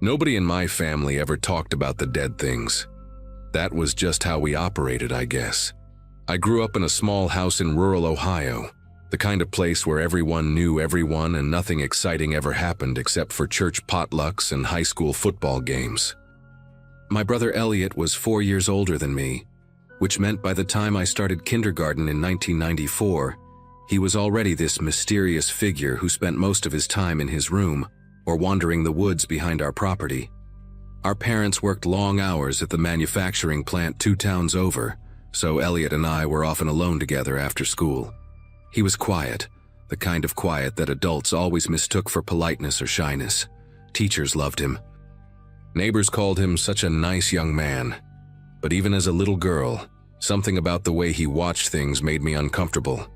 Nobody in my family ever talked about the dead things. That was just how we operated, I guess. I grew up in a small house in rural Ohio, the kind of place where everyone knew everyone and nothing exciting ever happened except for church potlucks and high school football games. My brother Elliot was 4 years older than me, which meant by the time I started kindergarten in 1994, he was already this mysterious figure who spent most of his time in his room or wandering the woods behind our property. Our parents worked long hours at the manufacturing plant 2 towns over, so Elliot and I were often alone together after school. He was quiet, the kind of quiet that adults always mistook for politeness or shyness. Teachers loved him. Neighbors called him such a nice young man. But even as a little girl, something about the way he watched things made me uncomfortable,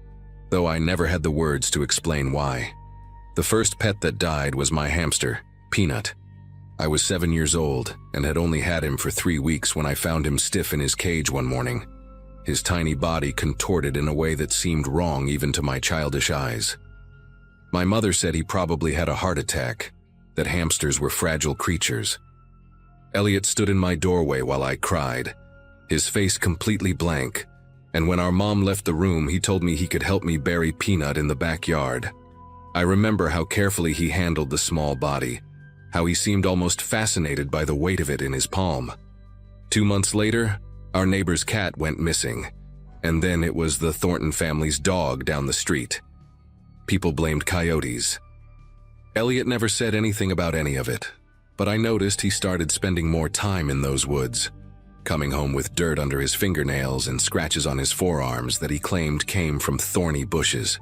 though I never had the words to explain why. The first pet that died was my hamster, Peanut. I was 7 years old and had only had him for 3 weeks when I found him stiff in his cage one morning, his tiny body contorted in a way that seemed wrong even to my childish eyes. My mother said he probably had a heart attack, that hamsters were fragile creatures. Elliot stood in my doorway while I cried, his face completely blank, and when our mom left the room, he told me he could help me bury Peanut in the backyard. I remember how carefully he handled the small body, how he seemed almost fascinated by the weight of it in his palm. 2 months later, our neighbor's cat went missing, and then it was the Thornton family's dog down the street. People blamed coyotes. Elliot never said anything about any of it, but I noticed he started spending more time in those woods, coming home with dirt under his fingernails and scratches on his forearms that he claimed came from thorny bushes.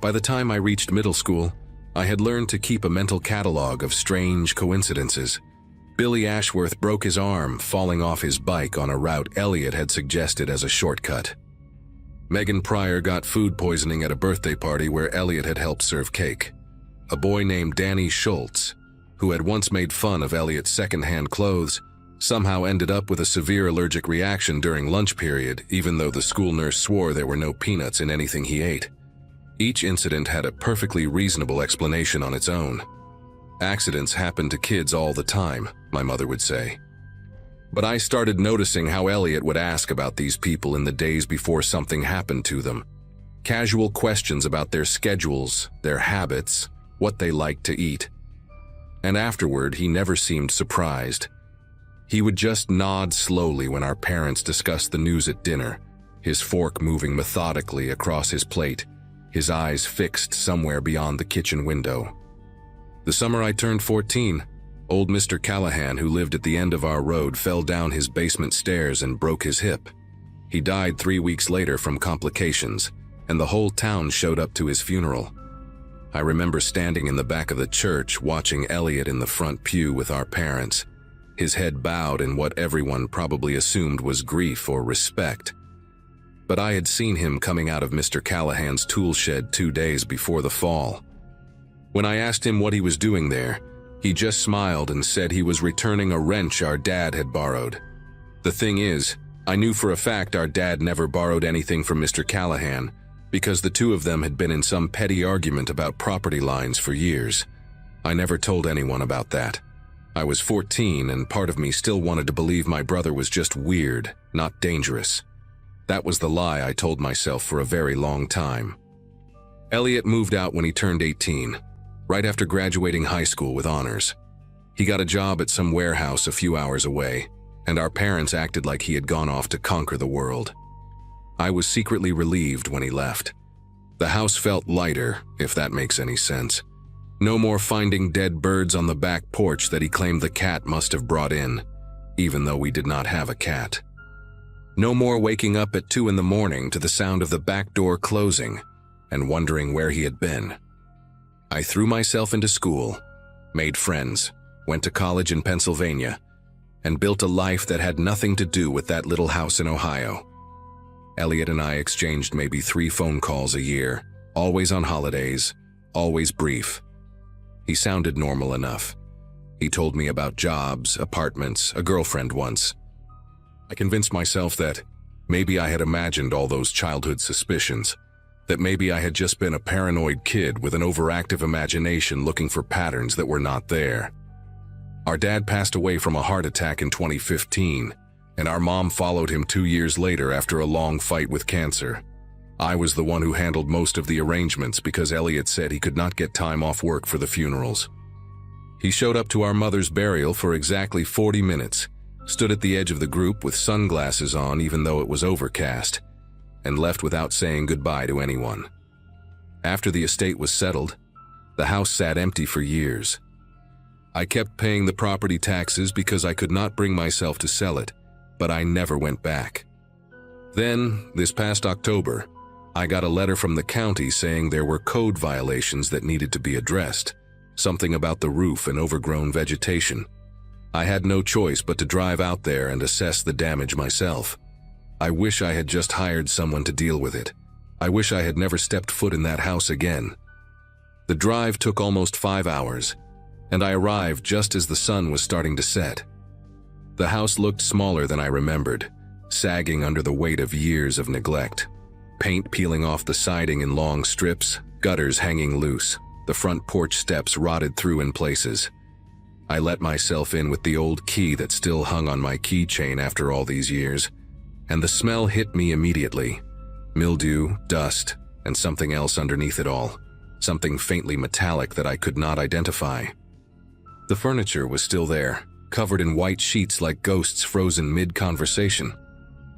By the time I reached middle school, I had learned to keep a mental catalog of strange coincidences. Billy Ashworth broke his arm falling off his bike on a route Elliot had suggested as a shortcut. Megan Pryor got food poisoning at a birthday party where Elliot had helped serve cake. A boy named Danny Schultz, who had once made fun of Elliot's second-hand clothes, somehow ended up with a severe allergic reaction during lunch period, even though the school nurse swore there were no peanuts in anything he ate. Each incident had a perfectly reasonable explanation on its own. Accidents happen to kids all the time, my mother would say. But I started noticing how Elliot would ask about these people in the days before something happened to them. Casual questions about their schedules, their habits, what they liked to eat. And afterward, he never seemed surprised. He would just nod slowly when our parents discussed the news at dinner, his fork moving methodically across his plate, his eyes fixed somewhere beyond the kitchen window. The summer I turned 14, old Mr. Callahan, who lived at the end of our road, fell down his basement stairs and broke his hip. He died 3 weeks later from complications, and the whole town showed up to his funeral. I remember standing in the back of the church watching Elliot in the front pew with our parents, his head bowed in what everyone probably assumed was grief or respect. But I had seen him coming out of Mr. Callahan's tool shed 2 days before the fall. When I asked him what he was doing there, he just smiled and said he was returning a wrench our dad had borrowed. The thing is, I knew for a fact our dad never borrowed anything from Mr. Callahan, because the two of them had been in some petty argument about property lines for years. I never told anyone about that. I was 14, and part of me still wanted to believe my brother was just weird, not dangerous. That was the lie I told myself for a very long time. Elliot moved out when he turned 18, right after graduating high school with honors. He got a job at some warehouse a few hours away, and our parents acted like he had gone off to conquer the world. I was secretly relieved when he left. The house felt lighter, if that makes any sense. No more finding dead birds on the back porch that he claimed the cat must have brought in, even though we did not have a cat. No more waking up at 2 in the morning to the sound of the back door closing and wondering where he had been. I threw myself into school, made friends, went to college in Pennsylvania, and built a life that had nothing to do with that little house in Ohio. Elliot and I exchanged maybe 3 phone calls a year, always on holidays, always brief. He sounded normal enough. He told me about jobs, apartments, a girlfriend once. I convinced myself that maybe I had imagined all those childhood suspicions, that maybe I had just been a paranoid kid with an overactive imagination looking for patterns that were not there. Our dad passed away from a heart attack in 2015, and our mom followed him 2 years later after a long fight with cancer. I was the one who handled most of the arrangements because Elliot said he could not get time off work for the funerals. He showed up to our mother's burial for exactly 40 minutes, stood at the edge of the group with sunglasses on even though it was overcast, and left without saying goodbye to anyone. After the estate was settled, the house sat empty for years. I kept paying the property taxes because I could not bring myself to sell it, but I never went back. Then, this past October, I got a letter from the county saying there were code violations that needed to be addressed, something about the roof and overgrown vegetation. I had no choice but to drive out there and assess the damage myself. I wish I had just hired someone to deal with it. I wish I had never stepped foot in that house again. The drive took almost 5 hours, and I arrived just as the sun was starting to set. The house looked smaller than I remembered, sagging under the weight of years of neglect. Paint peeling off the siding in long strips, gutters hanging loose, the front porch steps rotted through in places. I let myself in with the old key that still hung on my keychain after all these years, and the smell hit me immediately. Mildew, dust, and something else underneath it all, something faintly metallic that I could not identify. The furniture was still there, covered in white sheets like ghosts frozen mid-conversation.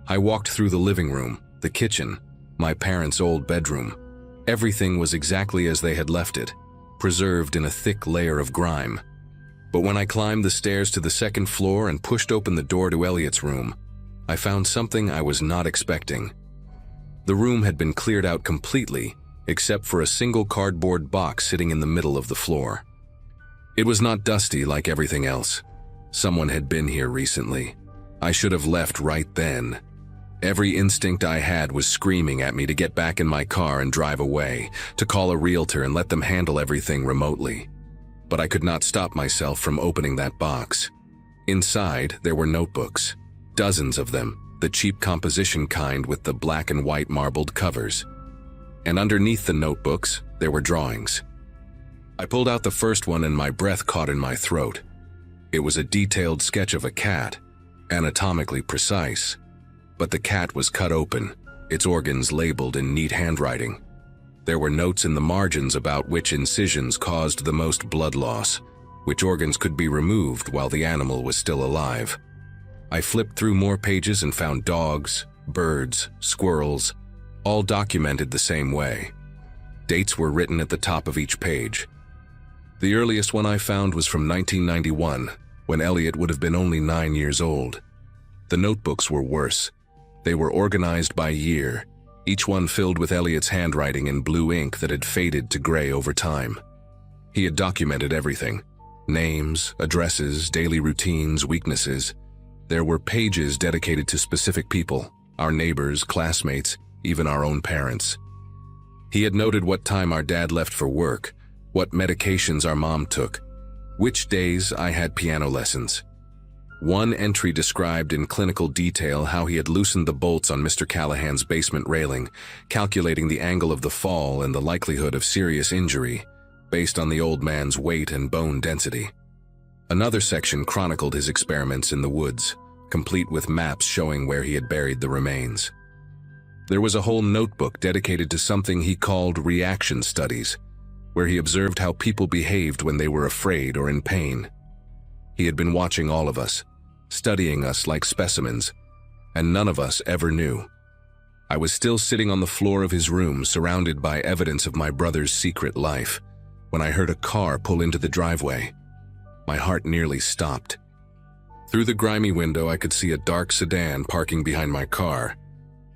I walked through the living room, the kitchen, my parents' old bedroom. Everything was exactly as they had left it, preserved in a thick layer of grime. But when I climbed the stairs to the second floor and pushed open the door to Elliot's room, I found something I was not expecting. The room had been cleared out completely, except for a single cardboard box sitting in the middle of the floor. It was not dusty like everything else. Someone had been here recently. I should have left right then. Every instinct I had was screaming at me to get back in my car and drive away, to call a realtor and let them handle everything remotely. But I could not stop myself from opening that box. Inside, there were notebooks, dozens of them, the cheap composition kind with the black and white marbled covers. And underneath the notebooks, there were drawings. I pulled out the first one and my breath caught in my throat. It was a detailed sketch of a cat, anatomically precise. But the cat was cut open, its organs labeled in neat handwriting. There were notes in the margins about which incisions caused the most blood loss, which organs could be removed while the animal was still alive. I flipped through more pages and found dogs, birds, squirrels, all documented the same way. Dates were written at the top of each page. The earliest one I found was from 1991, when Elliot would have been only 9 years old. The notebooks were worse. They were organized by year, each one filled with Elliot's handwriting in blue ink that had faded to gray over time. He had documented everything: names, addresses, daily routines, weaknesses. There were pages dedicated to specific people, our neighbors, classmates, even our own parents. He had noted what time our dad left for work, what medications our mom took, which days I had piano lessons. One entry described in clinical detail how he had loosened the bolts on Mr. Callahan's basement railing, calculating the angle of the fall and the likelihood of serious injury, based on the old man's weight and bone density. Another section chronicled his experiments in the woods, complete with maps showing where he had buried the remains. There was a whole notebook dedicated to something he called reaction studies, where he observed how people behaved when they were afraid or in pain. He had been watching all of us, studying us like specimens, and none of us ever knew. I was still sitting on the floor of his room, surrounded by evidence of my brother's secret life, when I heard a car pull into the driveway. My heart nearly stopped. Through the grimy window, I could see a dark sedan parking behind my car,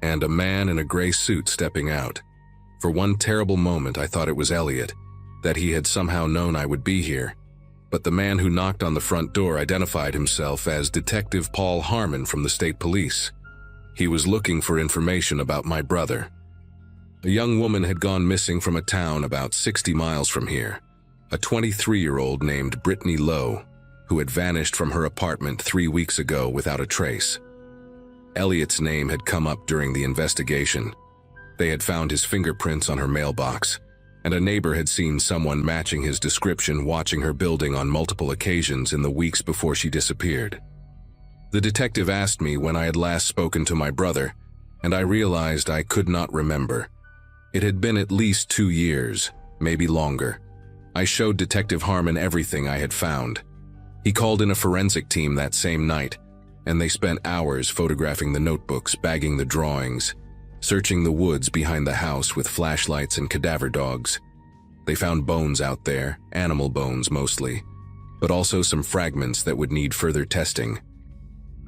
and a man in a gray suit stepping out. For one terrible moment, I thought it was Elliot, that he had somehow known I would be here. But the man who knocked on the front door identified himself as Detective Paul Harmon from the state police. He was looking for information about my brother. A young woman had gone missing from a town about 60 miles from here, a 23-year-old named Brittany Lowe, who had vanished from her apartment 3 weeks ago without a trace. Elliot's name had come up during the investigation. They had found his fingerprints on her mailbox, and a neighbor had seen someone matching his description watching her building on multiple occasions in the weeks before she disappeared. The detective asked me when I had last spoken to my brother, and I realized I could not remember. It had been at least 2 years, maybe longer. I showed Detective Harmon everything I had found. He called in a forensic team that same night, and they spent hours photographing the notebooks, bagging the drawings, searching the woods behind the house with flashlights and cadaver dogs. They found bones out there, animal bones mostly, but also some fragments that would need further testing.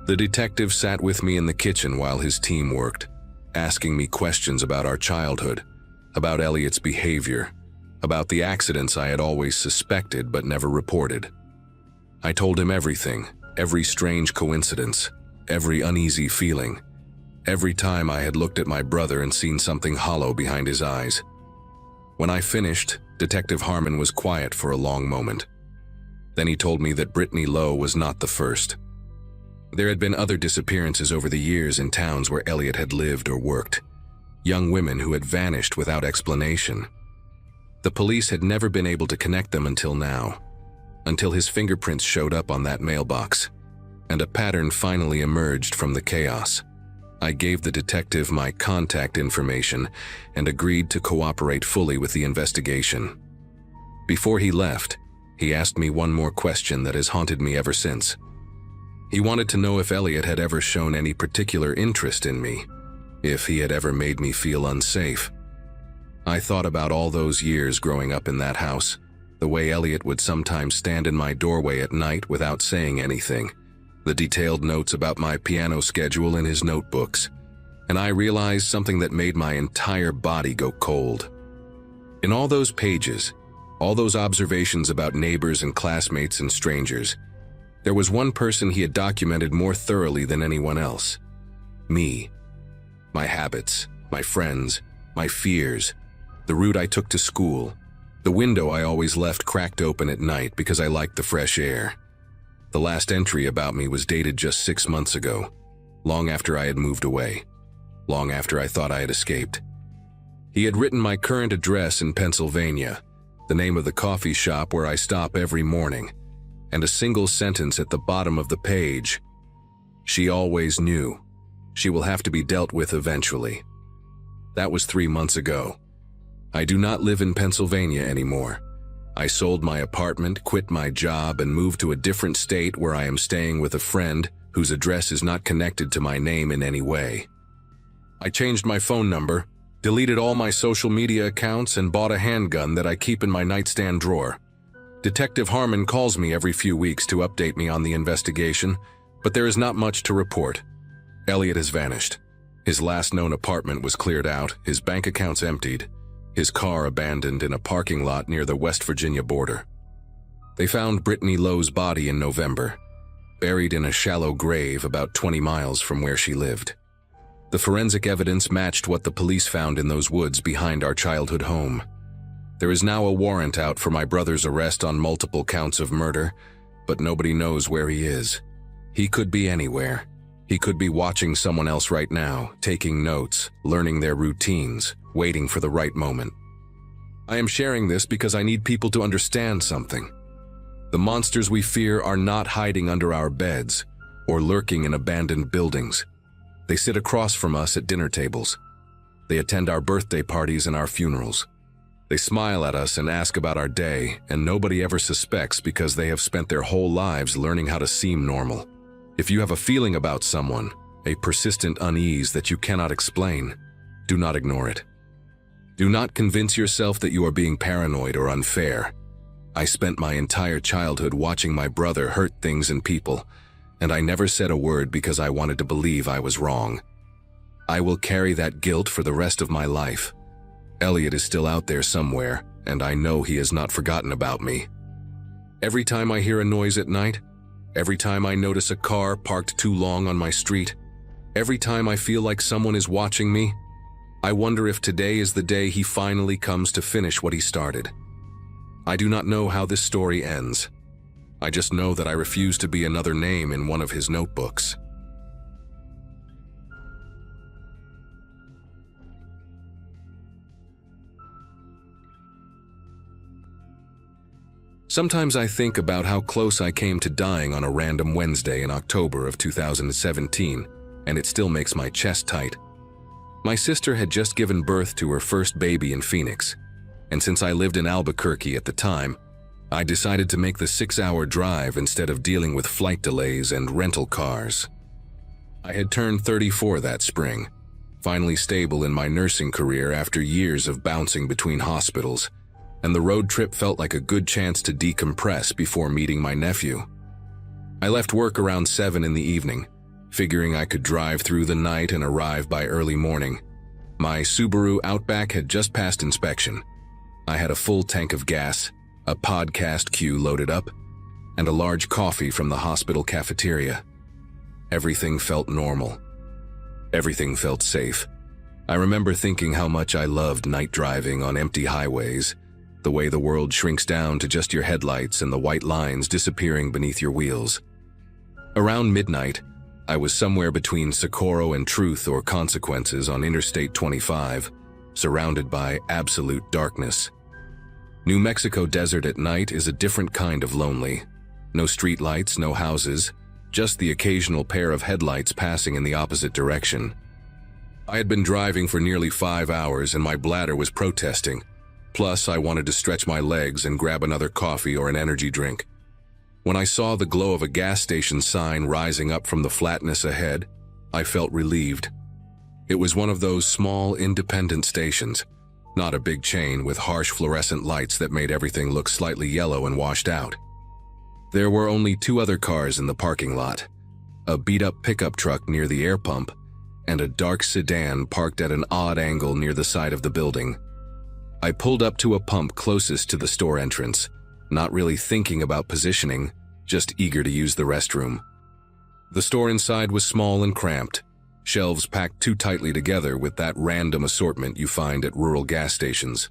The detective sat with me in the kitchen while his team worked, asking me questions about our childhood, about Elliot's behavior, about the accidents I had always suspected but never reported. I told him everything, every strange coincidence, every uneasy feeling, every time I had looked at my brother and seen something hollow behind his eyes. When I finished, Detective Harmon was quiet for a long moment. Then he told me that Brittany Lowe was not the first. There had been other disappearances over the years in towns where Elliot had lived or worked, young women who had vanished without explanation. The police had never been able to connect them until now, until his fingerprints showed up on that mailbox, and a pattern finally emerged from the chaos. I gave the detective my contact information and agreed to cooperate fully with the investigation. Before he left, he asked me one more question that has haunted me ever since. He wanted to know if Elliot had ever shown any particular interest in me, if he had ever made me feel unsafe. I thought about all those years growing up in that house, the way Elliot would sometimes stand in my doorway at night without saying anything, the detailed notes about my piano schedule in his notebooks, and I realized something that made my entire body go cold. In all those pages, all those observations about neighbors and classmates and strangers, there was one person he had documented more thoroughly than anyone else. Me. My habits, my friends, my fears, the route I took to school, the window I always left cracked open at night because I liked the fresh air. The last entry about me was dated just 6 months ago, long after I had moved away, long after I thought I had escaped. He had written my current address in Pennsylvania, the name of the coffee shop where I stop every morning, and a single sentence at the bottom of the page: "She always knew. She will have to be dealt with eventually." That was 3 months ago. I do not live in Pennsylvania anymore. I sold my apartment, quit my job, and moved to a different state where I am staying with a friend whose address is not connected to my name in any way. I changed my phone number, deleted all my social media accounts, and bought a handgun that I keep in my nightstand drawer. Detective Harmon calls me every few weeks to update me on the investigation, but there is not much to report. Elliot has vanished. His last known apartment was cleared out, his bank accounts emptied, his car abandoned in a parking lot near the West Virginia border. They found Brittany Lowe's body in November, buried in a shallow grave about 20 miles from where she lived. The forensic evidence matched what the police found in those woods behind our childhood home. There is now a warrant out for my brother's arrest on multiple counts of murder, but nobody knows where he is. He could be anywhere. He could be watching someone else right now, taking notes, learning their routines, waiting for the right moment. I am sharing this because I need people to understand something. The monsters we fear are not hiding under our beds or lurking in abandoned buildings. They sit across from us at dinner tables. They attend our birthday parties and our funerals. They smile at us and ask about our day, and nobody ever suspects because they have spent their whole lives learning how to seem normal. If you have a feeling about someone, a persistent unease that you cannot explain, do not ignore it. Do not convince yourself that you are being paranoid or unfair. I spent my entire childhood watching my brother hurt things and people, and I never said a word because I wanted to believe I was wrong. I will carry that guilt for the rest of my life. Elliot is still out there somewhere, and I know he has not forgotten about me. Every time I hear a noise at night, every time I notice a car parked too long on my street, every time I feel like someone is watching me, I wonder if today is the day he finally comes to finish what he started. I do not know how this story ends. I just know that I refuse to be another name in one of his notebooks. Sometimes I think about how close I came to dying on a random Wednesday in October of 2017, and it still makes my chest tight. My sister had just given birth to her first baby in Phoenix, and since I lived in Albuquerque at the time, I decided to make the 6-hour drive instead of dealing with flight delays and rental cars. I had turned 34 that spring, finally stable in my nursing career after years of bouncing between hospitals, and the road trip felt like a good chance to decompress before meeting my nephew. I left work around 7 in the evening, figuring I could drive through the night and arrive by early morning. My Subaru Outback had just passed inspection. I had a full tank of gas, a podcast queue loaded up, and a large coffee from the hospital cafeteria. Everything felt normal. Everything felt safe. I remember thinking how much I loved night driving on empty highways, the way the world shrinks down to just your headlights and the white lines disappearing beneath your wheels. Around midnight, I was somewhere between Socorro and Truth or Consequences on Interstate 25, surrounded by absolute darkness. New Mexico desert at night is a different kind of lonely. No streetlights, no houses, just the occasional pair of headlights passing in the opposite direction. I had been driving for nearly 5 hours and my bladder was protesting. Plus, I wanted to stretch my legs and grab another coffee or an energy drink. When I saw the glow of a gas station sign rising up from the flatness ahead, I felt relieved. It was one of those small, independent stations, not a big chain with harsh fluorescent lights that made everything look slightly yellow and washed out. There were only 2 other cars in the parking lot, a beat-up pickup truck near the air pump, and a dark sedan parked at an odd angle near the side of the building. I pulled up to a pump closest to the store entrance, not really thinking about positioning, just eager to use the restroom. The store inside was small and cramped, shelves packed too tightly together with that random assortment you find at rural gas stations.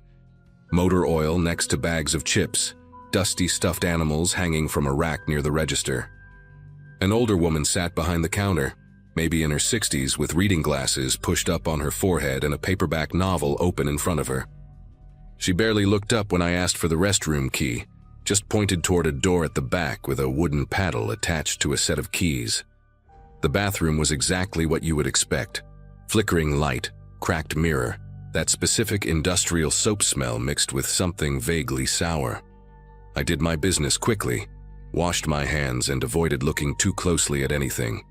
Motor oil next to bags of chips, dusty stuffed animals hanging from a rack near the register. An older woman sat behind the counter, maybe in her 60s, with reading glasses pushed up on her forehead and a paperback novel open in front of her. She barely looked up when I asked for the restroom key, just pointed toward a door at the back with a wooden paddle attached to a set of keys. The bathroom was exactly what you would expect. Flickering light, cracked mirror, that specific industrial soap smell mixed with something vaguely sour. I did my business quickly, washed my hands and avoided looking too closely at anything.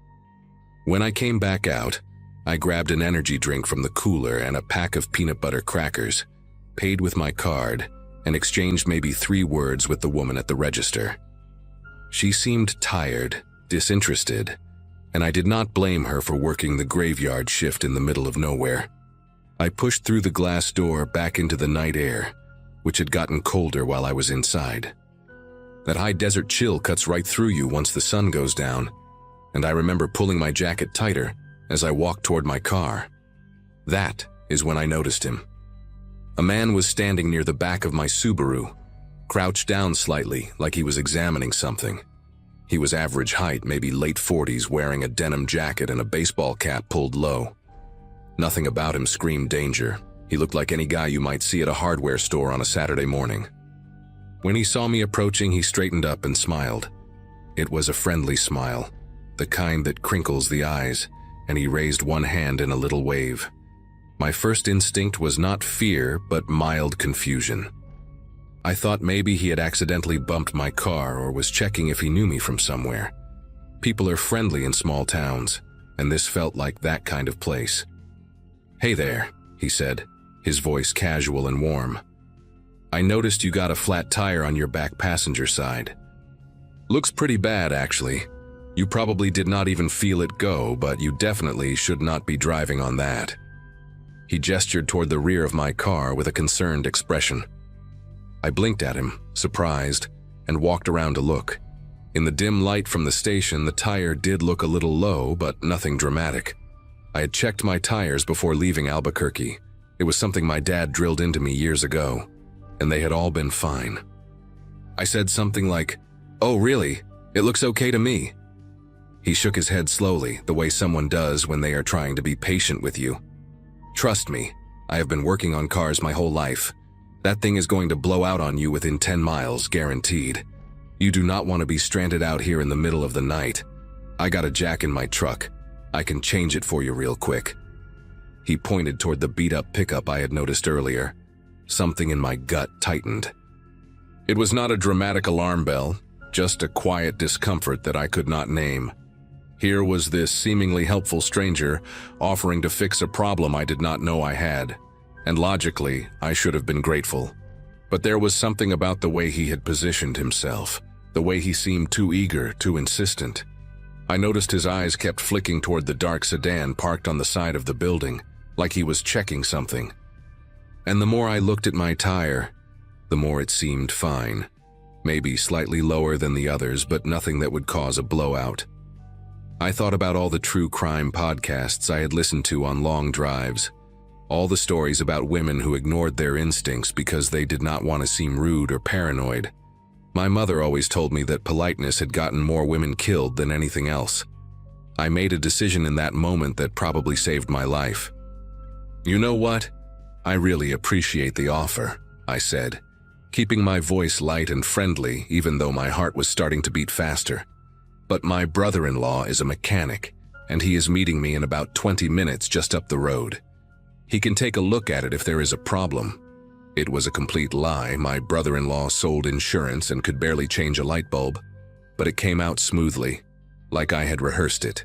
When I came back out, I grabbed an energy drink from the cooler and a pack of peanut butter crackers, paid with my card, and exchanged maybe 3 words with the woman at the register. She seemed tired, disinterested, and I did not blame her for working the graveyard shift in the middle of nowhere. I pushed through the glass door back into the night air, which had gotten colder while I was inside. That high desert chill cuts right through you once the sun goes down, and I remember pulling my jacket tighter as I walked toward my car. That is when I noticed him. A man was standing near the back of my Subaru, crouched down slightly like he was examining something. He was average height, maybe late 40s, wearing a denim jacket and a baseball cap pulled low. Nothing about him screamed danger. He looked like any guy you might see at a hardware store on a Saturday morning. When he saw me approaching, he straightened up and smiled. It was a friendly smile, the kind that crinkles the eyes, and he raised one hand in a little wave. My first instinct was not fear, but mild confusion. I thought maybe he had accidentally bumped my car or was checking if he knew me from somewhere. People are friendly in small towns, and this felt like that kind of place. "Hey there," he said, his voice casual and warm. "I noticed you got a flat tire on your back passenger side. Looks pretty bad, actually. You probably did not even feel it go, but you definitely should not be driving on that." He gestured toward the rear of my car with a concerned expression. I blinked at him, surprised, and walked around to look. In the dim light from the station, the tire did look a little low, but nothing dramatic. I had checked my tires before leaving Albuquerque. It was something my dad drilled into me years ago, and they had all been fine. I said something like, "Oh, really? It looks okay to me." He shook his head slowly, the way someone does when they are trying to be patient with you. "Trust me, I have been working on cars my whole life. That thing is going to blow out on you within 10 miles, guaranteed. You do not want to be stranded out here in the middle of the night. I got a jack in my truck. I can change it for you real quick." He pointed toward the beat-up pickup I had noticed earlier. Something in my gut tightened. It was not a dramatic alarm bell, just a quiet discomfort that I could not name. Here was this seemingly helpful stranger offering to fix a problem I did not know I had, and logically, I should have been grateful. But there was something about the way he had positioned himself, the way he seemed too eager, too insistent. I noticed his eyes kept flicking toward the dark sedan parked on the side of the building, like he was checking something. And the more I looked at my tire, the more it seemed fine. Maybe slightly lower than the others, but nothing that would cause a blowout. I thought about all the true crime podcasts I had listened to on long drives. All the stories about women who ignored their instincts because they did not want to seem rude or paranoid. My mother always told me that politeness had gotten more women killed than anything else. I made a decision in that moment that probably saved my life. "You know what? I really appreciate the offer," I said, keeping my voice light and friendly even though my heart was starting to beat faster. "But my brother-in-law is a mechanic, and he is meeting me in about 20 minutes just up the road. He can take a look at it if there is a problem." It was a complete lie. My brother-in-law sold insurance and could barely change a light bulb, but it came out smoothly, like I had rehearsed it.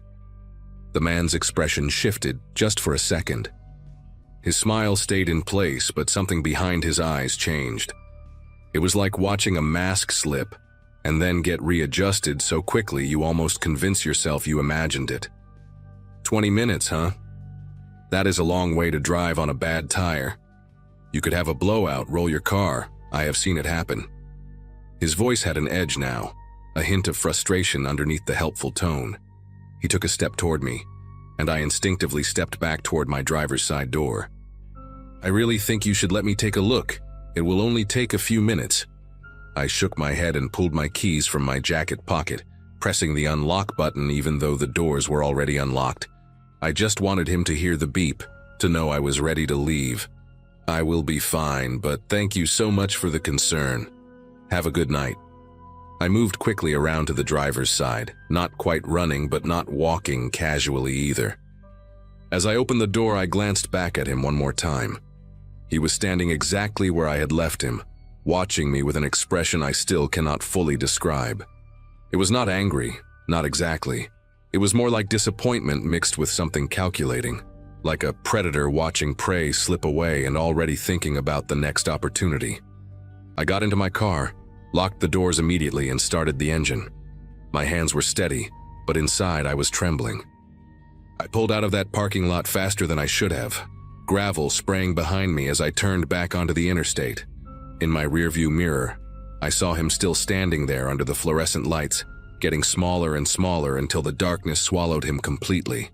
The man's expression shifted just for a second. His smile stayed in place, but something behind his eyes changed. It was like watching a mask slip and then get readjusted so quickly you almost convince yourself you imagined it. 20 minutes, huh? That is a long way to drive on a bad tire. You could have a blowout, roll your car. I have seen it happen. His voice had an edge now, a hint of frustration underneath the helpful tone. He took a step toward me, and I instinctively stepped back toward my driver's side door. "I really think you should let me take a look. It will only take a few minutes." I shook my head and pulled my keys from my jacket pocket, pressing the unlock button even though the doors were already unlocked. I just wanted him to hear the beep, to know I was ready to leave. "I will be fine, but thank you so much for the concern. Have a good night." I moved quickly around to the driver's side, not quite running but not walking casually either. As I opened the door, I glanced back at him one more time. He was standing exactly where I had left him, watching me with an expression I still cannot fully describe. It was not angry, not exactly. It was more like disappointment mixed with something calculating, like a predator watching prey slip away and already thinking about the next opportunity. I got into my car, locked the doors immediately and started the engine. My hands were steady, but inside I was trembling. I pulled out of that parking lot faster than I should have, gravel spraying behind me as I turned back onto the interstate. In my rearview mirror, I saw him still standing there under the fluorescent lights, getting smaller and smaller until the darkness swallowed him completely.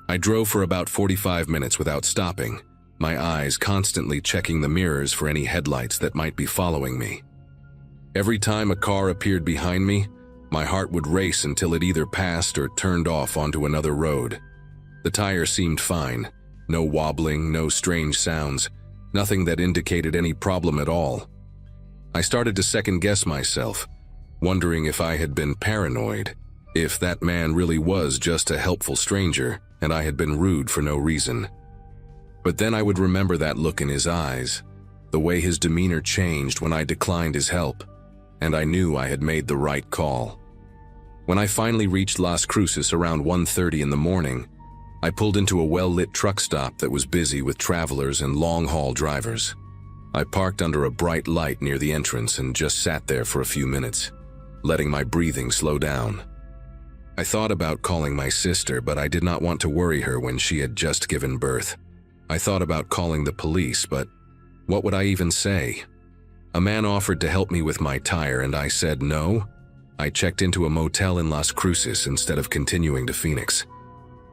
I drove for about 45 minutes without stopping, my eyes constantly checking the mirrors for any headlights that might be following me. Every time a car appeared behind me, my heart would race until it either passed or turned off onto another road. The tire seemed fine, no wobbling, no strange sounds, nothing that indicated any problem at all. I started to second-guess myself, wondering if I had been paranoid, if that man really was just a helpful stranger and I had been rude for no reason. But then I would remember that look in his eyes, the way his demeanor changed when I declined his help, and I knew I had made the right call. When I finally reached Las Cruces around 1:30 in the morning, I pulled into a well-lit truck stop that was busy with travelers and long-haul drivers. I parked under a bright light near the entrance and just sat there for a few minutes, letting my breathing slow down. I thought about calling my sister, but I did not want to worry her when she had just given birth. I thought about calling the police, but what would I even say? A man offered to help me with my tire and I said no. I checked into a motel in Las Cruces instead of continuing to Phoenix.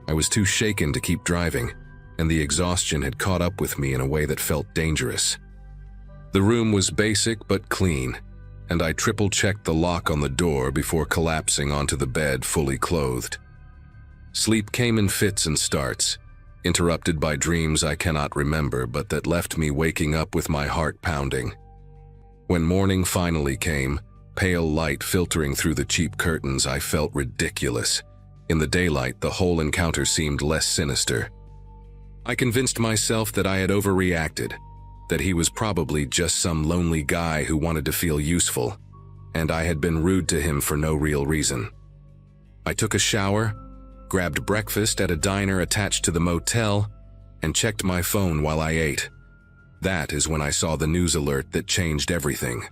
I was too shaken to keep driving, and the exhaustion had caught up with me in a way that felt dangerous. The room was basic but clean, and I triple-checked the lock on the door before collapsing onto the bed fully clothed. Sleep came in fits and starts, interrupted by dreams I cannot remember but that left me waking up with my heart pounding. When morning finally came, pale light filtering through the cheap curtains, I felt ridiculous. In the daylight, the whole encounter seemed less sinister. I convinced myself that I had overreacted, that he was probably just some lonely guy who wanted to feel useful, and I had been rude to him for no real reason. I took a shower, grabbed breakfast at a diner attached to the motel, and checked my phone while I ate. That is when I saw the news alert that changed everything.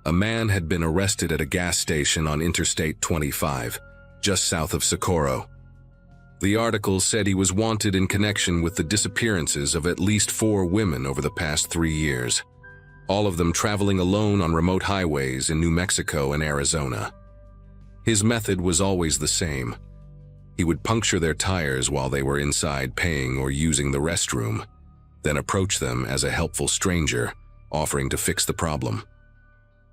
A man had been arrested at a gas station on Interstate 25, just south of Socorro. The article said he was wanted in connection with the disappearances of at least 4 women over the past 3 years, all of them traveling alone on remote highways in New Mexico and Arizona. His method was always the same. He would puncture their tires while they were inside paying or using the restroom, then approach them as a helpful stranger, offering to fix the problem.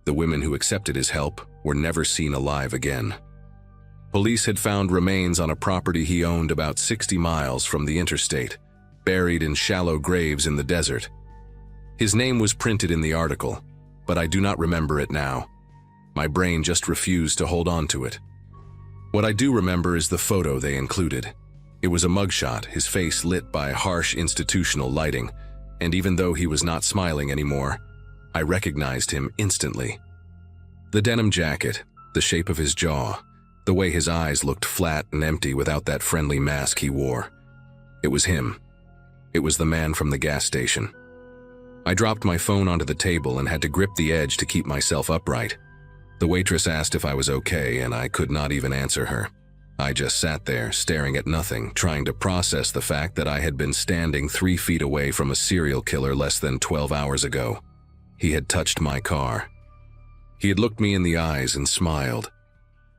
The women who accepted his help were never seen alive again. Police had found remains on a property he owned about 60 miles from the interstate, buried in shallow graves in the desert. His name was printed in the article, but I do not remember it now. My brain just refused to hold on to it. What I do remember is the photo they included. It was a mugshot, his face lit by harsh institutional lighting, and even though he was not smiling anymore, I recognized him instantly. The denim jacket, the shape of his jaw, the way his eyes looked flat and empty without that friendly mask he wore. It was him. It was the man from the gas station. I dropped my phone onto the table and had to grip the edge to keep myself upright. The waitress asked if I was okay, and I could not even answer her. I just sat there, staring at nothing, trying to process the fact that I had been standing 3 feet away from a serial killer less than 12 hours ago. He had touched my car. He had looked me in the eyes and smiled.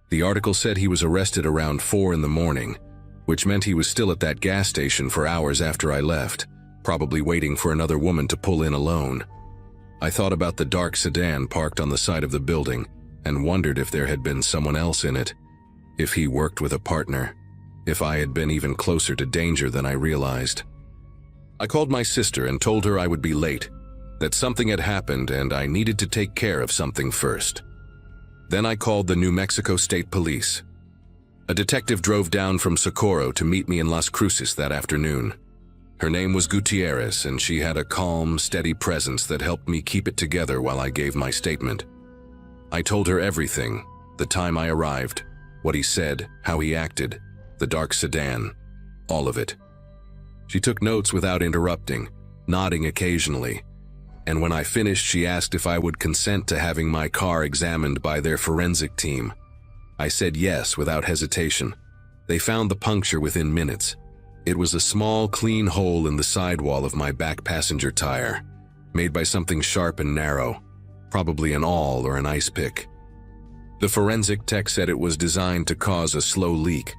The article said he was arrested around 4 in the morning, which meant he was still at that gas station for hours after I left, probably waiting for another woman to pull in alone. I thought about the dark sedan parked on the side of the building and wondered if there had been someone else in it, if he worked with a partner, if I had been even closer to danger than I realized. I called my sister and told her I would be late, that something had happened and I needed to take care of something first. Then I called the New Mexico State Police. A detective drove down from Socorro to meet me in Las Cruces that afternoon. Her name was Gutierrez, and she had a calm, steady presence that helped me keep it together while I gave my statement. I told her everything, the time I arrived, what he said, how he acted, the dark sedan, all of it. She took notes without interrupting, nodding occasionally, and when I finished she asked if I would consent to having my car examined by their forensic team. I said yes without hesitation. They found the puncture within minutes. It was a small, clean hole in the sidewall of my back passenger tire, made by something sharp and narrow, probably an awl or an ice pick. The forensic tech said it was designed to cause a slow leak,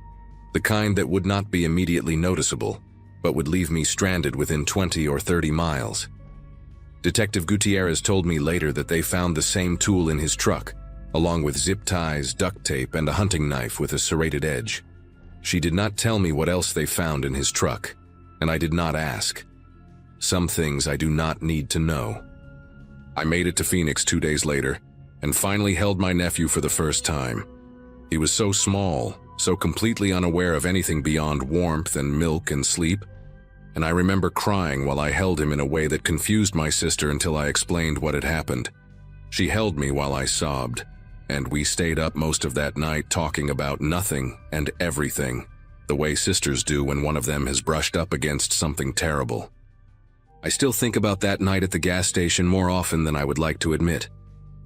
the kind that would not be immediately noticeable, but would leave me stranded within 20 or 30 miles. Detective Gutierrez told me later that they found the same tool in his truck, along with zip ties, duct tape, and a hunting knife with a serrated edge. She did not tell me what else they found in his truck, and I did not ask. Some things I do not need to know. I made it to Phoenix 2 days later, and finally held my nephew for the first time. He was so small, so completely unaware of anything beyond warmth and milk and sleep, and I remember crying while I held him in a way that confused my sister until I explained what had happened. She held me while I sobbed, and we stayed up most of that night talking about nothing and everything, the way sisters do when one of them has brushed up against something terrible. I still think about that night at the gas station more often than I would like to admit.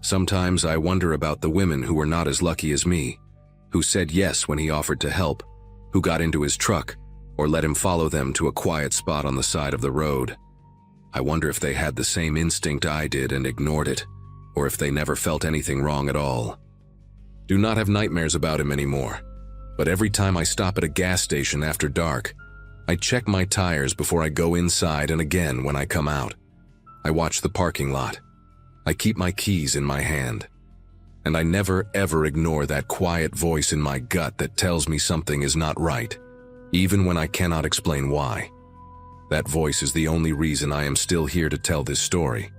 Sometimes I wonder about the women who were not as lucky as me, who said yes when he offered to help, who got into his truck, or let him follow them to a quiet spot on the side of the road. I wonder if they had the same instinct I did and ignored it, or if they never felt anything wrong at all. Do not have nightmares about him anymore, but every time I stop at a gas station after dark, I check my tires before I go inside and again when I come out. I watch the parking lot. I keep my keys in my hand. And I never ever ignore that quiet voice in my gut that tells me something is not right, even when I cannot explain why. That voice is the only reason I am still here to tell this story.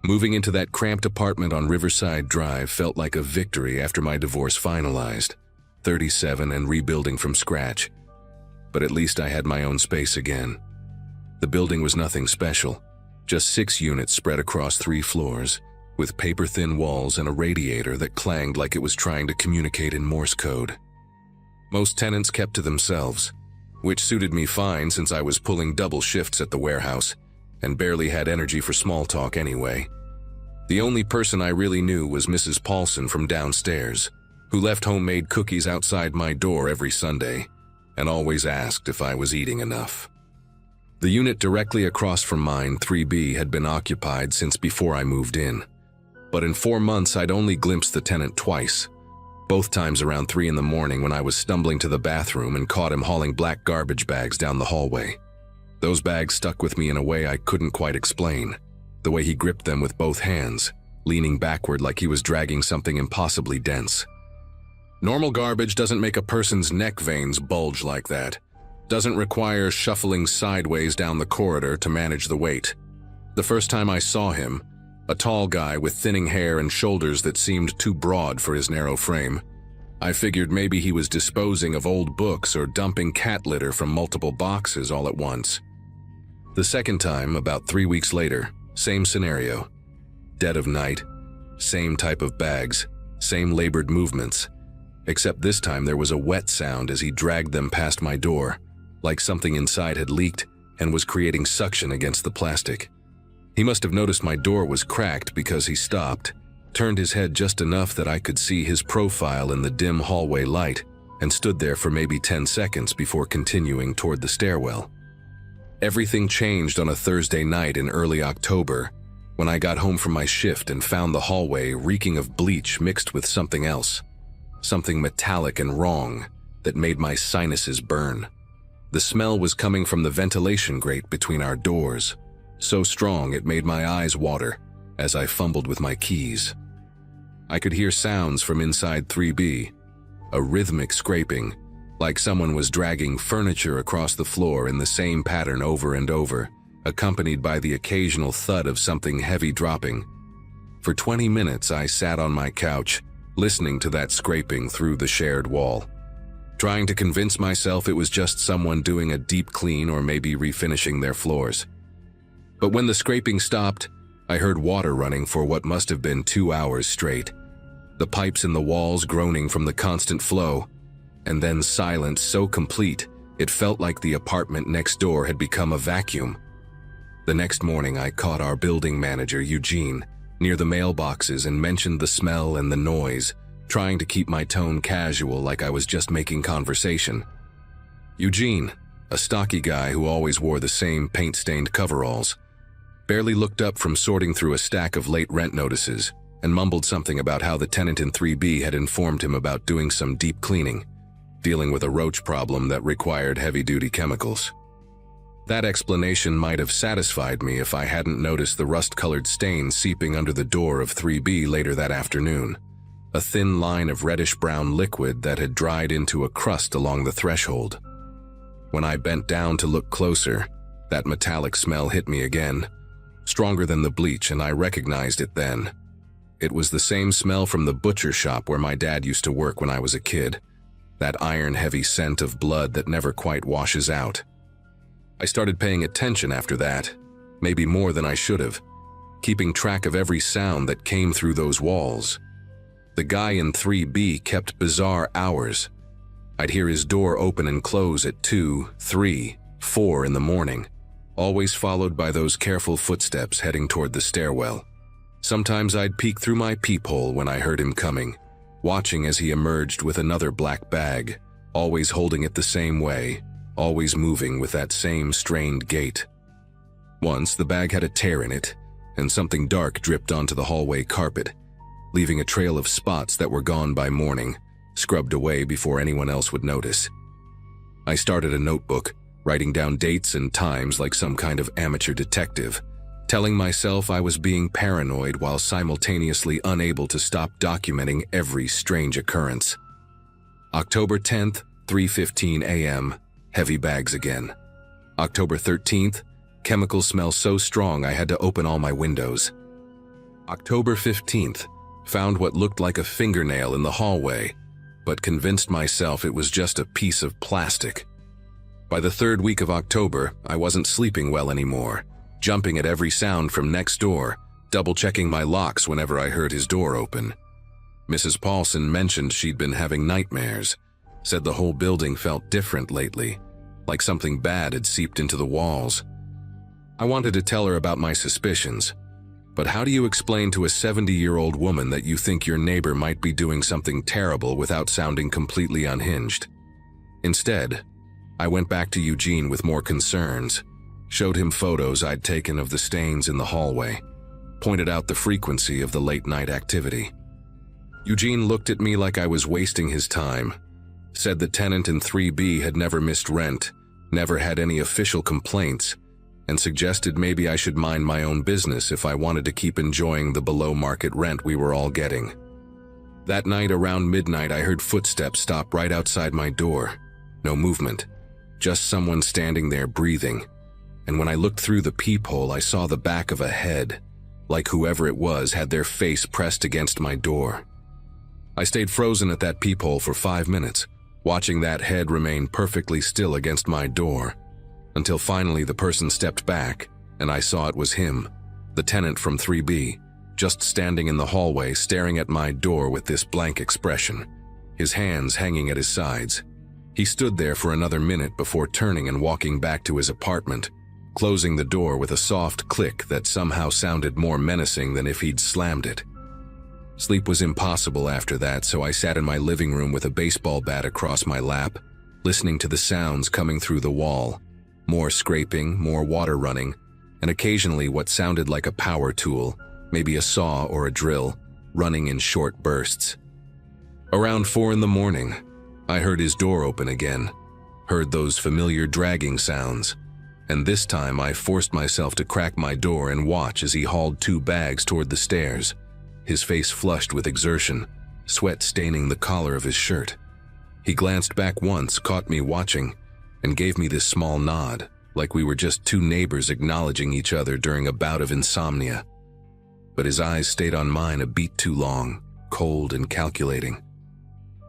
Moving into that cramped apartment on Riverside Drive felt like a victory after my divorce finalized, 37 and rebuilding from scratch. But at least I had my own space again. The building was nothing special, just 6 units spread across 3 floors, with paper-thin walls and a radiator that clanged like it was trying to communicate in Morse code. Most tenants kept to themselves, which suited me fine since I was pulling double shifts at the warehouse and barely had energy for small talk anyway. The only person I really knew was Mrs. Paulson from downstairs, who left homemade cookies outside my door every Sunday and always asked if I was eating enough. The unit directly across from mine, 3B, had been occupied since before I moved in. But in 4 months, I'd only glimpsed the tenant twice, both times around 3 in the morning when I was stumbling to the bathroom and caught him hauling black garbage bags down the hallway. Those bags stuck with me in a way I couldn't quite explain, the way he gripped them with both hands, leaning backward like he was dragging something impossibly dense. Normal garbage doesn't make a person's neck veins bulge like that, doesn't require shuffling sideways down the corridor to manage the weight. The first time I saw him, a tall guy with thinning hair and shoulders that seemed too broad for his narrow frame, I figured maybe he was disposing of old books or dumping cat litter from multiple boxes all at once. The second time, about 3 weeks later, same scenario. Dead of night, same type of bags, same labored movements, except this time there was a wet sound as he dragged them past my door, like something inside had leaked and was creating suction against the plastic. He must have noticed my door was cracked because he stopped, turned his head just enough that I could see his profile in the dim hallway light, and stood there for maybe 10 seconds before continuing toward the stairwell. Everything changed on a Thursday night in early October when I got home from my shift and found the hallway reeking of bleach mixed with something else, something metallic and wrong that made my sinuses burn. The smell was coming from the ventilation grate between our doors, so strong it made my eyes water as I fumbled with my keys. I could hear sounds from inside 3B, a rhythmic scraping, like someone was dragging furniture across the floor in the same pattern over and over, accompanied by the occasional thud of something heavy dropping. For 20 minutes I sat on my couch, listening to that scraping through the shared wall, trying to convince myself it was just someone doing a deep clean or maybe refinishing their floors. But when the scraping stopped, I heard water running for what must have been 2 hours straight, the pipes in the walls groaning from the constant flow, and then silence so complete it felt like the apartment next door had become a vacuum. The next morning I caught our building manager, Eugene, near the mailboxes and mentioned the smell and the noise, trying to keep my tone casual like I was just making conversation. Eugene, a stocky guy who always wore the same paint-stained coveralls, barely looked up from sorting through a stack of late rent notices and mumbled something about how the tenant in 3B had informed him about doing some deep cleaning, dealing with a roach problem that required heavy-duty chemicals. That explanation might have satisfied me if I hadn't noticed the rust-colored stain seeping under the door of 3B later that afternoon, a thin line of reddish-brown liquid that had dried into a crust along the threshold. When I bent down to look closer, that metallic smell hit me again, stronger than the bleach, and I recognized it then. It was the same smell from the butcher shop where my dad used to work when I was a kid, that iron-heavy scent of blood that never quite washes out. I started paying attention after that, maybe more than I should have, keeping track of every sound that came through those walls. The guy in 3B kept bizarre hours. I'd hear his door open and close at 2, 3, 4 in the morning, always followed by those careful footsteps heading toward the stairwell. Sometimes I'd peek through my peephole when I heard him coming, watching as he emerged with another black bag, always holding it the same way, always moving with that same strained gait. Once, the bag had a tear in it, and something dark dripped onto the hallway carpet, leaving a trail of spots that were gone by morning, scrubbed away before anyone else would notice. I started a notebook, writing down dates and times like some kind of amateur detective, telling myself I was being paranoid while simultaneously unable to stop documenting every strange occurrence. October 10th, 3:15 a.m., heavy bags again. October 13th, chemical smell so strong I had to open all my windows. October 15th, found what looked like a fingernail in the hallway, but convinced myself it was just a piece of plastic. By the third week of October, I wasn't sleeping well anymore, jumping at every sound from next door, double-checking my locks whenever I heard his door open. Mrs. Paulson mentioned she'd been having nightmares, said the whole building felt different lately, like something bad had seeped into the walls. I wanted to tell her about my suspicions, but how do you explain to a 70-year-old woman that you think your neighbor might be doing something terrible without sounding completely unhinged? Instead, I went back to Eugene with more concerns, showed him photos I'd taken of the stains in the hallway, pointed out the frequency of the late-night activity. Eugene looked at me like I was wasting his time, said the tenant in 3B had never missed rent, never had any official complaints, and suggested maybe I should mind my own business if I wanted to keep enjoying the below-market rent we were all getting. That night around midnight, I heard footsteps stop right outside my door. No movement, just someone standing there breathing. And when I looked through the peephole, I saw the back of a head, like whoever it was had their face pressed against my door. I stayed frozen at that peephole for 5 minutes, watching that head remain perfectly still against my door, until finally the person stepped back, and I saw it was him, the tenant from 3B, just standing in the hallway staring at my door with this blank expression, his hands hanging at his sides. He stood there for another minute before turning and walking back to his apartment, closing the door with a soft click that somehow sounded more menacing than if he'd slammed it. Sleep was impossible after that, so I sat in my living room with a baseball bat across my lap, listening to the sounds coming through the wall. More scraping, more water running, and occasionally what sounded like a power tool, maybe a saw or a drill, running in short bursts. Around 4 in the morning, I heard his door open again, heard those familiar dragging sounds, and this time I forced myself to crack my door and watch as he hauled 2 bags toward the stairs, his face flushed with exertion, sweat staining the collar of his shirt. He glanced back once, caught me watching, and gave me this small nod, like we were just 2 neighbors acknowledging each other during a bout of insomnia. But his eyes stayed on mine a beat too long, cold and calculating.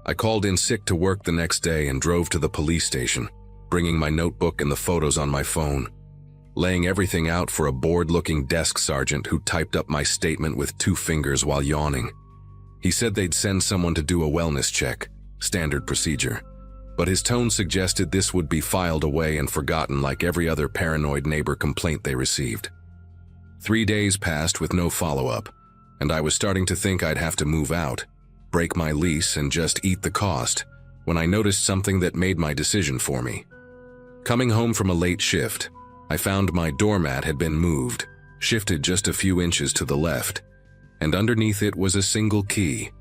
I called in sick to work the next day and drove to the police station, bringing my notebook and the photos on my phone, laying everything out for a bored-looking desk sergeant who typed up my statement with 2 fingers while yawning. He said they'd send someone to do a wellness check, standard procedure, but his tone suggested this would be filed away and forgotten like every other paranoid neighbor complaint they received. 3 days passed with no follow-up, and I was starting to think I'd have to move out, break my lease, and just eat the cost, when I noticed something that made my decision for me. Coming home from a late shift, I found my doormat had been moved, shifted just a few inches to the left, and underneath it was a single key,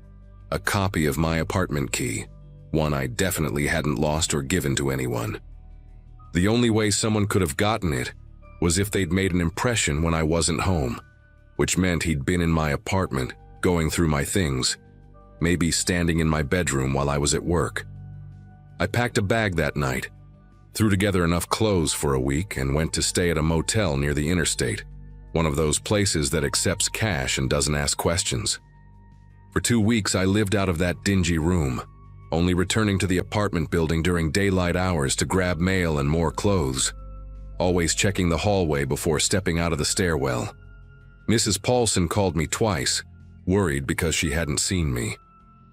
a copy of my apartment key, one I definitely hadn't lost or given to anyone. The only way someone could have gotten it was if they'd made an impression when I wasn't home, which meant he'd been in my apartment, going through my things, maybe standing in my bedroom while I was at work. I packed a bag that night, threw together enough clothes for a week, and went to stay at a motel near the interstate, one of those places that accepts cash and doesn't ask questions. For 2 weeks, I lived out of that dingy room, only returning to the apartment building during daylight hours to grab mail and more clothes, always checking the hallway before stepping out of the stairwell. Mrs. Paulson called me twice, worried because she hadn't seen me,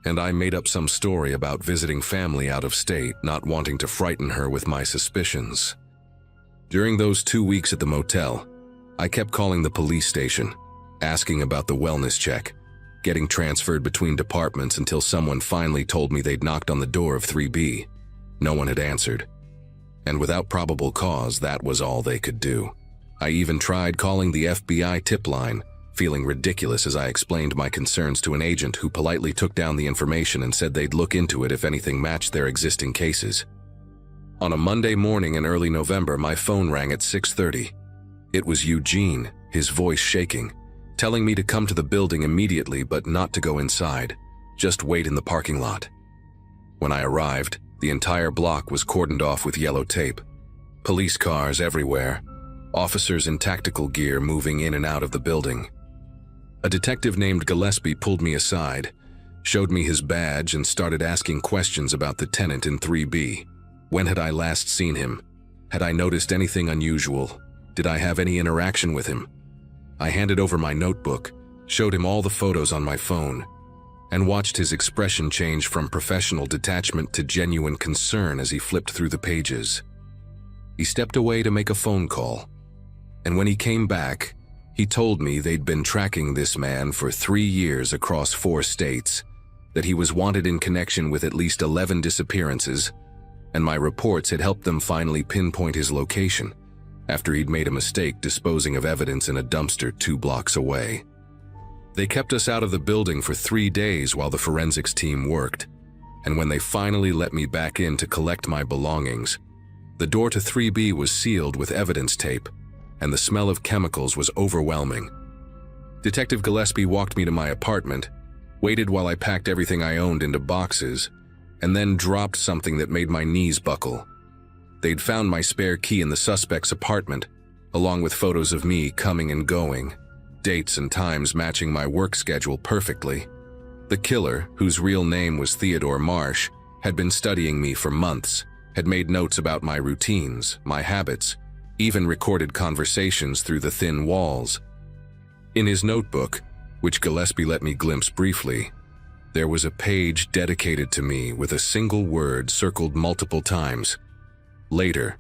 and I made up some story about visiting family out of state, not wanting to frighten her with my suspicions. During those 2 weeks at the motel, I kept calling the police station, asking about the wellness check, getting transferred between departments until someone finally told me they'd knocked on the door of 3B. No one had answered, and without probable cause, that was all they could do. I even tried calling the FBI tip line, feeling ridiculous as I explained my concerns to an agent who politely took down the information and said they'd look into it if anything matched their existing cases. On a Monday morning in early November, my phone rang at 6:30. It was Eugene, his voice shaking, telling me to come to the building immediately but not to go inside, just wait in the parking lot. When I arrived, the entire block was cordoned off with yellow tape. Police cars everywhere, officers in tactical gear moving in and out of the building. A detective named Gillespie pulled me aside, showed me his badge and started asking questions about the tenant in 3B. When had I last seen him? Had I noticed anything unusual? Did I have any interaction with him? I handed over my notebook, showed him all the photos on my phone, and watched his expression change from professional detachment to genuine concern as he flipped through the pages. He stepped away to make a phone call, and when he came back, he told me they'd been tracking this man for 3 years across 4 states, that he was wanted in connection with at least 11 disappearances, and my reports had helped them finally pinpoint his location after he'd made a mistake disposing of evidence in a dumpster 2 blocks away. They kept us out of the building for 3 days while the forensics team worked, and when they finally let me back in to collect my belongings, the door to 3B was sealed with evidence tape, and the smell of chemicals was overwhelming. Detective Gillespie walked me to my apartment, waited while I packed everything I owned into boxes, and then dropped something that made my knees buckle. They'd found my spare key in the suspect's apartment, along with photos of me coming and going, dates and times matching my work schedule perfectly. The killer, whose real name was Theodore Marsh, had been studying me for months, had made notes about my routines, my habits, even recorded conversations through the thin walls. In his notebook, which Gillespie let me glimpse briefly, there was a page dedicated to me with a single word circled multiple times. Later,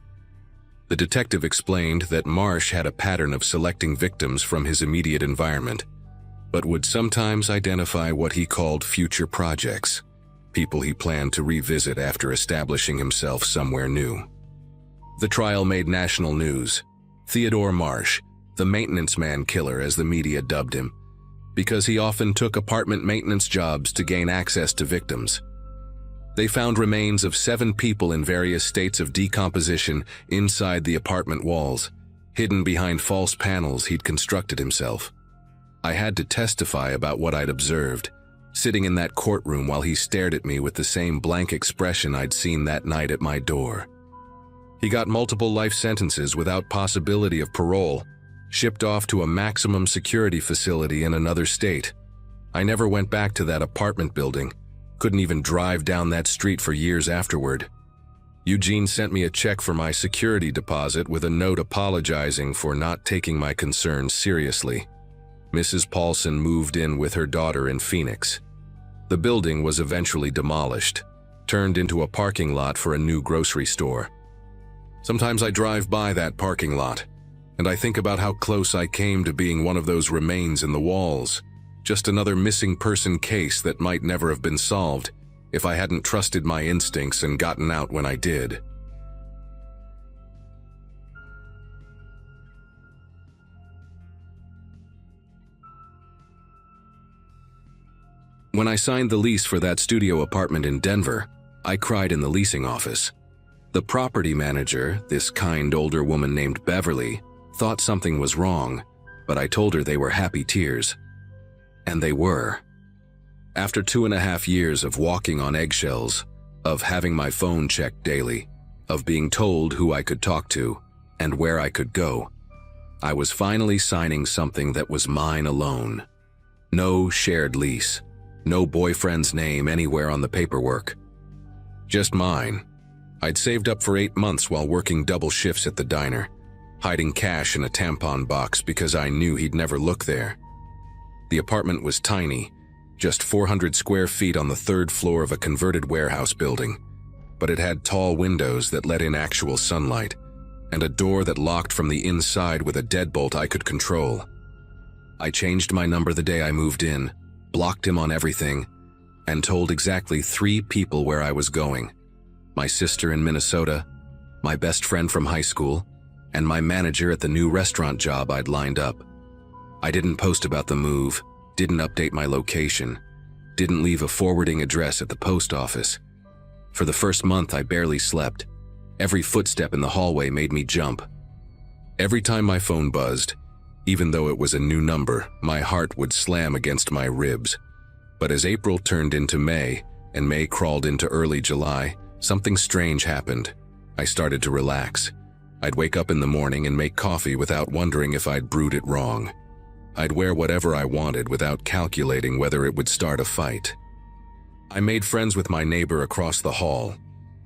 the detective explained that Marsh had a pattern of selecting victims from his immediate environment, but would sometimes identify what he called future projects, people he planned to revisit after establishing himself somewhere new. The trial made national news. Theodore Marsh, the maintenance man killer as the media dubbed him, because he often took apartment maintenance jobs to gain access to victims. They found remains of 7 people in various states of decomposition inside the apartment walls, hidden behind false panels he'd constructed himself. I had to testify about what I'd observed, sitting in that courtroom while he stared at me with the same blank expression I'd seen that night at my door. He got multiple life sentences without possibility of parole, shipped off to a maximum security facility in another state. I never went back to that apartment building, couldn't even drive down that street for years afterward. Eugene sent me a check for my security deposit with a note apologizing for not taking my concerns seriously. Mrs. Paulson moved in with her daughter in Phoenix. The building was eventually demolished, turned into a parking lot for a new grocery store. Sometimes I drive by that parking lot, and I think about how close I came to being one of those remains in the walls, just another missing person case that might never have been solved if I hadn't trusted my instincts and gotten out when I did. When I signed the lease for that studio apartment in Denver, I cried in the leasing office. The property manager, this kind older woman named Beverly, thought something was wrong, but I told her they were happy tears. And they were. After 2.5 years of walking on eggshells, of having my phone checked daily, of being told who I could talk to and where I could go, I was finally signing something that was mine alone. No shared lease, no boyfriend's name anywhere on the paperwork. Just mine. I'd saved up for 8 months while working double shifts at the diner, hiding cash in a tampon box because I knew he'd never look there. The apartment was tiny, just 400 square feet on the 3rd floor of a converted warehouse building, but it had tall windows that let in actual sunlight, and a door that locked from the inside with a deadbolt I could control. I changed my number the day I moved in, blocked him on everything, and told exactly 3 people where I was going: my sister in Minnesota, my best friend from high school, and my manager at the new restaurant job I'd lined up. I didn't post about the move, didn't update my location, didn't leave a forwarding address at the post office. For the first month, I barely slept. Every footstep in the hallway made me jump. Every time my phone buzzed, Even though it was a new number, my heart would slam against my ribs. But as April turned into May, and May crawled into early July, something strange happened. I started to relax. I'd wake up in the morning and make coffee without wondering if I'd brewed it wrong. I'd wear whatever I wanted without calculating whether it would start a fight. I made friends with my neighbor across the hall,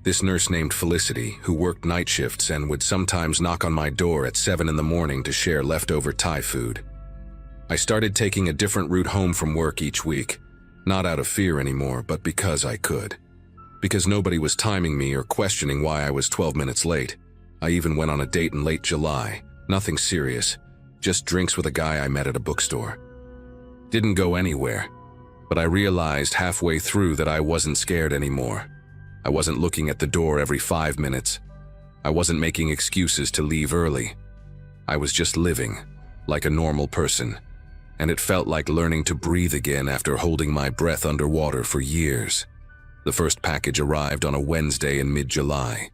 this nurse named Felicity, who worked night shifts and would sometimes knock on my door at 7 in the morning to share leftover Thai food. I started taking a different route home from work each week, not out of fear anymore, but because I could. Because nobody was timing me or questioning why I was 12 minutes late. I even went on a date in late July, nothing serious, just drinks with a guy I met at a bookstore. Didn't go anywhere, but I realized halfway through that I wasn't scared anymore. I wasn't looking at the door every 5 minutes. I wasn't making excuses to leave early. I was just living, like a normal person, and it felt like learning to breathe again after holding my breath underwater for years. The first package arrived on a Wednesday in mid-July.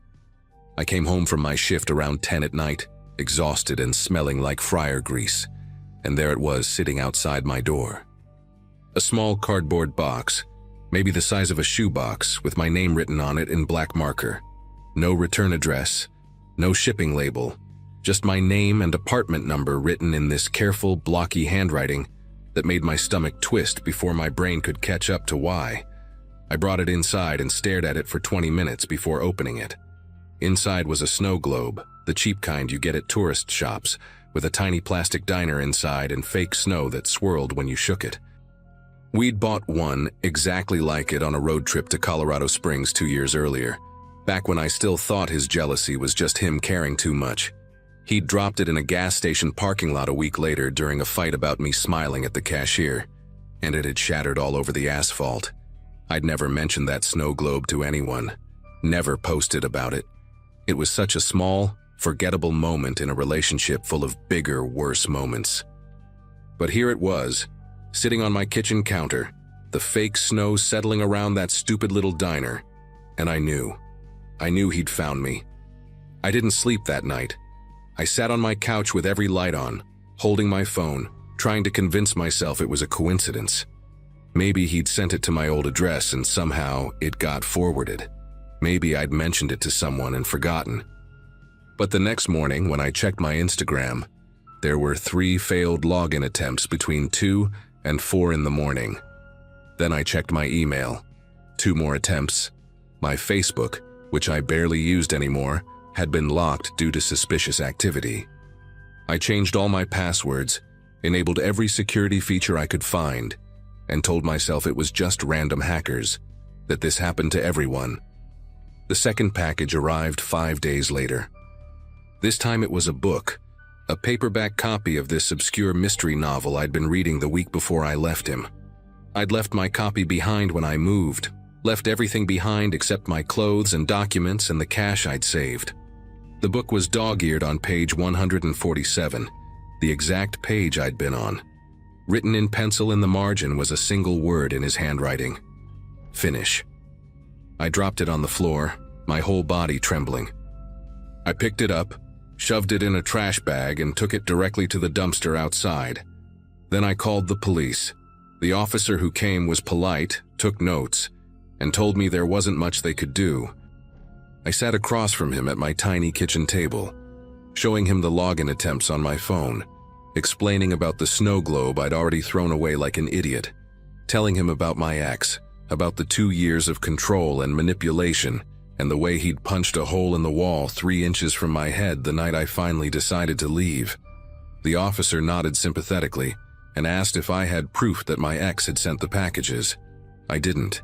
I came home from my shift around 10 at night, exhausted and smelling like fryer grease, and there it was sitting outside my door. A small cardboard box, maybe the size of a shoebox, with my name written on it in black marker. No return address, no shipping label, just my name and apartment number written in this careful, blocky handwriting that made my stomach twist before my brain could catch up to why. I brought it inside and stared at it for 20 minutes before opening it. Inside was a snow globe, the cheap kind you get at tourist shops, with a tiny plastic diner inside and fake snow that swirled when you shook it. We'd bought one exactly like it on a road trip to Colorado Springs 2 years earlier, back when I still thought his jealousy was just him caring too much. He'd dropped it in a gas station parking lot a week later during a fight about me smiling at the cashier, and it had shattered all over the asphalt. I'd never mentioned that snow globe to anyone, never posted about it. It was such a small, forgettable moment in a relationship full of bigger, worse moments. But here it was, sitting on my kitchen counter, the fake snow settling around that stupid little diner, and I knew he'd found me. I didn't sleep that night. I sat on my couch with every light on, holding my phone, trying to convince myself it was a coincidence. Maybe he'd sent it to my old address and somehow it got forwarded. Maybe I'd mentioned it to someone and forgotten. But the next morning, when I checked my Instagram, there were 3 failed login attempts between 2 and 4 in the morning. Then I checked my email. 2 more attempts. My Facebook, which I barely used anymore, had been locked due to suspicious activity. I changed all my passwords, enabled every security feature I could find, and told myself it was just random hackers, that this happened to everyone. The second package arrived 5 days later. This time it was a book, a paperback copy of this obscure mystery novel I'd been reading the week before I left him. I'd left my copy behind when I moved, left everything behind except my clothes and documents and the cash I'd saved. The book was dog-eared on page 147, the exact page I'd been on. Written in pencil in the margin was a single word in his handwriting: finish. I dropped it on the floor, my whole body trembling. I picked it up, shoved it in a trash bag, and took it directly to the dumpster outside. Then I called the police. The officer who came was polite, took notes, and told me there wasn't much they could do. I sat across from him at my tiny kitchen table, showing him the login attempts on my phone, explaining about the snow globe I'd already thrown away like an idiot, telling him about my ex, about the 2 years of control and manipulation, and the way he'd punched a hole in the wall 3 inches from my head the night I finally decided to leave. The officer nodded sympathetically and asked if I had proof that my ex had sent the packages. I didn't.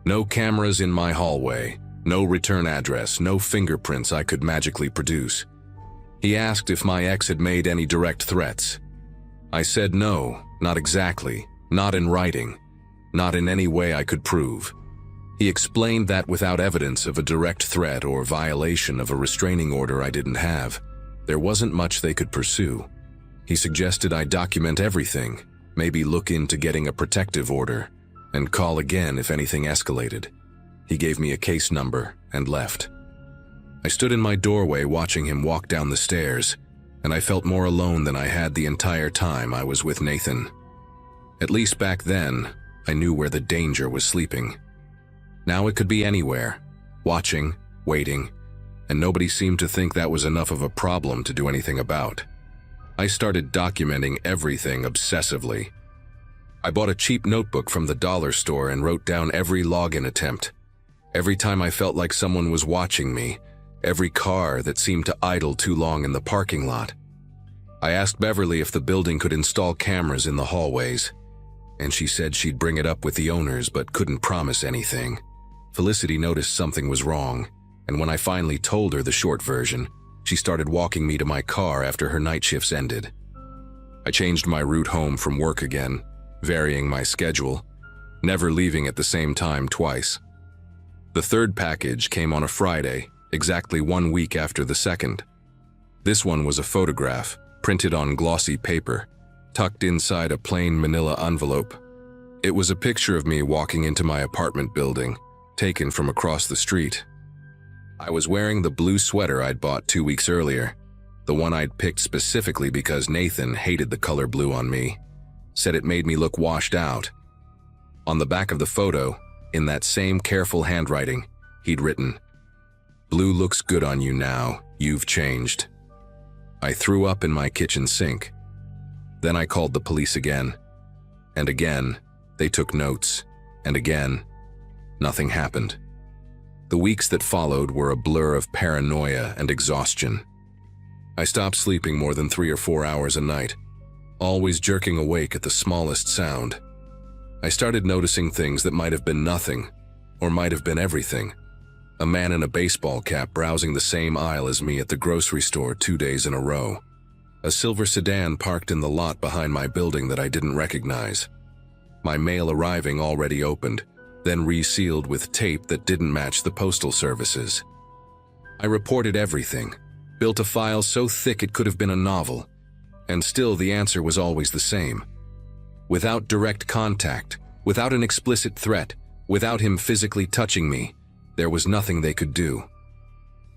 No cameras in my hallway, no return address, no fingerprints I could magically produce. He asked if my ex had made any direct threats. I said no, not exactly, not in writing, not in any way I could prove. He explained that without evidence of a direct threat or violation of a restraining order I didn't have, there wasn't much they could pursue. He suggested I document everything, maybe look into getting a protective order, and call again if anything escalated. He gave me a case number and left. I stood in my doorway watching him walk down the stairs, and I felt more alone than I had the entire time I was with Nathan. At least back then, I knew where the danger was sleeping. Now it could be anywhere, watching, waiting, and nobody seemed to think that was enough of a problem to do anything about. I started documenting everything obsessively. I bought a cheap notebook from the dollar store and wrote down every login attempt. Every time I felt like someone was watching me, every car that seemed to idle too long in the parking lot. I asked Beverly if the building could install cameras in the hallways, and she said she'd bring it up with the owners but couldn't promise anything. Felicity noticed something was wrong, and when I finally told her the short version, she started walking me to my car after her night shifts ended. I changed my route home from work again, varying my schedule, never leaving at the same time twice. The third package came on a Friday, exactly 1 week after the second. This one was a photograph, printed on glossy paper, tucked inside a plain manila envelope. It was a picture of me walking into my apartment building, taken from across the street. I was wearing the blue sweater I'd bought 2 weeks earlier, the one I'd picked specifically because Nathan hated the color blue on me, said it made me look washed out. On the back of the photo, in that same careful handwriting, he'd written, "Blue looks good on you now, you've changed." I threw up in my kitchen sink. Then I called the police again. And again, they took notes. And again, nothing happened. The weeks that followed were a blur of paranoia and exhaustion. I stopped sleeping more than 3 or 4 hours a night, always jerking awake at the smallest sound. I started noticing things that might have been nothing, or might have been everything. A man in a baseball cap browsing the same aisle as me at the grocery store 2 days in a row. A silver sedan parked in the lot behind my building that I didn't recognize. My mail arriving already opened, then resealed with tape that didn't match the postal services. I reported everything, built a file so thick it could have been a novel, and still the answer was always the same. Without direct contact, without an explicit threat, without him physically touching me, there was nothing they could do.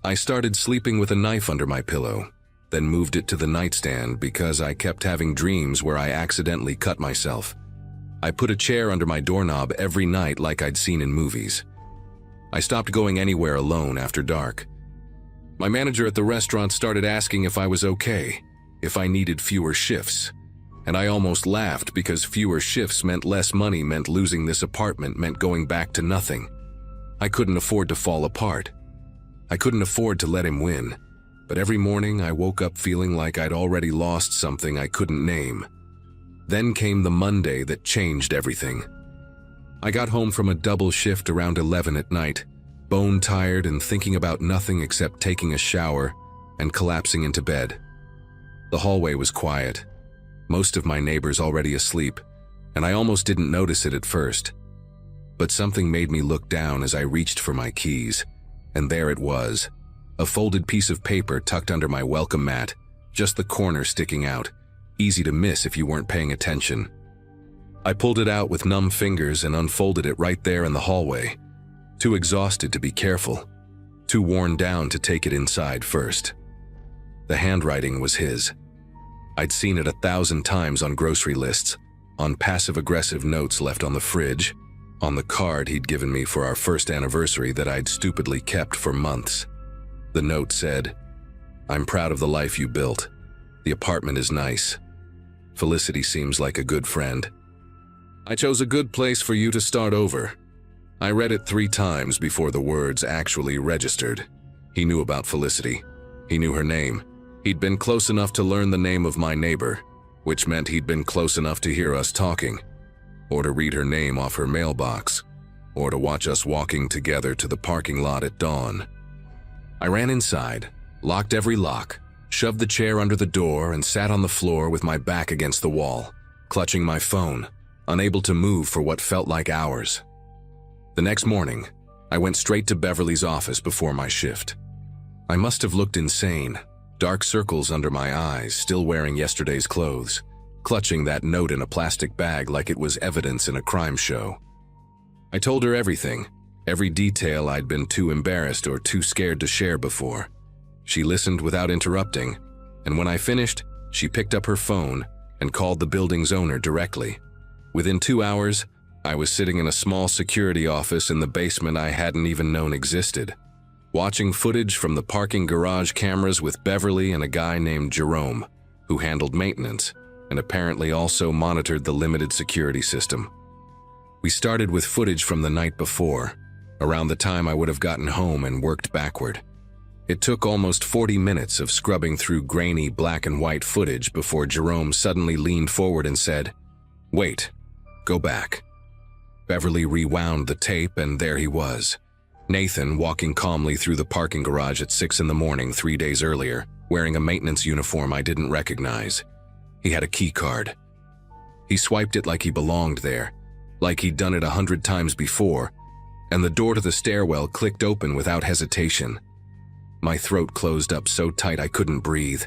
I started sleeping with a knife under my pillow, then moved it to the nightstand because I kept having dreams where I accidentally cut myself. I put a chair under my doorknob every night like I'd seen in movies. I stopped going anywhere alone after dark. My manager at the restaurant started asking if I was okay, if I needed fewer shifts. And I almost laughed because fewer shifts meant less money, meant losing this apartment, meant going back to nothing. I couldn't afford to fall apart. I couldn't afford to let him win. But every morning I woke up feeling like I'd already lost something I couldn't name. Then came the Monday that changed everything. I got home from a double shift around 11 at night, bone-tired and thinking about nothing except taking a shower and collapsing into bed. The hallway was quiet, most of my neighbors already asleep, and I almost didn't notice it at first. But something made me look down as I reached for my keys, and there it was, a folded piece of paper tucked under my welcome mat, just the corner sticking out, easy to miss if you weren't paying attention. I pulled it out with numb fingers and unfolded it right there in the hallway, too exhausted to be careful, too worn down to take it inside first. The handwriting was his. I'd seen it 1,000 times on grocery lists, on passive-aggressive notes left on the fridge, on the card he'd given me for our first anniversary that I'd stupidly kept for months. The note said, "I'm proud of the life you built. The apartment is nice. Felicity seems like a good friend. I chose a good place for you to start over." I read it 3 times before the words actually registered. He knew about Felicity. He knew her name. He'd been close enough to learn the name of my neighbor, which meant he'd been close enough to hear us talking, or to read her name off her mailbox, or to watch us walking together to the parking lot at dawn. I ran inside, locked every lock, shoved the chair under the door, and sat on the floor with my back against the wall, clutching my phone, unable to move for what felt like hours. The next morning, I went straight to Beverly's office before my shift. I must have looked insane, dark circles under my eyes, still wearing yesterday's clothes, clutching that note in a plastic bag like it was evidence in a crime show. I told her everything, every detail I'd been too embarrassed or too scared to share before. She listened without interrupting, and when I finished, she picked up her phone and called the building's owner directly. Within 2 hours, I was sitting in a small security office in the basement I hadn't even known existed, watching footage from the parking garage cameras with Beverly and a guy named Jerome, who handled maintenance and apparently also monitored the limited security system. We started with footage from the night before, around the time I would have gotten home, and worked backward. It took almost 40 minutes of scrubbing through grainy black and white footage before Jerome suddenly leaned forward and said, "Wait, go back." Beverly rewound the tape, and there he was. Nathan walking calmly through the parking garage at 6 in the morning 3 days earlier, wearing a maintenance uniform I didn't recognize. He had a key card. He swiped it like he belonged there, like he'd done it 100 times before, and the door to the stairwell clicked open without hesitation. My throat closed up so tight I couldn't breathe.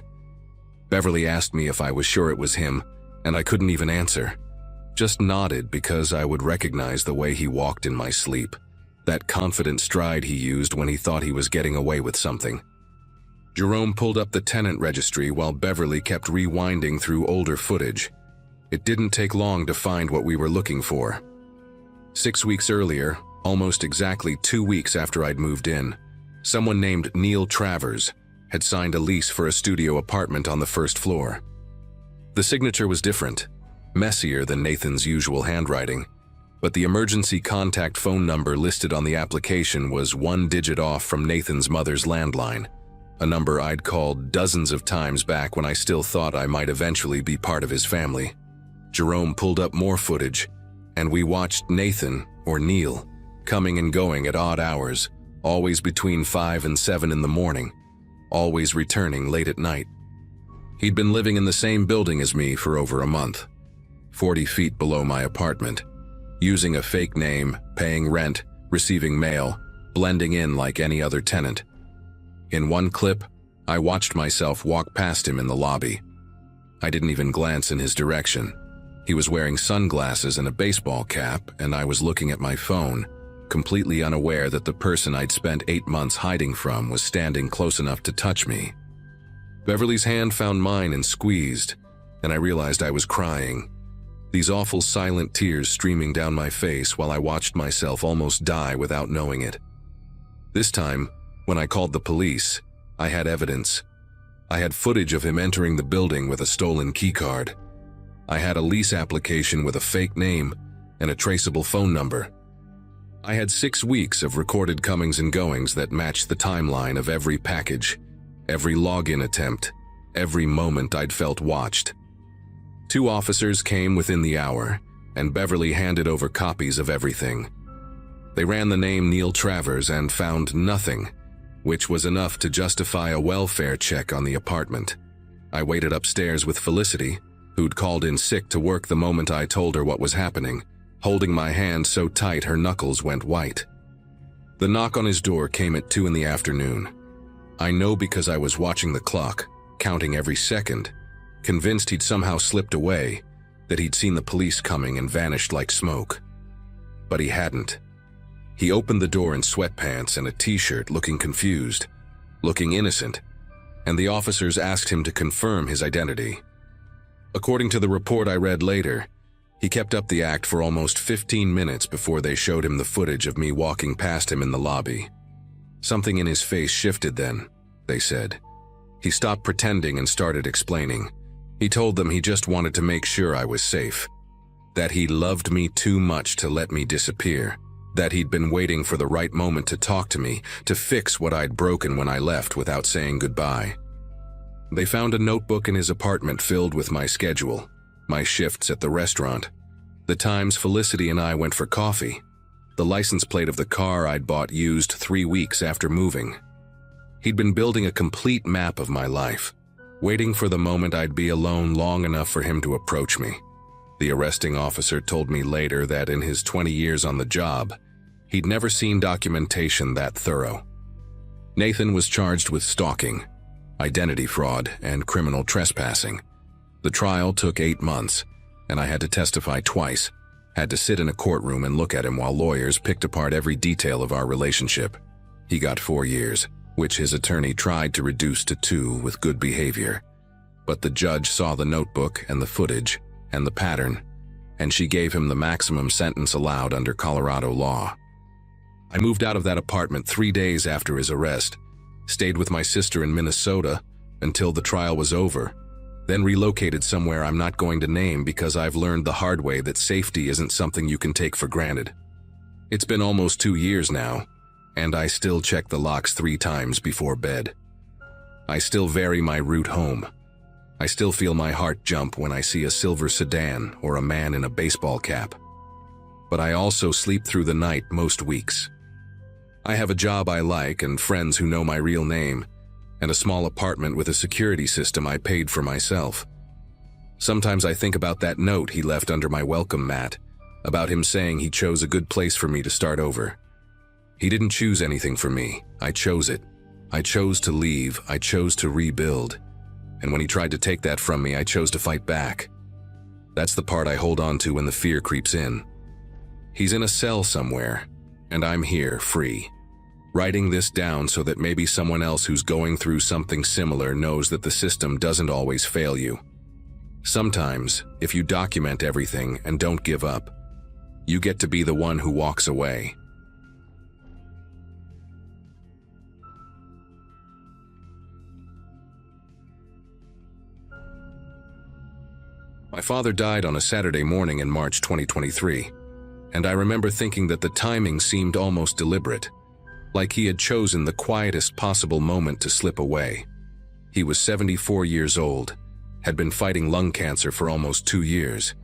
Beverly asked me if I was sure it was him, and I couldn't even answer. Just nodded because I would recognize the way he walked in my sleep, that confident stride he used when he thought he was getting away with something. Jerome pulled up the tenant registry while Beverly kept rewinding through older footage. It didn't take long to find what we were looking for. 6 weeks earlier, almost exactly 2 weeks after I'd moved in, someone named Neil Travers had signed a lease for a studio apartment on the first floor. The signature was different, messier than Nathan's usual handwriting, but the emergency contact phone number listed on the application was 1 digit off from Nathan's mother's landline, a number I'd called dozens of times back when I still thought I might eventually be part of his family. Jerome pulled up more footage, and we watched Nathan, or Neil, coming and going at odd hours, always between 5 and 7 in the morning, always returning late at night. He'd been living in the same building as me for over a month, 40 feet below my apartment, using a fake name, paying rent, receiving mail, blending in like any other tenant. In one clip, I watched myself walk past him in the lobby. I didn't even glance in his direction. He was wearing sunglasses and a baseball cap, and I was looking at my phone, completely unaware that the person I'd spent 8 months hiding from was standing close enough to touch me. Beverly's hand found mine and squeezed, and I realized I was crying. These awful silent tears streaming down my face while I watched myself almost die without knowing it. This time, when I called the police, I had evidence. I had footage of him entering the building with a stolen keycard. I had a lease application with a fake name and a traceable phone number. I had 6 weeks of recorded comings and goings that matched the timeline of every package, every login attempt, every moment I'd felt watched. 2 officers came within the hour, and Beverly handed over copies of everything. They ran the name Neil Travers and found nothing, which was enough to justify a welfare check on the apartment. I waited upstairs with Felicity, who'd called in sick to work the moment I told her what was happening, holding my hand so tight her knuckles went white. The knock on his door came at 2 in the afternoon. I know because I was watching the clock, counting every second, convinced he'd somehow slipped away, that he'd seen the police coming and vanished like smoke. But he hadn't. He opened the door in sweatpants and a t-shirt, looking confused, looking innocent, and the officers asked him to confirm his identity. According to the report I read later, he kept up the act for almost 15 minutes before they showed him the footage of me walking past him in the lobby. Something in his face shifted then, they said. He stopped pretending and started explaining. He told them he just wanted to make sure I was safe, that he loved me too much to let me disappear, that he'd been waiting for the right moment to talk to me, to fix what I'd broken when I left without saying goodbye. They found a notebook in his apartment filled with my schedule, my shifts at the restaurant, the times Felicity and I went for coffee, the license plate of the car I'd bought used 3 weeks after moving. He'd been building a complete map of my life, waiting for the moment I'd be alone long enough for him to approach me. The arresting officer told me later that in his 20 years on the job, he'd never seen documentation that thorough. Nathan was charged with stalking, identity fraud, and criminal trespassing. The trial took 8 months, and I had to testify twice, had to sit in a courtroom and look at him while lawyers picked apart every detail of our relationship. He got 4 years, which his attorney tried to reduce to 2 with good behavior. But the judge saw the notebook and the footage and the pattern, and she gave him the maximum sentence allowed under Colorado law. I moved out of that apartment 3 days after his arrest, stayed with my sister in Minnesota until the trial was over, then relocated somewhere I'm not going to name because I've learned the hard way that safety isn't something you can take for granted. It's been almost 2 years now, and I still check the locks 3 times before bed. I still vary my route home. I still feel my heart jump when I see a silver sedan or a man in a baseball cap. But I also sleep through the night most weeks. I have a job I like and friends who know my real name, and a small apartment with a security system I paid for myself. Sometimes I think about that note he left under my welcome mat, about him saying he chose a good place for me to start over. He didn't choose anything for me. I chose it. I chose to leave. I chose to rebuild. And when he tried to take that from me, I chose to fight back. That's the part I hold on to when the fear creeps in. He's in a cell somewhere, and I'm here, free. Writing this down so that maybe someone else who's going through something similar knows that the system doesn't always fail you. Sometimes, if you document everything and don't give up, you get to be the one who walks away. My father died on a Saturday morning in March 2023, and I remember thinking that the timing seemed almost deliberate, like he had chosen the quietest possible moment to slip away. He was 74 years old, had been fighting lung cancer for almost 2 years,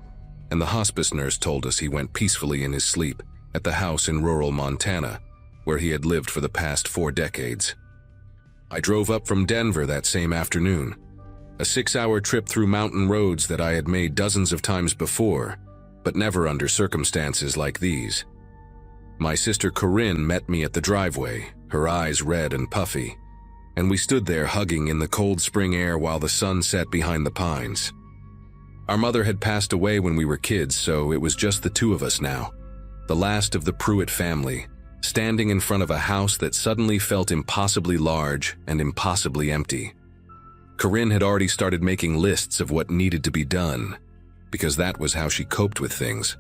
and the hospice nurse told us he went peacefully in his sleep at the house in rural Montana, where he had lived for the past 4 decades. I drove up from Denver that same afternoon, a 6-hour trip through mountain roads that I had made dozens of times before, but never under circumstances like these. My sister Corinne met me at the driveway, her eyes red and puffy, and we stood there hugging in the cold spring air while the sun set behind the pines. Our mother had passed away when we were kids, so it was just the 2 of us now, the last of the Pruitt family, standing in front of a house that suddenly felt impossibly large and impossibly empty. Corinne had already started making lists of what needed to be done, because that was how she coped with things,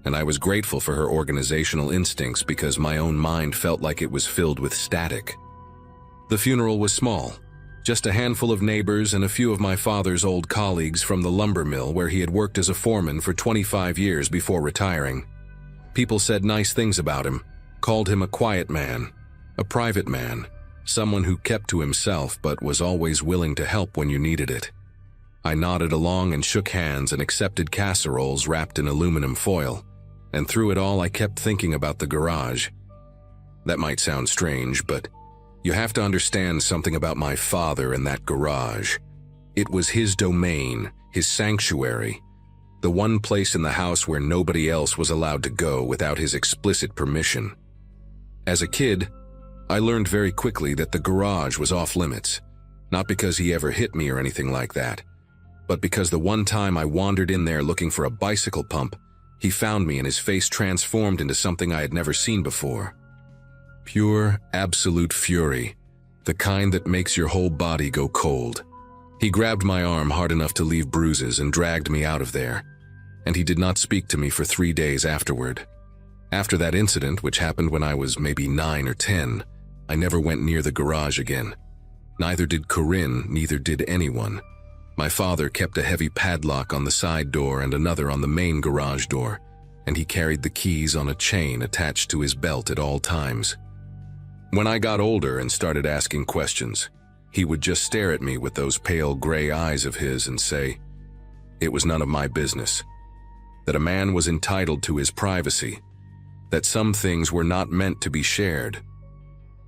and I was grateful for her organizational instincts because my own mind felt like it was filled with static. The funeral was small, just a handful of neighbors and a few of my father's old colleagues from the lumber mill where he had worked as a foreman for 25 years before retiring. People said nice things about him, called him a quiet man, a private man, someone who kept to himself but was always willing to help when you needed it. I nodded along and shook hands and accepted casseroles wrapped in aluminum foil, and through it all I kept thinking about the garage. That might sound strange, but you have to understand something about my father and that garage. It was his domain, his sanctuary, the one place in the house where nobody else was allowed to go without his explicit permission. As a kid, I learned very quickly that the garage was off limits, not because he ever hit me or anything like that, but because the one time I wandered in there looking for a bicycle pump, he found me and his face transformed into something I had never seen before. Pure, absolute fury, the kind that makes your whole body go cold. He grabbed my arm hard enough to leave bruises and dragged me out of there, and he did not speak to me for 3 days afterward. After that incident, which happened when I was maybe 9 or 10, I never went near the garage again. Neither did Corinne, neither did anyone. My father kept a heavy padlock on the side door and another on the main garage door, and he carried the keys on a chain attached to his belt at all times. When I got older and started asking questions, he would just stare at me with those pale gray eyes of his and say, it was none of my business, that a man was entitled to his privacy, that some things were not meant to be shared.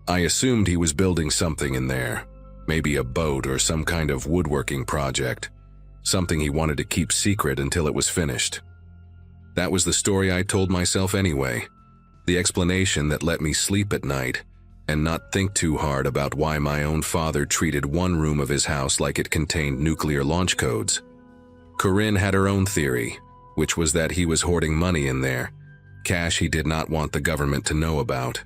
I assumed he was building something in there, maybe a boat or some kind of woodworking project, something he wanted to keep secret until it was finished. That was the story I told myself anyway, the explanation that let me sleep at night and not think too hard about why my own father treated one room of his house like it contained nuclear launch codes. Corinne had her own theory, which was that he was hoarding money in there, cash he did not want the government to know about.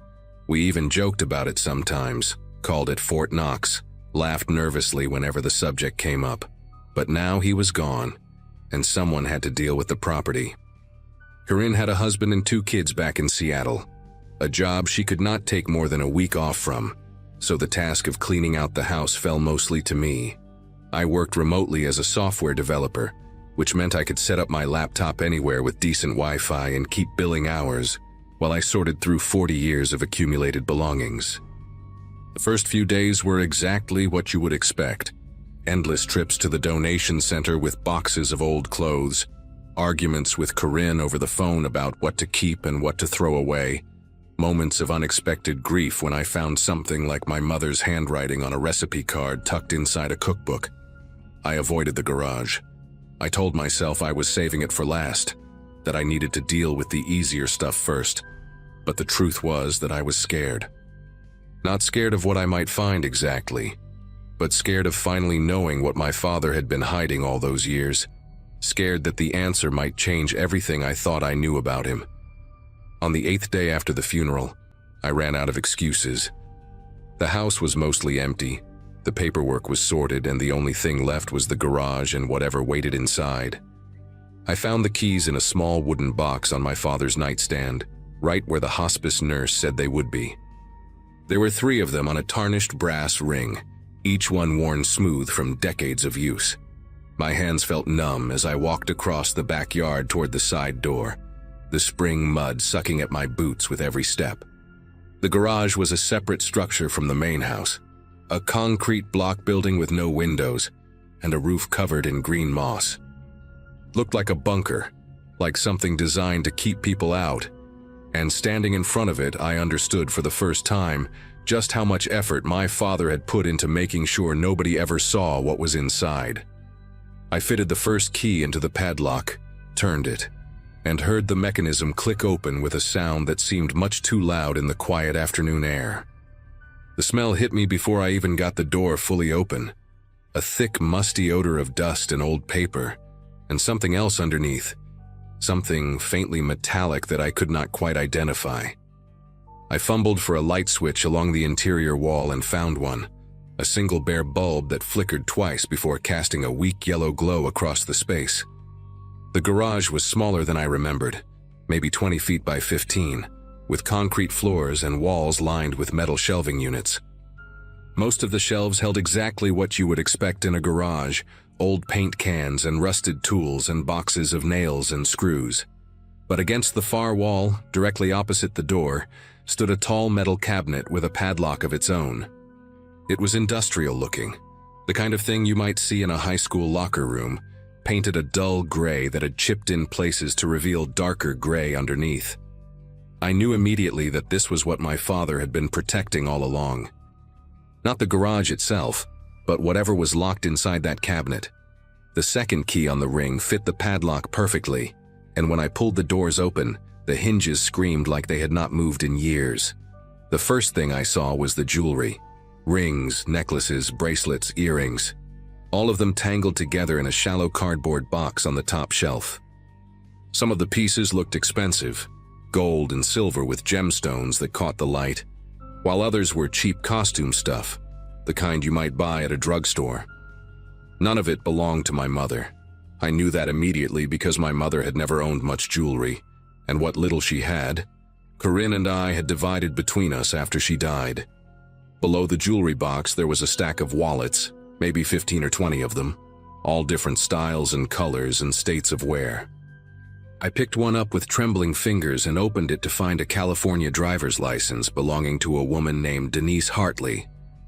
We even joked about it sometimes, called it Fort Knox, laughed nervously whenever the subject came up. But now he was gone, and someone had to deal with the property. Corinne had a husband and 2 kids back in Seattle, a job she could not take more than a week off from, so the task of cleaning out the house fell mostly to me. I worked remotely as a software developer, which meant I could set up my laptop anywhere with decent Wi-Fi and keep billing hours while I sorted through 40 years of accumulated belongings. The first few days were exactly what you would expect. Endless trips to the donation center with boxes of old clothes, arguments with Corinne over the phone about what to keep and what to throw away, moments of unexpected grief when I found something like my mother's handwriting on a recipe card tucked inside a cookbook. I avoided the garage. I told myself I was saving it for last, that I needed to deal with the easier stuff first. But the truth was that I was scared. Not scared of what I might find exactly, but scared of finally knowing what my father had been hiding all those years. Scared that the answer might change everything I thought I knew about him. On the 8th day after the funeral, I ran out of excuses. The house was mostly empty. The paperwork was sorted, and the only thing left was the garage and whatever waited inside. I found the keys in a small wooden box on my father's nightstand, right where the hospice nurse said they would be. There were 3 of them on a tarnished brass ring, each one worn smooth from decades of use. My hands felt numb as I walked across the backyard toward the side door, the spring mud sucking at my boots with every step. The garage was a separate structure from the main house, a concrete block building with no windows and a roof covered in green moss. Looked like a bunker, like something designed to keep people out, and standing in front of it, I understood for the first time just how much effort my father had put into making sure nobody ever saw what was inside. I fitted the first key into the padlock, turned it, and heard the mechanism click open with a sound that seemed much too loud in the quiet afternoon air. The smell hit me before I even got the door fully open. A thick, musty odor of dust and old paper, and something else underneath. Something faintly metallic that I could not quite identify. I fumbled for a light switch along the interior wall and found one, a single bare bulb that flickered twice before casting a weak yellow glow across the space. The garage was smaller than I remembered, maybe 20 feet by 15, with concrete floors and walls lined with metal shelving units. Most of the shelves held exactly what you would expect in a garage: old paint cans and rusted tools and boxes of nails and screws. But against the far wall, directly opposite the door, stood a tall metal cabinet with a padlock of its own. It was industrial looking, the kind of thing you might see in a high school locker room, painted a dull gray that had chipped in places to reveal darker gray underneath. I knew immediately that this was what my father had been protecting all along. Not the garage itself, but whatever was locked inside that cabinet. The second key on the ring fit the padlock perfectly, and when I pulled the doors open, the hinges screamed like they had not moved in years. The first thing I saw was the jewelry. Rings, necklaces, bracelets, earrings. All of them tangled together in a shallow cardboard box on the top shelf. Some of the pieces looked expensive, gold and silver with gemstones that caught the light, while others were cheap costume stuff, the kind you might buy at a drugstore. None of it belonged to my mother. I knew that immediately because my mother had never owned much jewelry, and what little she had, Corinne and I had divided between us after she died. Below the jewelry box there was a stack of wallets, maybe 15 or 20 of them, all different styles and colors and states of wear. I picked one up with trembling fingers and opened it to find a California driver's license belonging to a woman named Denise Hartley,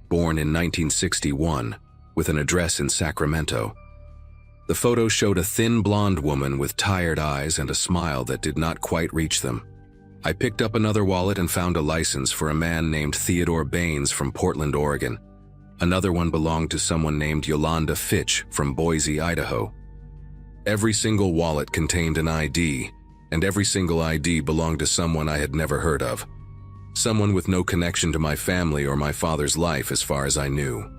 born in 1961, with an address in Sacramento. The photo showed a thin blonde woman with tired eyes and a smile that did not quite reach them. I picked up another wallet and found a license for a man named Theodore Baines from Portland, Oregon. Another one belonged to someone named Yolanda Fitch from Boise, Idaho. Every single wallet contained an ID, and every single ID belonged to someone I had never heard of. Someone with no connection to my family or my father's life as far as I knew.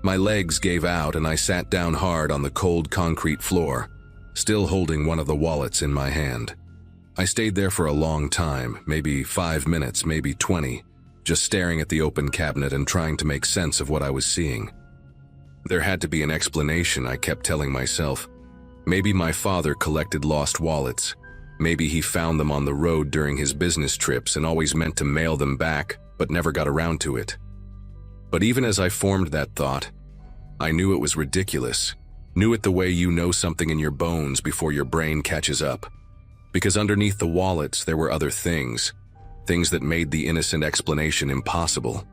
My legs gave out and I sat down hard on the cold concrete floor, still holding one of the wallets in my hand. I stayed there for a long time, maybe 5 minutes, maybe 20, just staring at the open cabinet and trying to make sense of what I was seeing. There had to be an explanation, I kept telling myself. Maybe my father collected lost wallets. Maybe he found them on the road during his business trips and always meant to mail them back, but never got around to it. But even as I formed that thought, I knew it was ridiculous. Knew it the way you know something in your bones before your brain catches up. Because underneath the wallets there were other things. Things that made the innocent explanation impossible.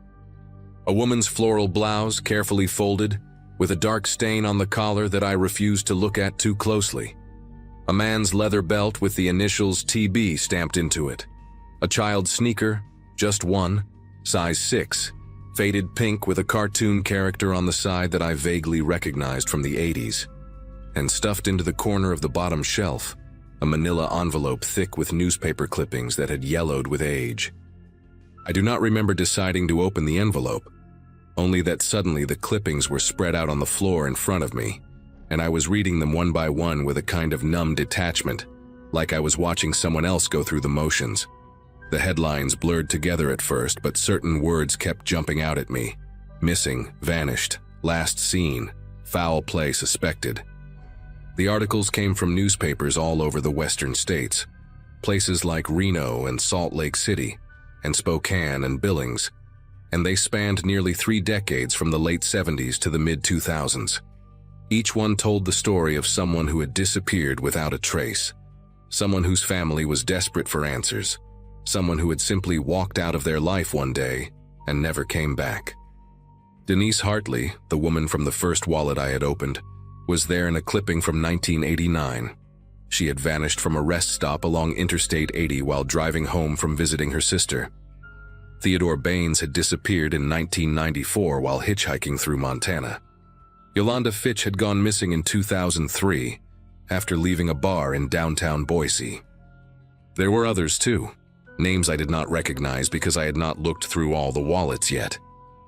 A woman's floral blouse, carefully folded, with a dark stain on the collar that I refused to look at too closely. A man's leather belt with the initials TB stamped into it. A child's sneaker, just one, size 6, faded pink with a cartoon character on the side that I vaguely recognized from the 80s. And stuffed into the corner of the bottom shelf, a manila envelope thick with newspaper clippings that had yellowed with age. I do not remember deciding to open the envelope, only that suddenly the clippings were spread out on the floor in front of me, and I was reading them one by one with a kind of numb detachment, like I was watching someone else go through the motions. The headlines blurred together at first, but certain words kept jumping out at me. Missing, vanished, last seen, foul play suspected. The articles came from newspapers all over the western states, places like Reno and Salt Lake City, and Spokane and Billings, and they spanned nearly 3 decades from the late 70s to the mid-2000s. Each one told the story of someone who had disappeared without a trace, someone whose family was desperate for answers, someone who had simply walked out of their life one day and never came back. Denise Hartley, the woman from the first wallet I had opened, was there in a clipping from 1989. She had vanished from a rest stop along Interstate 80 while driving home from visiting her sister. Theodore Baines had disappeared in 1994 while hitchhiking through Montana. Yolanda Fitch had gone missing in 2003 after leaving a bar in downtown Boise. There were others too, names I did not recognize because I had not looked through all the wallets yet.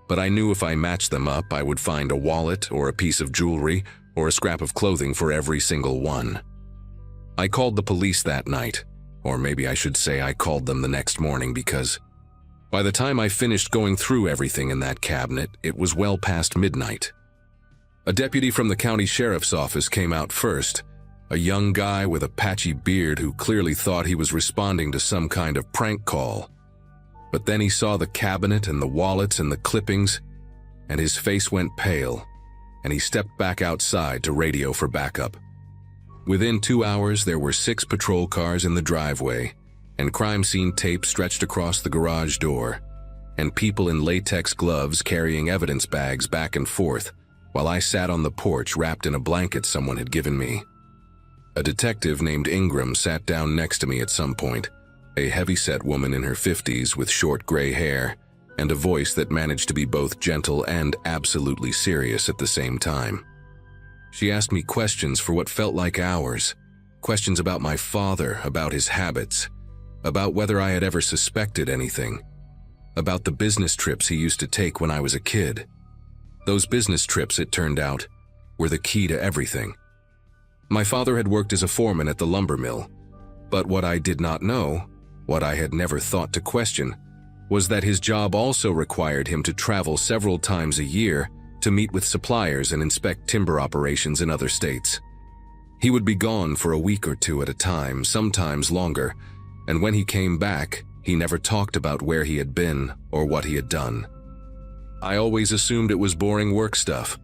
But I knew if I matched them up, I would find a wallet or a piece of jewelry or a scrap of clothing for every single one. I called the police that night, or maybe I should say I called them the next morning because by the time I finished going through everything in that cabinet, it was well past midnight. A deputy from the county sheriff's office came out first, a young guy with a patchy beard who clearly thought he was responding to some kind of prank call. But then he saw the cabinet and the wallets and the clippings, and his face went pale, and he stepped back outside to radio for backup. Within 2 hours, there were 6 patrol cars in the driveway, and crime scene tape stretched across the garage door, and people in latex gloves carrying evidence bags back and forth, while I sat on the porch wrapped in a blanket someone had given me. A detective named Ingram sat down next to me at some point, a heavy-set woman in her 50s with short gray hair, and a voice that managed to be both gentle and absolutely serious at the same time. She asked me questions for what felt like hours, questions about my father, about his habits, about whether I had ever suspected anything, about the business trips he used to take when I was a kid. Those business trips, it turned out, were the key to everything. My father had worked as a foreman at the lumber mill, but what I did not know, what I had never thought to question, was that his job also required him to travel several times a year to meet with suppliers and inspect timber operations in other states. He would be gone for a week or 2 at a time, sometimes longer, and when he came back, he never talked about where he had been or what he had done. I always assumed it was boring work stuff,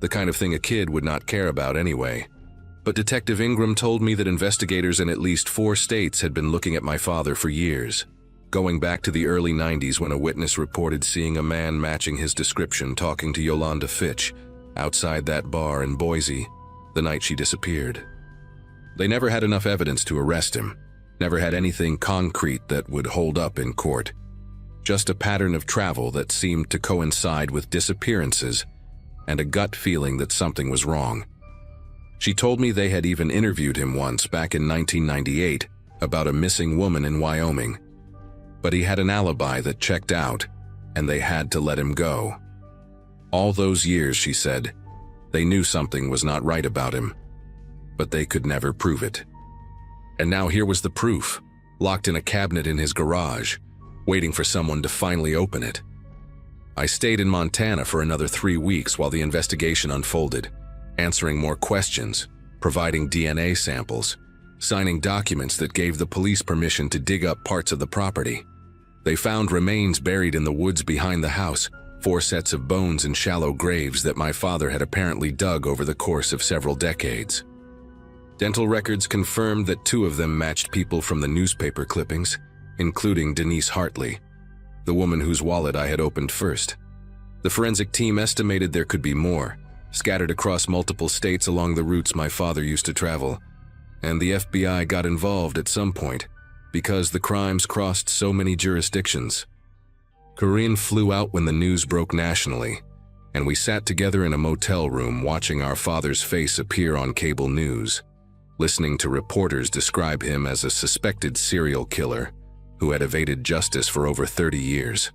the kind of thing a kid would not care about anyway. But Detective Ingram told me that investigators in at least 4 states had been looking at my father for years, going back to the early 90s when a witness reported seeing a man matching his description talking to Yolanda Fitch outside that bar in Boise the night she disappeared. They never had enough evidence to arrest him, never had anything concrete that would hold up in court, just a pattern of travel that seemed to coincide with disappearances and a gut feeling that something was wrong. She told me they had even interviewed him once back in 1998 about a missing woman in Wyoming, but he had an alibi that checked out, and they had to let him go. All those years, she said, they knew something was not right about him, but they could never prove it. And now here was the proof, locked in a cabinet in his garage, waiting for someone to finally open it. I stayed in Montana for another 3 weeks while the investigation unfolded, answering more questions, providing DNA samples, signing documents that gave the police permission to dig up parts of the property. They found remains buried in the woods behind the house, 4 sets of bones in shallow graves that my father had apparently dug over the course of several decades. Dental records confirmed that 2 of them matched people from the newspaper clippings, including Denise Hartley, the woman whose wallet I had opened first. The forensic team estimated there could be more, scattered across multiple states along the routes my father used to travel, and the FBI got involved at some point because the crimes crossed so many jurisdictions. Corinne flew out when the news broke nationally, and we sat together in a motel room watching our father's face appear on cable news, listening to reporters describe him as a suspected serial killer who had evaded justice for over 30 years.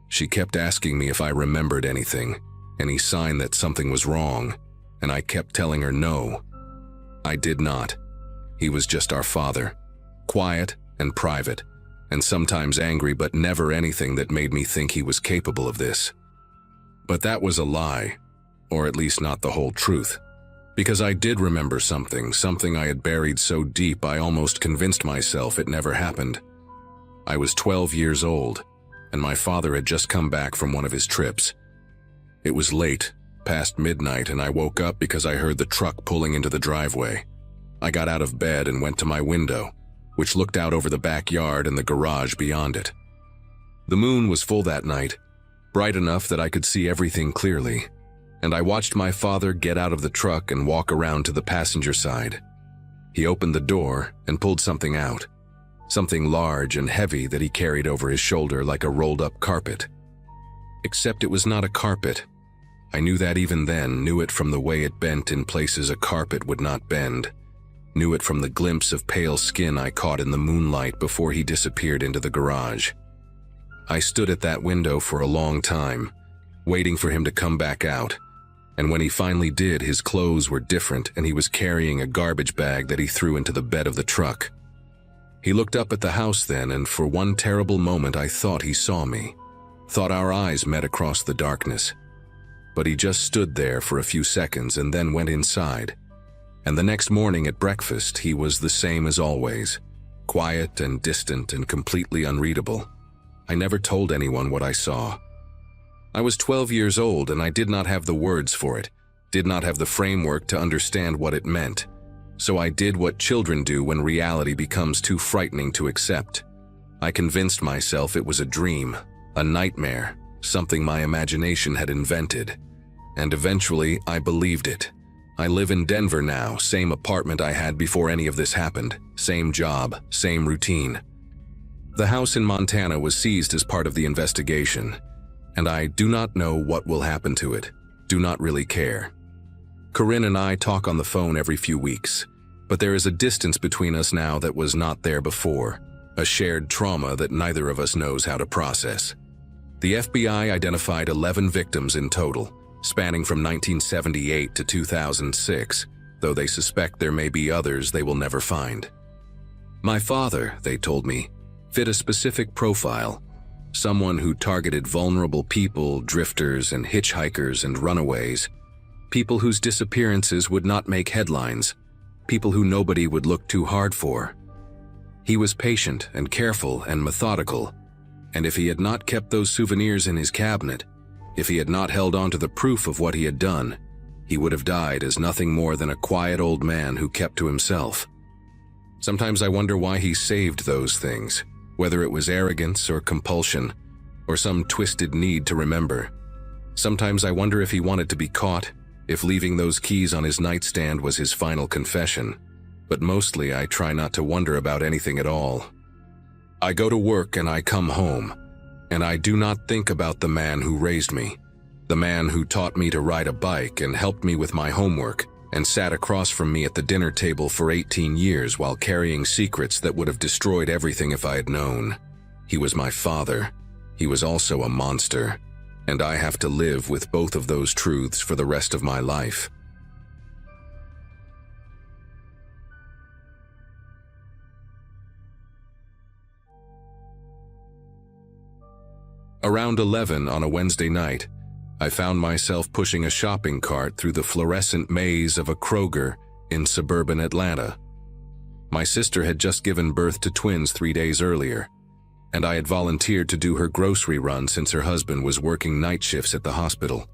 She kept asking me if I remembered anything, any sign that something was wrong, and I kept telling her no. I did not. He was just our father, quiet and private, and sometimes angry, but never anything that made me think he was capable of this. But that was a lie, or at least not the whole truth, because I did remember something I had buried so deep I almost convinced myself it never happened. I was 12 years old, and my father had just come back from one of his trips. It was late, past midnight, and I woke up because I heard the truck pulling into the driveway. I got out of bed and went to my window, which looked out over the backyard and the garage beyond it. The moon was full that night, bright enough that I could see everything clearly, and I watched my father get out of the truck and walk around to the passenger side. He opened the door and pulled something out, something large and heavy that he carried over his shoulder like a rolled-up carpet. Except it was not a carpet. I knew that even then, knew it from the way it bent in places a carpet would not bend, knew it from the glimpse of pale skin I caught in the moonlight before he disappeared into the garage. I stood at that window for a long time, waiting for him to come back out, and when he finally did, his clothes were different and he was carrying a garbage bag that he threw into the bed of the truck. He looked up at the house then, and for one terrible moment I thought he saw me, thought our eyes met across the darkness. But he just stood there for a few seconds and then went inside. And the next morning at breakfast, he was the same as always, quiet and distant and completely unreadable. I never told anyone what I saw. I was 12 years old and I did not have the words for it, did not have the framework to understand what it meant. So I did what children do when reality becomes too frightening to accept. I convinced myself it was a dream, a nightmare, something my imagination had invented. And eventually, I believed it. I live in Denver now, same apartment I had before any of this happened, same job, same routine. The house in Montana was seized as part of the investigation, and I do not know what will happen to it, do not really care. Corinne and I talk on the phone every few weeks, but there is a distance between us now that was not there before, a shared trauma that neither of us knows how to process. The FBI identified 11 victims in total, spanning from 1978 to 2006, though they suspect there may be others they will never find. My father, they told me, fit a specific profile, someone who targeted vulnerable people, drifters and hitchhikers and runaways, people whose disappearances would not make headlines, people who nobody would look too hard for. He was patient and careful and methodical, and if he had not kept those souvenirs in his cabinet, if he had not held on to the proof of what he had done, he would have died as nothing more than a quiet old man who kept to himself. Sometimes I wonder why he saved those things, whether it was arrogance or compulsion, or some twisted need to remember. Sometimes I wonder if he wanted to be caught, if leaving those keys on his nightstand was his final confession. But mostly I try not to wonder about anything at all. I go to work and I come home, and I do not think about the man who raised me, the man who taught me to ride a bike and helped me with my homework and sat across from me at the dinner table for 18 years while carrying secrets that would have destroyed everything if I had known. He was my father. He was also a monster, and I have to live with both of those truths for the rest of my life. Around 11 on a Wednesday night, I found myself pushing a shopping cart through the fluorescent maze of a Kroger in suburban Atlanta. My sister had just given birth to twins 3 days earlier, and I had volunteered to do her grocery run since her husband was working night shifts at the hospital.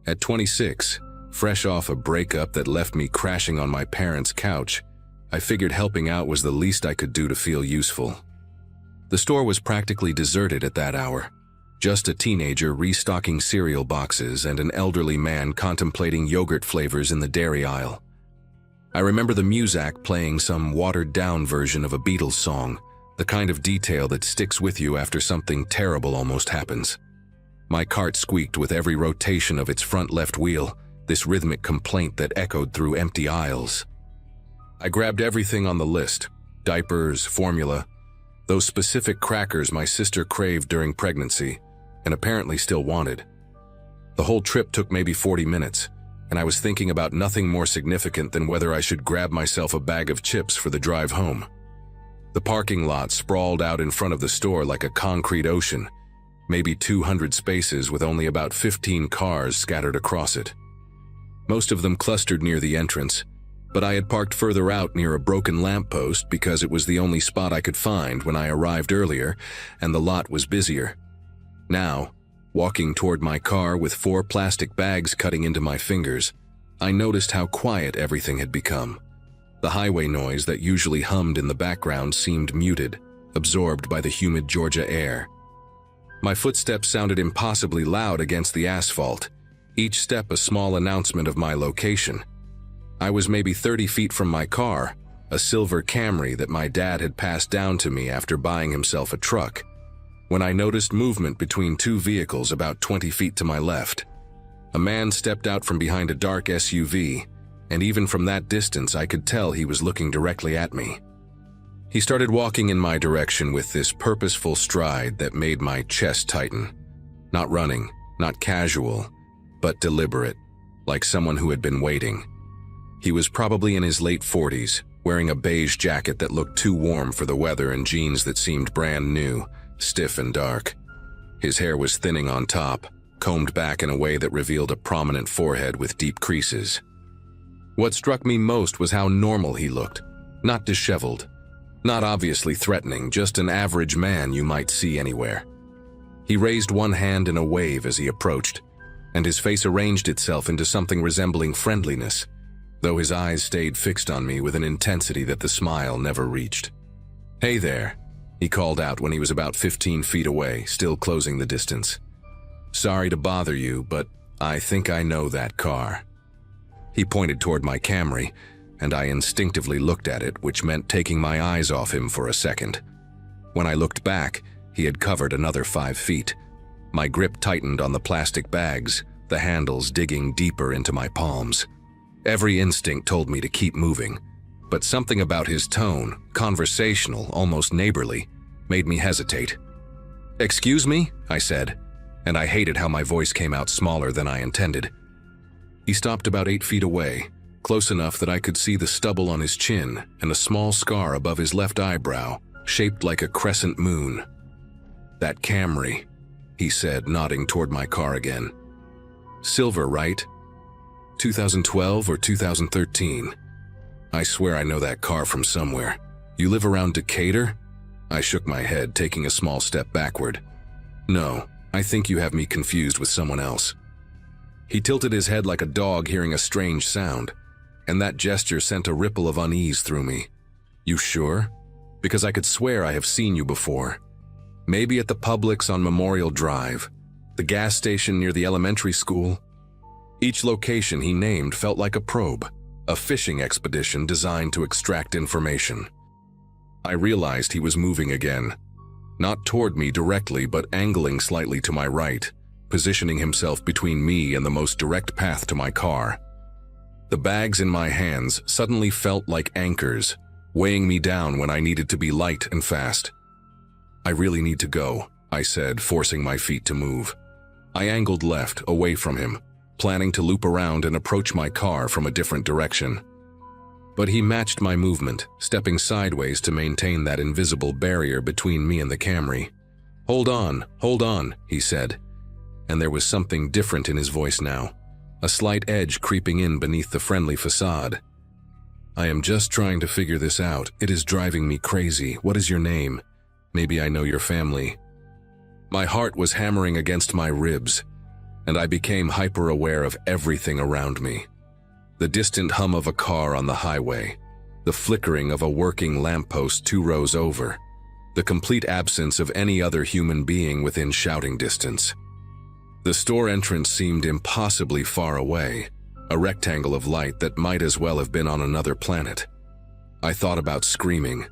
At 26, fresh off a breakup that left me crashing on my parents' couch, I figured helping out was the least I could do to feel useful. The store was practically deserted at that hour. Just a teenager restocking cereal boxes and an elderly man contemplating yogurt flavors in the dairy aisle. I remember the muzak playing some watered-down version of a Beatles song, the kind of detail that sticks with you after something terrible almost happens. My cart squeaked with every rotation of its front left wheel, this rhythmic complaint that echoed through empty aisles. I grabbed everything on the list: diapers, formula, those specific crackers my sister craved during pregnancy and apparently still wanted. The whole trip took maybe 40 minutes, and I was thinking about nothing more significant than whether I should grab myself a bag of chips for the drive home. The parking lot sprawled out in front of the store like a concrete ocean, maybe 200 spaces with only about 15 cars scattered across it. Most of them clustered near the entrance, but I had parked further out near a broken lamppost because it was the only spot I could find when I arrived earlier, and the lot was busier. Now, walking toward my car with 4 plastic bags cutting into my fingers, I noticed how quiet everything had become. The highway noise that usually hummed in the background seemed muted, absorbed by the humid Georgia air. My footsteps sounded impossibly loud against the asphalt, each step a small announcement of my location. I was maybe 30 feet from my car, a silver Camry that my dad had passed down to me after buying himself a truck, when I noticed movement between 2 vehicles about 20 feet to my left. A man stepped out from behind a dark SUV, and even from that distance I could tell he was looking directly at me. He started walking in my direction with this purposeful stride that made my chest tighten. Not running, not casual, but deliberate, like someone who had been waiting. He was probably in his late 40s, wearing a beige jacket that looked too warm for the weather and jeans that seemed brand new, stiff and dark. His hair was thinning on top, combed back in a way that revealed a prominent forehead with deep creases. What struck me most was how normal he looked, not disheveled, not obviously threatening, just an average man you might see anywhere. He raised one hand in a wave as he approached, and his face arranged itself into something resembling friendliness, though his eyes stayed fixed on me with an intensity that the smile never reached. "Hey there," he called out when he was about 15 feet away, still closing the distance. "Sorry to bother you, but I think I know that car." He pointed toward my Camry, and I instinctively looked at it, which meant taking my eyes off him for a second. When I looked back, he had covered another 5 feet. My grip tightened on the plastic bags, the handles digging deeper into my palms. Every instinct told me to keep moving, but something about his tone, conversational, almost neighborly, made me hesitate. "Excuse me?" I said, and I hated how my voice came out smaller than I intended. He stopped about 8 feet away, close enough that I could see the stubble on his chin and a small scar above his left eyebrow, shaped like a crescent moon. "That Camry," he said, nodding toward my car again. "Silver, right? 2012 or 2013? I swear I know that car from somewhere. You live around Decatur?" I shook my head, taking a small step backward. "No, I think you have me confused with someone else." He tilted his head like a dog hearing a strange sound, and that gesture sent a ripple of unease through me. "You sure? Because I could swear I have seen you before. Maybe at the Publix on Memorial Drive, the gas station near the elementary school." Each location he named felt like a probe, a fishing expedition designed to extract information. I realized he was moving again, not toward me directly but angling slightly to my right, positioning himself between me and the most direct path to my car. The bags in my hands suddenly felt like anchors, weighing me down when I needed to be light and fast. "I really need to go," I said, forcing my feet to move. I angled left, away from him, planning to loop around and approach my car from a different direction. But he matched my movement, stepping sideways to maintain that invisible barrier between me and the Camry. hold on," he said, and there was something different in his voice now, a slight edge creeping in beneath the friendly facade. "I am just trying to figure this out. It is driving me crazy. What is your name? Maybe I know your family." My heart was hammering against my ribs, and I became hyper-aware of everything around me. The distant hum of a car on the highway, the flickering of a working lamppost 2 rows over, the complete absence of any other human being within shouting distance. The store entrance seemed impossibly far away, a rectangle of light that might as well have been on another planet. I thought about screaming,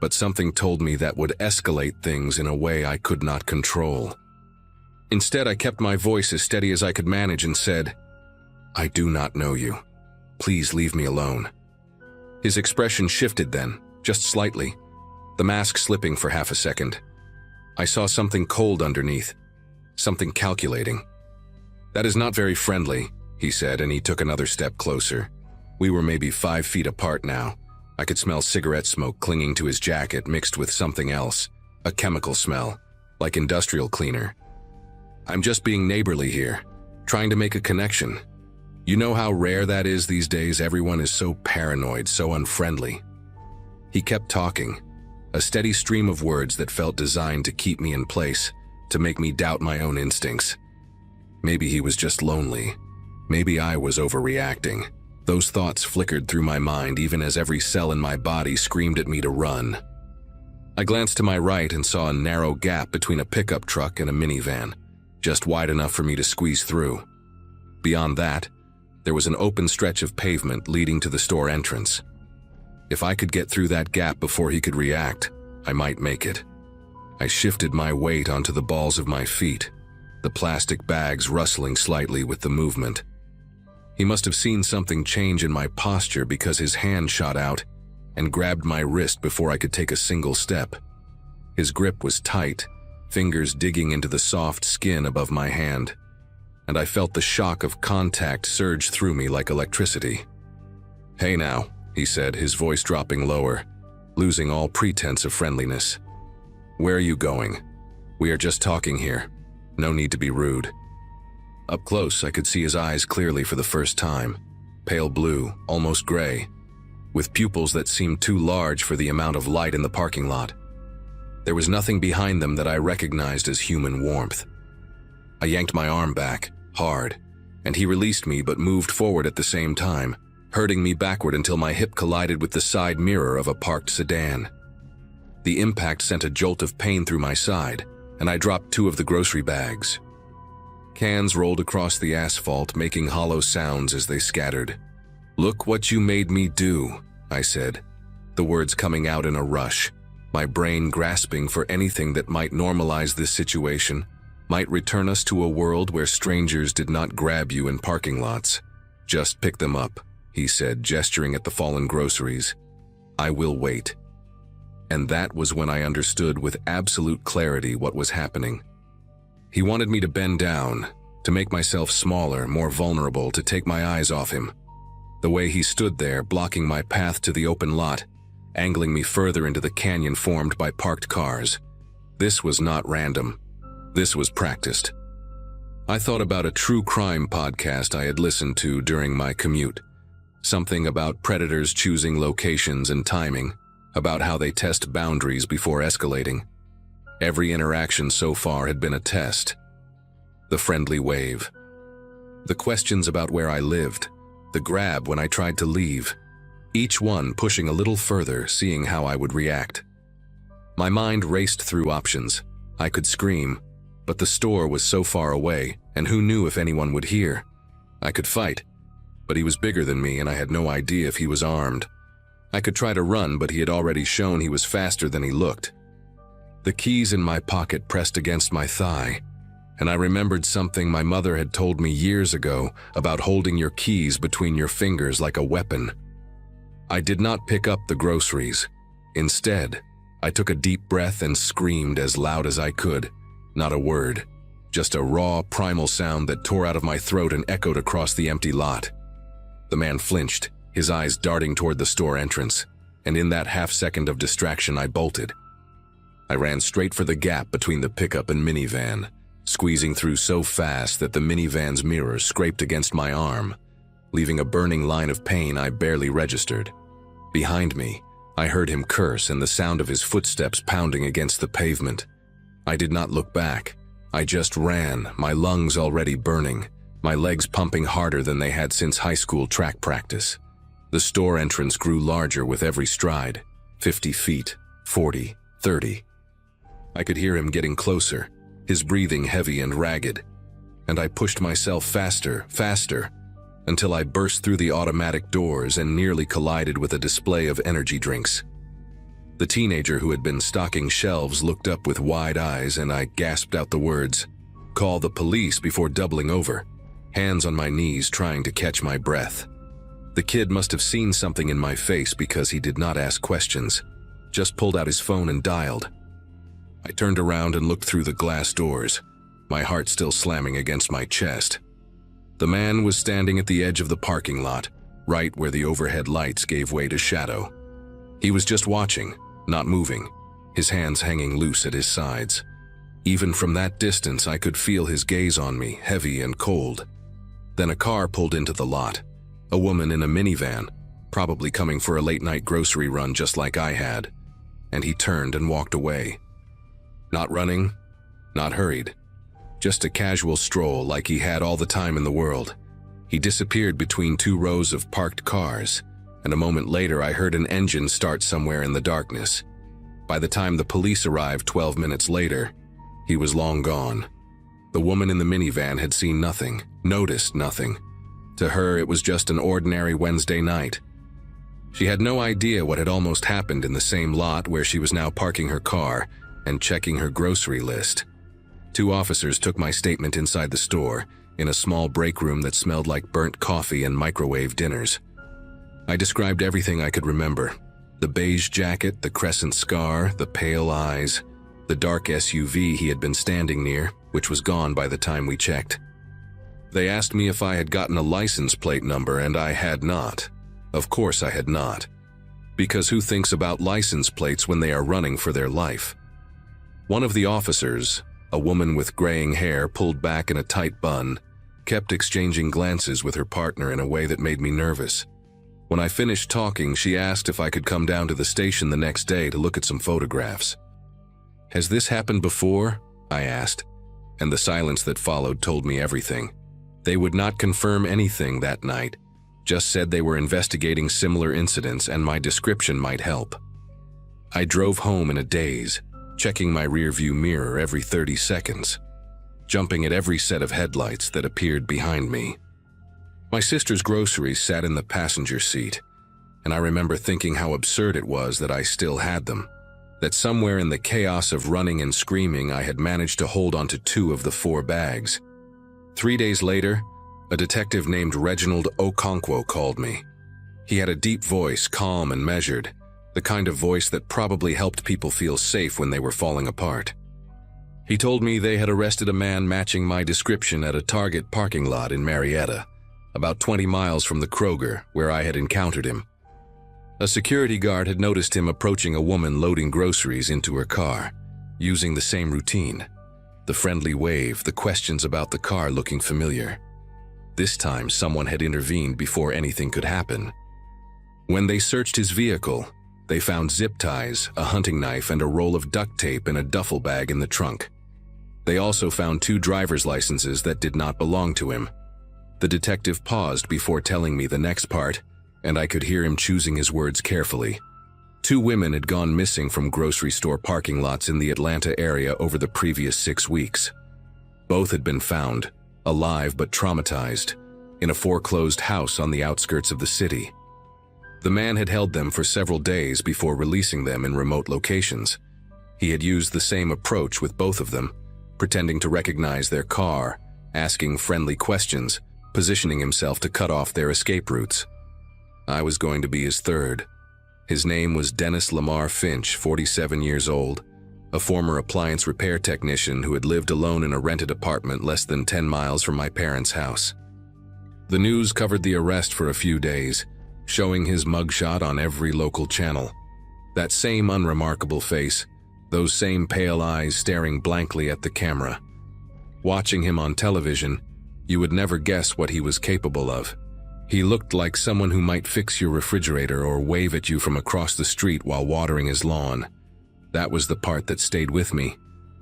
but something told me that would escalate things in a way I could not control. Instead, I kept my voice as steady as I could manage and said, "I do not know you. Please leave me alone." His expression shifted then, just slightly, the mask slipping for half a second. I saw something cold underneath, something calculating. "That is not very friendly," he said, and he took another step closer. We were maybe 5 feet apart now. I could smell cigarette smoke clinging to his jacket mixed with something else, a chemical smell, like industrial cleaner. "I'm just being neighborly here, trying to make a connection. You know how rare that is these days. Everyone is so paranoid, so unfriendly." He kept talking, a steady stream of words that felt designed to keep me in place, to make me doubt my own instincts. Maybe he was just lonely. Maybe I was overreacting. Those thoughts flickered through my mind even as every cell in my body screamed at me to run. I glanced to my right and saw a narrow gap between a pickup truck and a minivan, just wide enough for me to squeeze through. Beyond that, there was an open stretch of pavement leading to the store entrance. If I could get through that gap before he could react, I might make it. I shifted my weight onto the balls of my feet, the plastic bags rustling slightly with the movement. He must have seen something change in my posture because his hand shot out and grabbed my wrist before I could take a single step. His grip was tight, fingers digging into the soft skin above my hand, and I felt the shock of contact surge through me like electricity. "Hey now," he said, his voice dropping lower, losing all pretense of friendliness. "Where are you going? We are just talking here. No need to be rude." Up close, I could see his eyes clearly for the first time, pale blue, almost gray, with pupils that seemed too large for the amount of light in the parking lot. There was nothing behind them that I recognized as human warmth. I yanked my arm back, hard, and he released me but moved forward at the same time, hurting me backward until my hip collided with the side mirror of a parked sedan. The impact sent a jolt of pain through my side, and I dropped 2 of the grocery bags. Cans rolled across the asphalt, making hollow sounds as they scattered. "Look what you made me do," I said, the words coming out in a rush, my brain grasping for anything that might normalize this situation, might return us to a world where strangers did not grab you in parking lots. "Just pick them up," he said, gesturing at the fallen groceries. "I will wait." And that was when I understood with absolute clarity what was happening. He wanted me to bend down, to make myself smaller, more vulnerable, to take my eyes off him. The way he stood there, blocking my path to the open lot, angling me further into the canyon formed by parked cars. This was not random. This was practiced. I thought about a true crime podcast I had listened to during my commute. Something about predators choosing locations and timing, about how they test boundaries before escalating. Every interaction so far had been a test. The friendly wave. The questions about where I lived. The grab when I tried to leave. Each one pushing a little further, seeing how I would react. My mind raced through options. I could scream, but the store was so far away, and who knew if anyone would hear? I could fight, but he was bigger than me and I had no idea if he was armed. I could try to run, but he had already shown he was faster than he looked. The keys in my pocket pressed against my thigh, and I remembered something my mother had told me years ago about holding your keys between your fingers like a weapon. I did not pick up the groceries. Instead, I took a deep breath and screamed as loud as I could. Not a word, just a raw, primal sound that tore out of my throat and echoed across the empty lot. The man flinched, his eyes darting toward the store entrance, and in that half second of distraction I bolted. I ran straight for the gap between the pickup and minivan, squeezing through so fast that the minivan's mirror scraped against my arm, leaving a burning line of pain I barely registered. Behind me, I heard him curse and the sound of his footsteps pounding against the pavement. I did not look back. I just ran, my lungs already burning, my legs pumping harder than they had since high school track practice. The store entrance grew larger with every stride, 50 feet, 40, 30. I could hear him getting closer, his breathing heavy and ragged, and I pushed myself faster, faster, until I burst through the automatic doors and nearly collided with a display of energy drinks. The teenager who had been stocking shelves looked up with wide eyes, and I gasped out the words, "Call the police," before doubling over, hands on my knees trying to catch my breath. The kid must have seen something in my face because he did not ask questions, just pulled out his phone and dialed. I turned around and looked through the glass doors, my heart still slamming against my chest. The man was standing at the edge of the parking lot, right where the overhead lights gave way to shadow. He was just watching, not moving, his hands hanging loose at his sides. Even from that distance, I could feel his gaze on me, heavy and cold. Then a car pulled into the lot, a woman in a minivan, probably coming for a late-night grocery run just like I had, and he turned and walked away. Not running, not hurried. Just a casual stroll like he had all the time in the world. He disappeared between two rows of parked cars, and a moment later I heard an engine start somewhere in the darkness. By the time the police arrived 12 minutes later, he was long gone. The woman in the minivan had seen nothing, noticed nothing. To her, it was just an ordinary Wednesday night. She had no idea what had almost happened in the same lot where she was now parking her car and checking her grocery list. 2 officers took my statement inside the store, in a small break room that smelled like burnt coffee and microwave dinners. I described everything I could remember. The beige jacket, the crescent scar, the pale eyes, the dark SUV he had been standing near, which was gone by the time we checked. They asked me if I had gotten a license plate number, and I had not. Of course I had not. Because who thinks about license plates when they are running for their life? One of the officers, a woman with graying hair pulled back in a tight bun, kept exchanging glances with her partner in a way that made me nervous. When I finished talking, she asked if I could come down to the station the next day to look at some photographs. "Has this happened before?" I asked, and the silence that followed told me everything. They would not confirm anything that night, just said they were investigating similar incidents and my description might help. I drove home in a daze, checking my rearview mirror every 30 seconds, jumping at every set of headlights that appeared behind me. My sister's groceries sat in the passenger seat, and I remember thinking how absurd it was that I still had them, that somewhere in the chaos of running and screaming I had managed to hold onto 2 of the 4 bags. 3 days later, a detective named Reginald Okonkwo called me. He had a deep voice, calm and measured, the kind of voice that probably helped people feel safe when they were falling apart. He told me they had arrested a man matching my description at a Target parking lot in Marietta, about 20 miles from the Kroger where I had encountered him. A security guard had noticed him approaching a woman loading groceries into her car, using the same routine. The friendly wave, the questions about the car looking familiar. This time, someone had intervened before anything could happen. When they searched his vehicle, they found zip ties, a hunting knife, and a roll of duct tape in a duffel bag in the trunk. They also found 2 driver's licenses that did not belong to him. The detective paused before telling me the next part, and I could hear him choosing his words carefully. 2 women had gone missing from grocery store parking lots in the Atlanta area over the previous 6 weeks. Both had been found, alive but traumatized, in a foreclosed house on the outskirts of the city. The man had held them for several days before releasing them in remote locations. He had used the same approach with both of them, pretending to recognize their car, asking friendly questions, positioning himself to cut off their escape routes. I was going to be his third. His name was Dennis Lamar Finch, 47 years old, a former appliance repair technician who had lived alone in a rented apartment less than 10 miles from my parents' house. The news covered the arrest for a few days, showing his mugshot on every local channel. That same unremarkable face, those same pale eyes staring blankly at the camera. Watching him on television, you would never guess what he was capable of. He looked like someone who might fix your refrigerator or wave at you from across the street while watering his lawn. That was the part that stayed with me,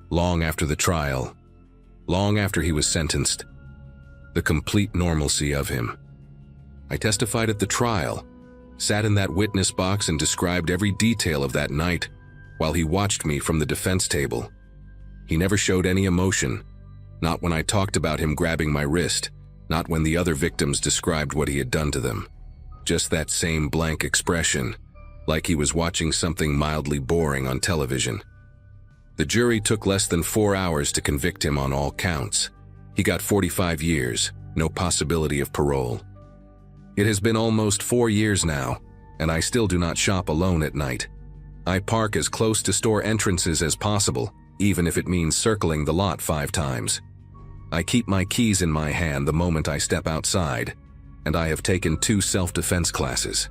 long after the trial, long after he was sentenced. The complete normalcy of him. I testified at the trial, sat in that witness box and described every detail of that night while he watched me from the defense table. He never showed any emotion, not when I talked about him grabbing my wrist, not when the other victims described what he had done to them. Just that same blank expression, like he was watching something mildly boring on television. The jury took less than 4 hours to convict him on all counts. He got 45 years, no possibility of parole. It has been almost 4 years now, and I still do not shop alone at night. I park as close to store entrances as possible, even if it means circling the lot 5 times. I keep my keys in my hand the moment I step outside, and I have taken 2 self-defense classes.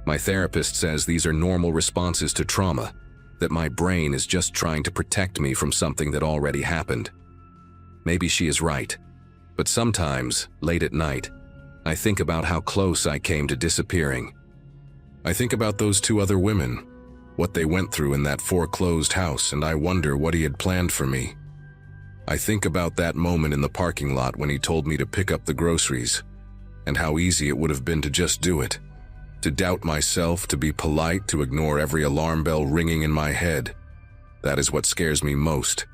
My therapist says these are normal responses to trauma, that my brain is just trying to protect me from something that already happened. Maybe she is right, but sometimes, late at night, I think about how close I came to disappearing. I think about those 2 other women, what they went through in that foreclosed house, and I wonder what he had planned for me. I think about that moment in the parking lot when he told me to pick up the groceries, and how easy it would have been to just do it. To doubt myself, to be polite, to ignore every alarm bell ringing in my head. That is what scares me most.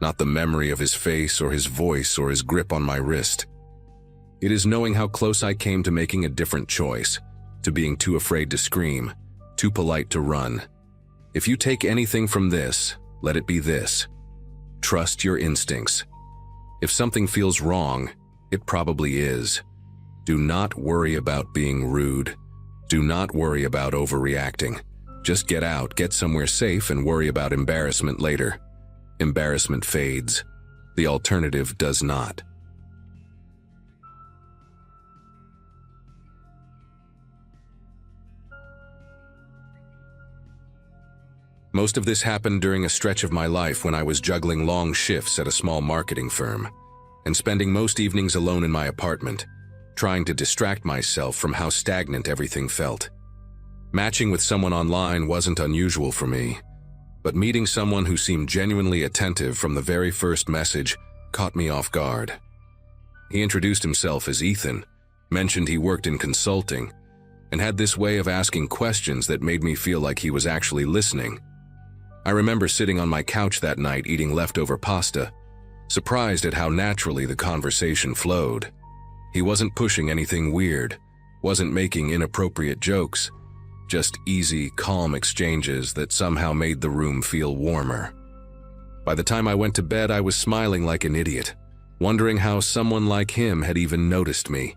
Not the memory of his face or his voice or his grip on my wrist. It is knowing how close I came to making a different choice, to being too afraid to scream, too polite to run. If you take anything from this, let it be this. Trust your instincts. If something feels wrong, it probably is. Do not worry about being rude. Do not worry about overreacting. Just get out, get somewhere safe, and worry about embarrassment later. Embarrassment fades. The alternative does not. Most of this happened during a stretch of my life when I was juggling long shifts at a small marketing firm and spending most evenings alone in my apartment, trying to distract myself from how stagnant everything felt. Matching with someone online wasn't unusual for me, but meeting someone who seemed genuinely attentive from the very first message caught me off guard. He introduced himself as Ethan, mentioned he worked in consulting, and had this way of asking questions that made me feel like he was actually listening. I remember sitting on my couch that night eating leftover pasta, surprised at how naturally the conversation flowed. He wasn't pushing anything weird, wasn't making inappropriate jokes, just easy, calm exchanges that somehow made the room feel warmer. By the time I went to bed, I was smiling like an idiot, wondering how someone like him had even noticed me.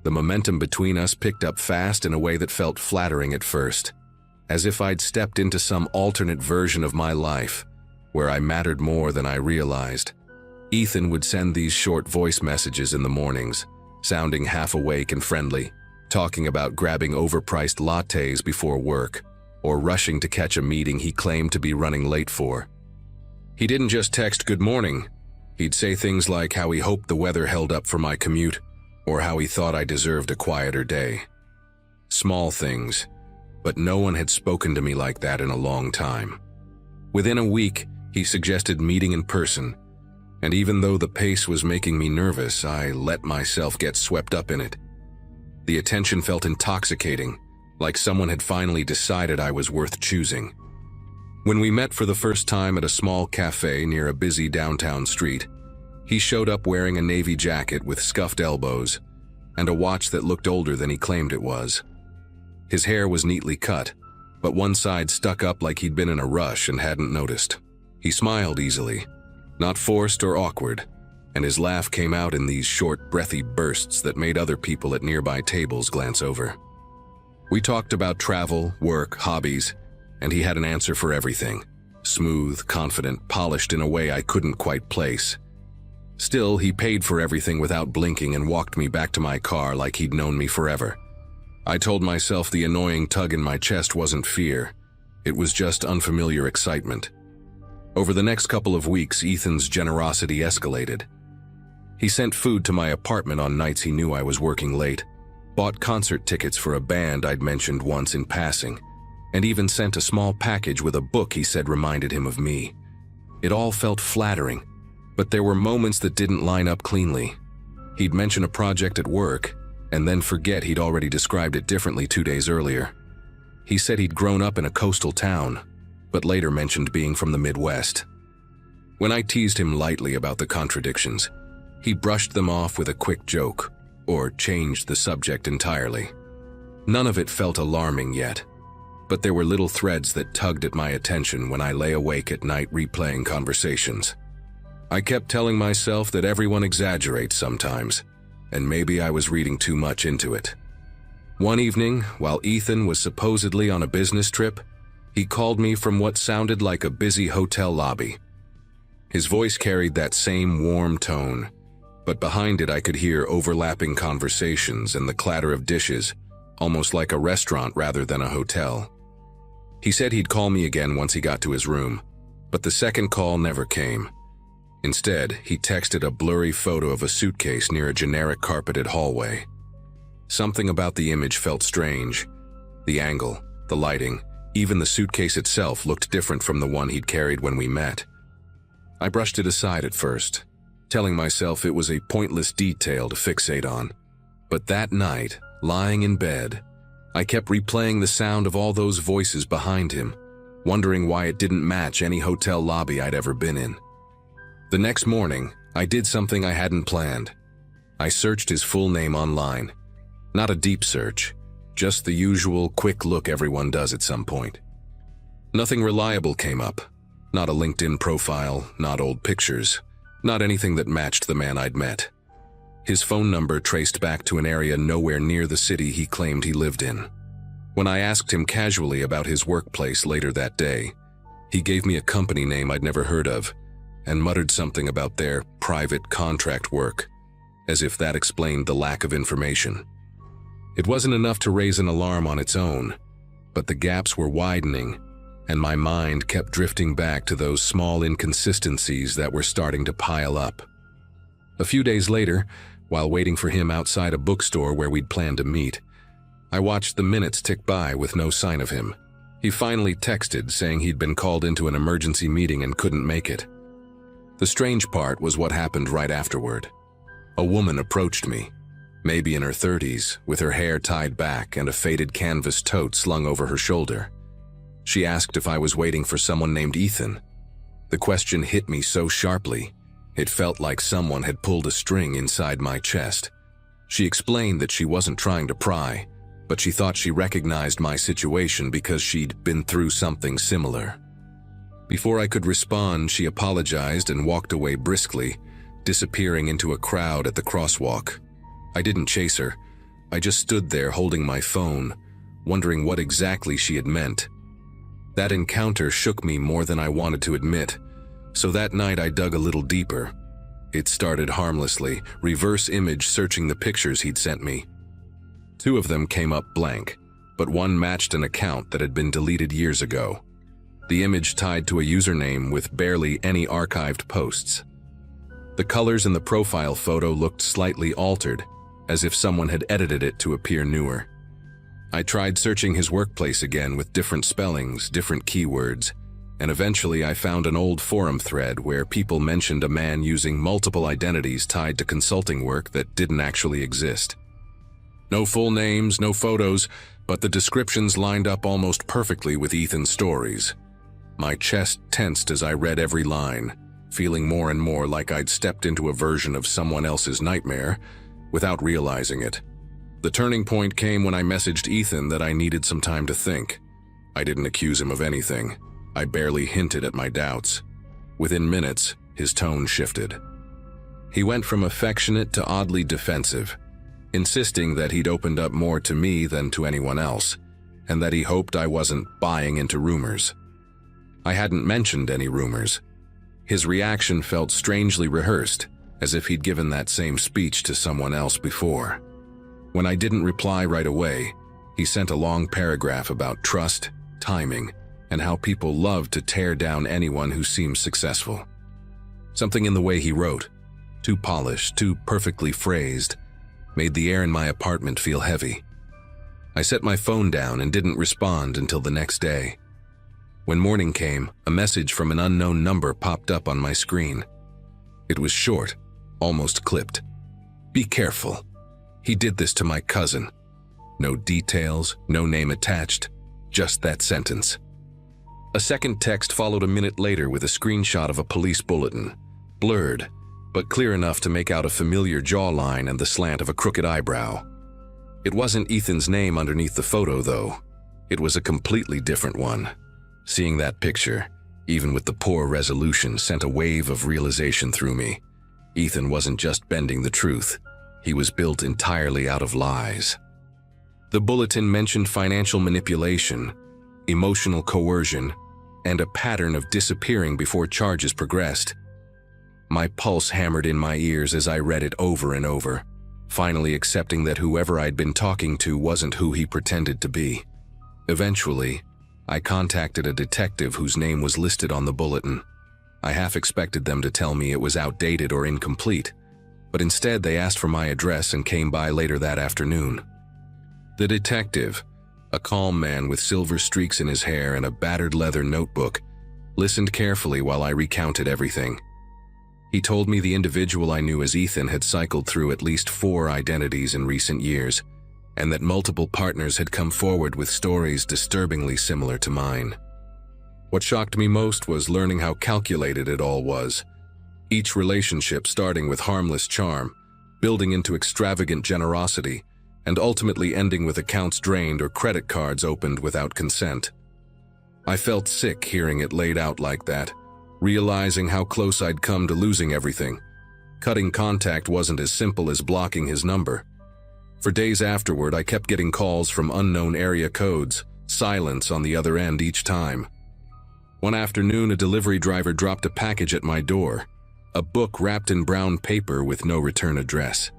The momentum between us picked up fast in a way that felt flattering at first, as if I'd stepped into some alternate version of my life, where I mattered more than I realized. Ethan would send these short voice messages in the mornings, sounding half awake and friendly, talking about grabbing overpriced lattes before work, or rushing to catch a meeting he claimed to be running late for. He didn't just text "good morning." He'd say things like how he hoped the weather held up for my commute, or how he thought I deserved a quieter day. Small things, but no one had spoken to me like that in a long time. Within a week, he suggested meeting in person, and even though the pace was making me nervous, I let myself get swept up in it. The attention felt intoxicating, like someone had finally decided I was worth choosing. When we met for the first time at a small cafe near a busy downtown street, he showed up wearing a navy jacket with scuffed elbows and a watch that looked older than he claimed it was. His hair was neatly cut, but one side stuck up like he'd been in a rush and hadn't noticed. He smiled easily, not forced or awkward, and his laugh came out in these short, breathy bursts that made other people at nearby tables glance over. We talked about travel, work, hobbies, and he had an answer for everything. Smooth, confident, polished in a way I couldn't quite place. Still, he paid for everything without blinking and walked me back to my car like he'd known me forever. I told myself the annoying tug in my chest wasn't fear. It was just unfamiliar excitement. Over the next couple of weeks, Ethan's generosity escalated. He sent food to my apartment on nights he knew I was working late, bought concert tickets for a band I'd mentioned once in passing, and even sent a small package with a book he said reminded him of me. It all felt flattering, but there were moments that didn't line up cleanly. He'd mention a project at work, and then forget he'd already described it differently 2 days earlier. He said he'd grown up in a coastal town, but later mentioned being from the Midwest. When I teased him lightly about the contradictions, he brushed them off with a quick joke, or changed the subject entirely. None of it felt alarming yet, but there were little threads that tugged at my attention when I lay awake at night replaying conversations. I kept telling myself that everyone exaggerates sometimes, and maybe I was reading too much into it. One evening, while Ethan was supposedly on a business trip, he called me from what sounded like a busy hotel lobby. His voice carried that same warm tone, but behind it I could hear overlapping conversations and the clatter of dishes, almost like a restaurant rather than a hotel. He said he'd call me again once he got to his room, but the second call never came. Instead, he texted a blurry photo of a suitcase near a generic carpeted hallway. Something about the image felt strange. The angle, the lighting, even the suitcase itself looked different from the one he'd carried when we met. I brushed it aside at first, telling myself it was a pointless detail to fixate on. But that night, lying in bed, I kept replaying the sound of all those voices behind him, wondering why it didn't match any hotel lobby I'd ever been in. The next morning, I did something I hadn't planned. I searched his full name online. Not a deep search, just the usual quick look everyone does at some point. Nothing reliable came up. Not a LinkedIn profile, not old pictures, not anything that matched the man I'd met. His phone number traced back to an area nowhere near the city he claimed he lived in. When I asked him casually about his workplace later that day, he gave me a company name I'd never heard of, and muttered something about their private contract work, as if that explained the lack of information. It wasn't enough to raise an alarm on its own, but the gaps were widening, and my mind kept drifting back to those small inconsistencies that were starting to pile up. A few days later, while waiting for him outside a bookstore where we'd planned to meet, I watched the minutes tick by with no sign of him. He finally texted saying he'd been called into an emergency meeting and couldn't make it. The strange part was what happened right afterward. A woman approached me, maybe in her 30s, with her hair tied back and a faded canvas tote slung over her shoulder. She asked if I was waiting for someone named Ethan. The question hit me so sharply, it felt like someone had pulled a string inside my chest. She explained that she wasn't trying to pry, but she thought she recognized my situation because she'd been through something similar. Before I could respond, she apologized and walked away briskly, disappearing into a crowd at the crosswalk. I didn't chase her. I just stood there holding my phone, wondering what exactly she had meant. That encounter shook me more than I wanted to admit, so that night I dug a little deeper. It started harmlessly, reverse image searching the pictures he'd sent me. 2 of them came up blank, but one matched an account that had been deleted years ago. The image tied to a username with barely any archived posts. The colors in the profile photo looked slightly altered, as if someone had edited it to appear newer. I tried searching his workplace again with different spellings, different keywords, and eventually I found an old forum thread where people mentioned a man using multiple identities tied to consulting work that didn't actually exist. No full names, no photos, but the descriptions lined up almost perfectly with Ethan's stories. My chest tensed as I read every line, feeling more and more like I'd stepped into a version of someone else's nightmare without realizing it. The turning point came when I messaged Ethan that I needed some time to think. I didn't accuse him of anything. I barely hinted at my doubts. Within minutes, his tone shifted. He went from affectionate to oddly defensive, insisting that he'd opened up more to me than to anyone else, and that he hoped I wasn't buying into rumors. I hadn't mentioned any rumors. His reaction felt strangely rehearsed, as if he'd given that same speech to someone else before. When I didn't reply right away, he sent a long paragraph about trust, timing, and how people love to tear down anyone who seems successful. Something in the way he wrote, too polished, too perfectly phrased, made the air in my apartment feel heavy. I set my phone down and didn't respond until the next day. When morning came, a message from an unknown number popped up on my screen. It was short, almost clipped. "Be careful. He did this to my cousin." No details, no name attached, just that sentence. A second text followed a minute later with a screenshot of a police bulletin, blurred, but clear enough to make out a familiar jawline and the slant of a crooked eyebrow. It wasn't Ethan's name underneath the photo, though. It was a completely different one. Seeing that picture, even with the poor resolution, sent a wave of realization through me. Ethan wasn't just bending the truth. He was built entirely out of lies. The bulletin mentioned financial manipulation, emotional coercion, and a pattern of disappearing before charges progressed. My pulse hammered in my ears as I read it over and over, finally accepting that whoever I'd been talking to wasn't who he pretended to be. Eventually, I contacted a detective whose name was listed on the bulletin. I half expected them to tell me it was outdated or incomplete, but instead they asked for my address and came by later that afternoon. The detective, a calm man with silver streaks in his hair and a battered leather notebook, listened carefully while I recounted everything. He told me the individual I knew as Ethan had cycled through at least 4 identities in recent years, and that multiple partners had come forward with stories disturbingly similar to mine. What shocked me most was learning how calculated it all was. Each relationship starting with harmless charm, building into extravagant generosity, and ultimately ending with accounts drained or credit cards opened without consent. I felt sick hearing it laid out like that, realizing how close I'd come to losing everything. Cutting contact wasn't as simple as blocking his number. For days afterward, I kept getting calls from unknown area codes, silence on the other end each time. One afternoon, a delivery driver dropped a package at my door, a book wrapped in brown paper with no return address.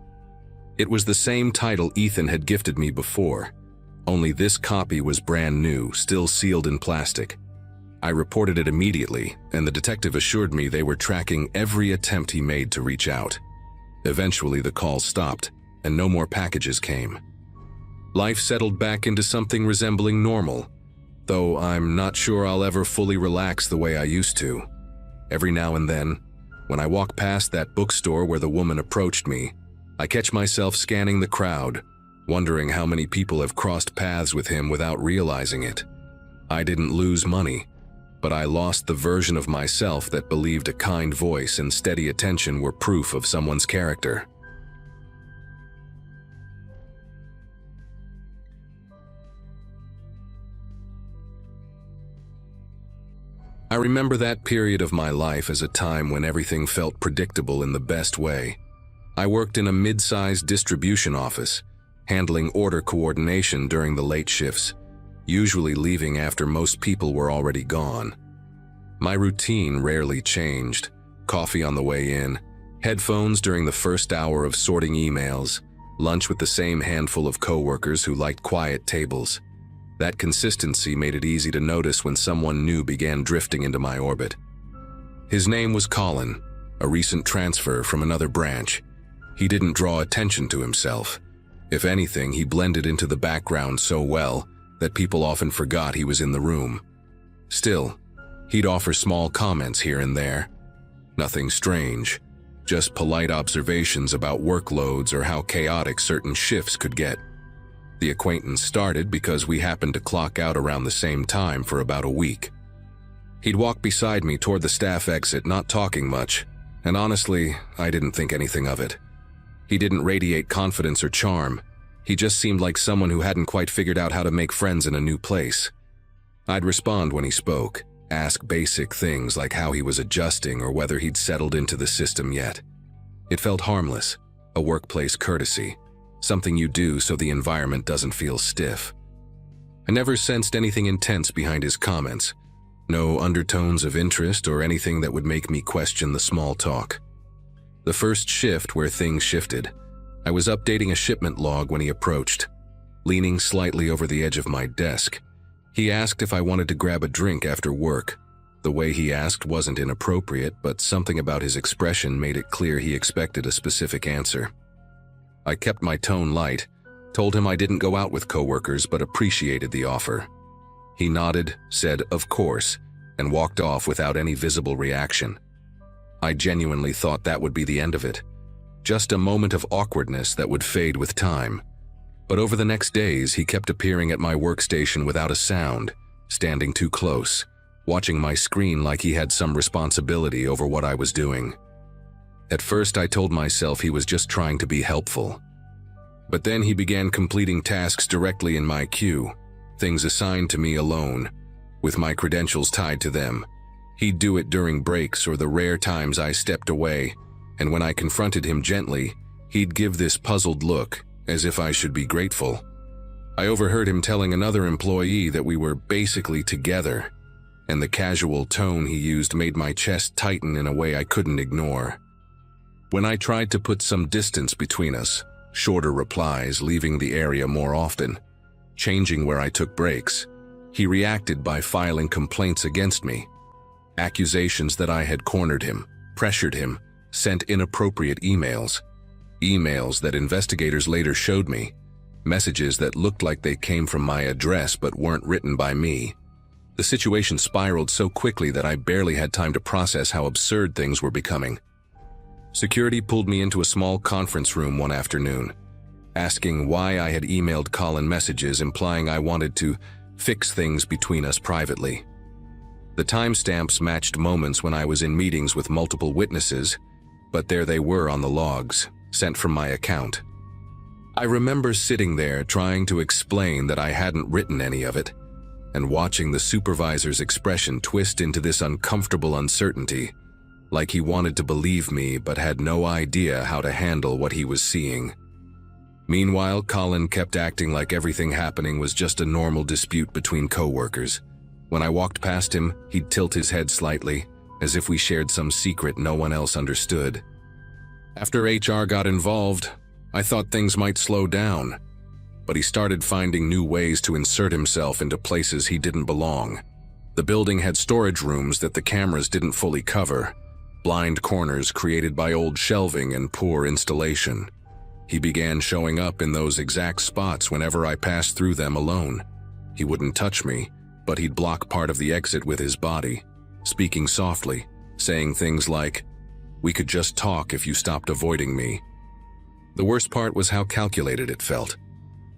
It was the same title Ethan had gifted me before, only this copy was brand new, still sealed in plastic. I reported it immediately, and the detective assured me they were tracking every attempt he made to reach out. Eventually, the calls stopped, and no more packages came. Life settled back into something resembling normal, though I'm not sure I'll ever fully relax the way I used to. Every now and then, when I walk past that bookstore where the woman approached me, I catch myself scanning the crowd, wondering how many people have crossed paths with him without realizing it. I didn't lose money, but I lost the version of myself that believed a kind voice and steady attention were proof of someone's character. I remember that period of my life as a time when everything felt predictable in the best way. I worked in a mid-sized distribution office, handling order coordination during the late shifts, usually leaving after most people were already gone. My routine rarely changed: coffee on the way in, headphones during the first hour of sorting emails, lunch with the same handful of coworkers who liked quiet tables. That consistency made it easy to notice when someone new began drifting into my orbit. His name was Colin, a recent transfer from another branch. He didn't draw attention to himself. If anything, he blended into the background so well that people often forgot he was in the room. Still, he'd offer small comments here and there. Nothing strange, just polite observations about workloads or how chaotic certain shifts could get. The acquaintance started because we happened to clock out around the same time for about a week. He'd walk beside me toward the staff exit, not talking much, and honestly, I didn't think anything of it. He didn't radiate confidence or charm. He just seemed like someone who hadn't quite figured out how to make friends in a new place. I'd respond when he spoke, ask basic things like how he was adjusting or whether he'd settled into the system yet. It felt harmless, a workplace courtesy, something you do so the environment doesn't feel stiff. I never sensed anything intense behind his comments, no undertones of interest or anything that would make me question the small talk. The first shift where things shifted, I was updating a shipment log when he approached. Leaning slightly over the edge of my desk, He asked if I wanted to grab a drink after work. The way he asked wasn't inappropriate, but something about his expression made it clear he expected a specific answer. I kept my tone light, told him I didn't go out with coworkers but appreciated the offer. He nodded, said, "Of course," and walked off without any visible reaction. I genuinely thought that would be the end of it. Just a moment of awkwardness that would fade with time. But over the next days, he kept appearing at my workstation without a sound, standing too close, watching my screen like he had some responsibility over what I was doing. At first, I told myself he was just trying to be helpful. But then he began completing tasks directly in my queue, things assigned to me alone, with my credentials tied to them. He'd do it during breaks or the rare times I stepped away, and when I confronted him gently, he'd give this puzzled look, as if I should be grateful. I overheard him telling another employee that we were basically together, and the casual tone he used made my chest tighten in a way I couldn't ignore. When I tried to put some distance between us, shorter replies, leaving the area more often, changing where I took breaks, he reacted by filing complaints against me. Accusations that I had cornered him, pressured him, sent inappropriate emails. Emails that investigators later showed me. Messages that looked like they came from my address but weren't written by me. The situation spiraled so quickly that I barely had time to process how absurd things were becoming. Security pulled me into a small conference room one afternoon, asking why I had emailed Colin messages implying I wanted to fix things between us privately. The timestamps matched moments when I was in meetings with multiple witnesses, but there they were on the logs, sent from my account. I remember sitting there trying to explain that I hadn't written any of it, and watching the supervisor's expression twist into this uncomfortable uncertainty, like he wanted to believe me but had no idea how to handle what he was seeing. Meanwhile, Colin kept acting like everything happening was just a normal dispute between coworkers. When I walked past him, he'd tilt his head slightly, as if we shared some secret no one else understood. After HR got involved, I thought things might slow down, but he started finding new ways to insert himself into places he didn't belong. The building had storage rooms that the cameras didn't fully cover, blind corners created by old shelving and poor installation. He began showing up in those exact spots whenever I passed through them alone. He wouldn't touch me, but he'd block part of the exit with his body, speaking softly, saying things like, "We could just talk if you stopped avoiding me." The worst part was how calculated it felt.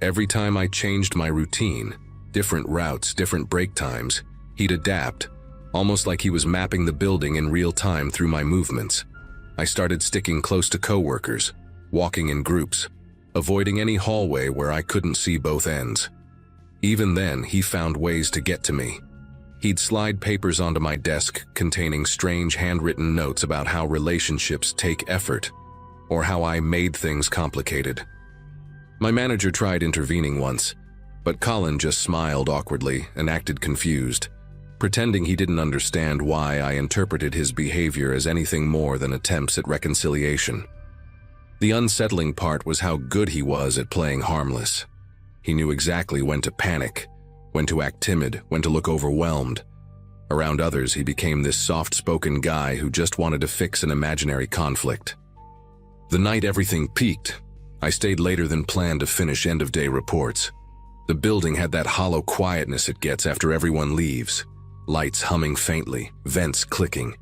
Every time I changed my routine, different routes, different break times, he'd adapt, almost like he was mapping the building in real time through my movements. I started sticking close to coworkers, walking in groups, avoiding any hallway where I couldn't see both ends. Even then, he found ways to get to me. He'd slide papers onto my desk containing strange handwritten notes about how relationships take effort, or how I made things complicated. My manager tried intervening once, but Colin just smiled awkwardly and acted confused, pretending he didn't understand why I interpreted his behavior as anything more than attempts at reconciliation. The unsettling part was how good he was at playing harmless. He knew exactly when to panic, when to act timid, when to look overwhelmed. Around others, he became this soft-spoken guy who just wanted to fix an imaginary conflict. The night everything peaked, I stayed later than planned to finish end-of-day reports. The building had that hollow quietness it gets after everyone leaves. Lights humming faintly, vents clicking.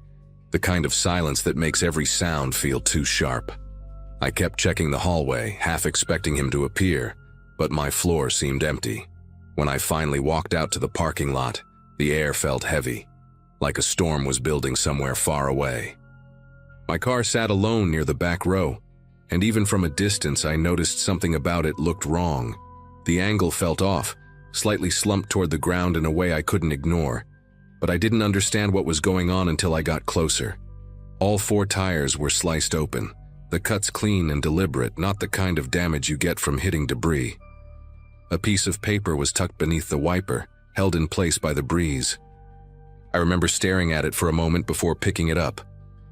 The kind of silence that makes every sound feel too sharp. I kept checking the hallway, half expecting him to appear, but my floor seemed empty. When I finally walked out to the parking lot, the air felt heavy, like a storm was building somewhere far away. My car sat alone near the back row, and even from a distance I noticed something about it looked wrong. The angle felt off, slightly slumped toward the ground in a way I couldn't ignore, but I didn't understand what was going on until I got closer. All 4 tires were sliced open, the cuts clean and deliberate, not the kind of damage you get from hitting debris. A piece of paper was tucked beneath the wiper, held in place by the breeze. I remember staring at it for a moment before picking it up,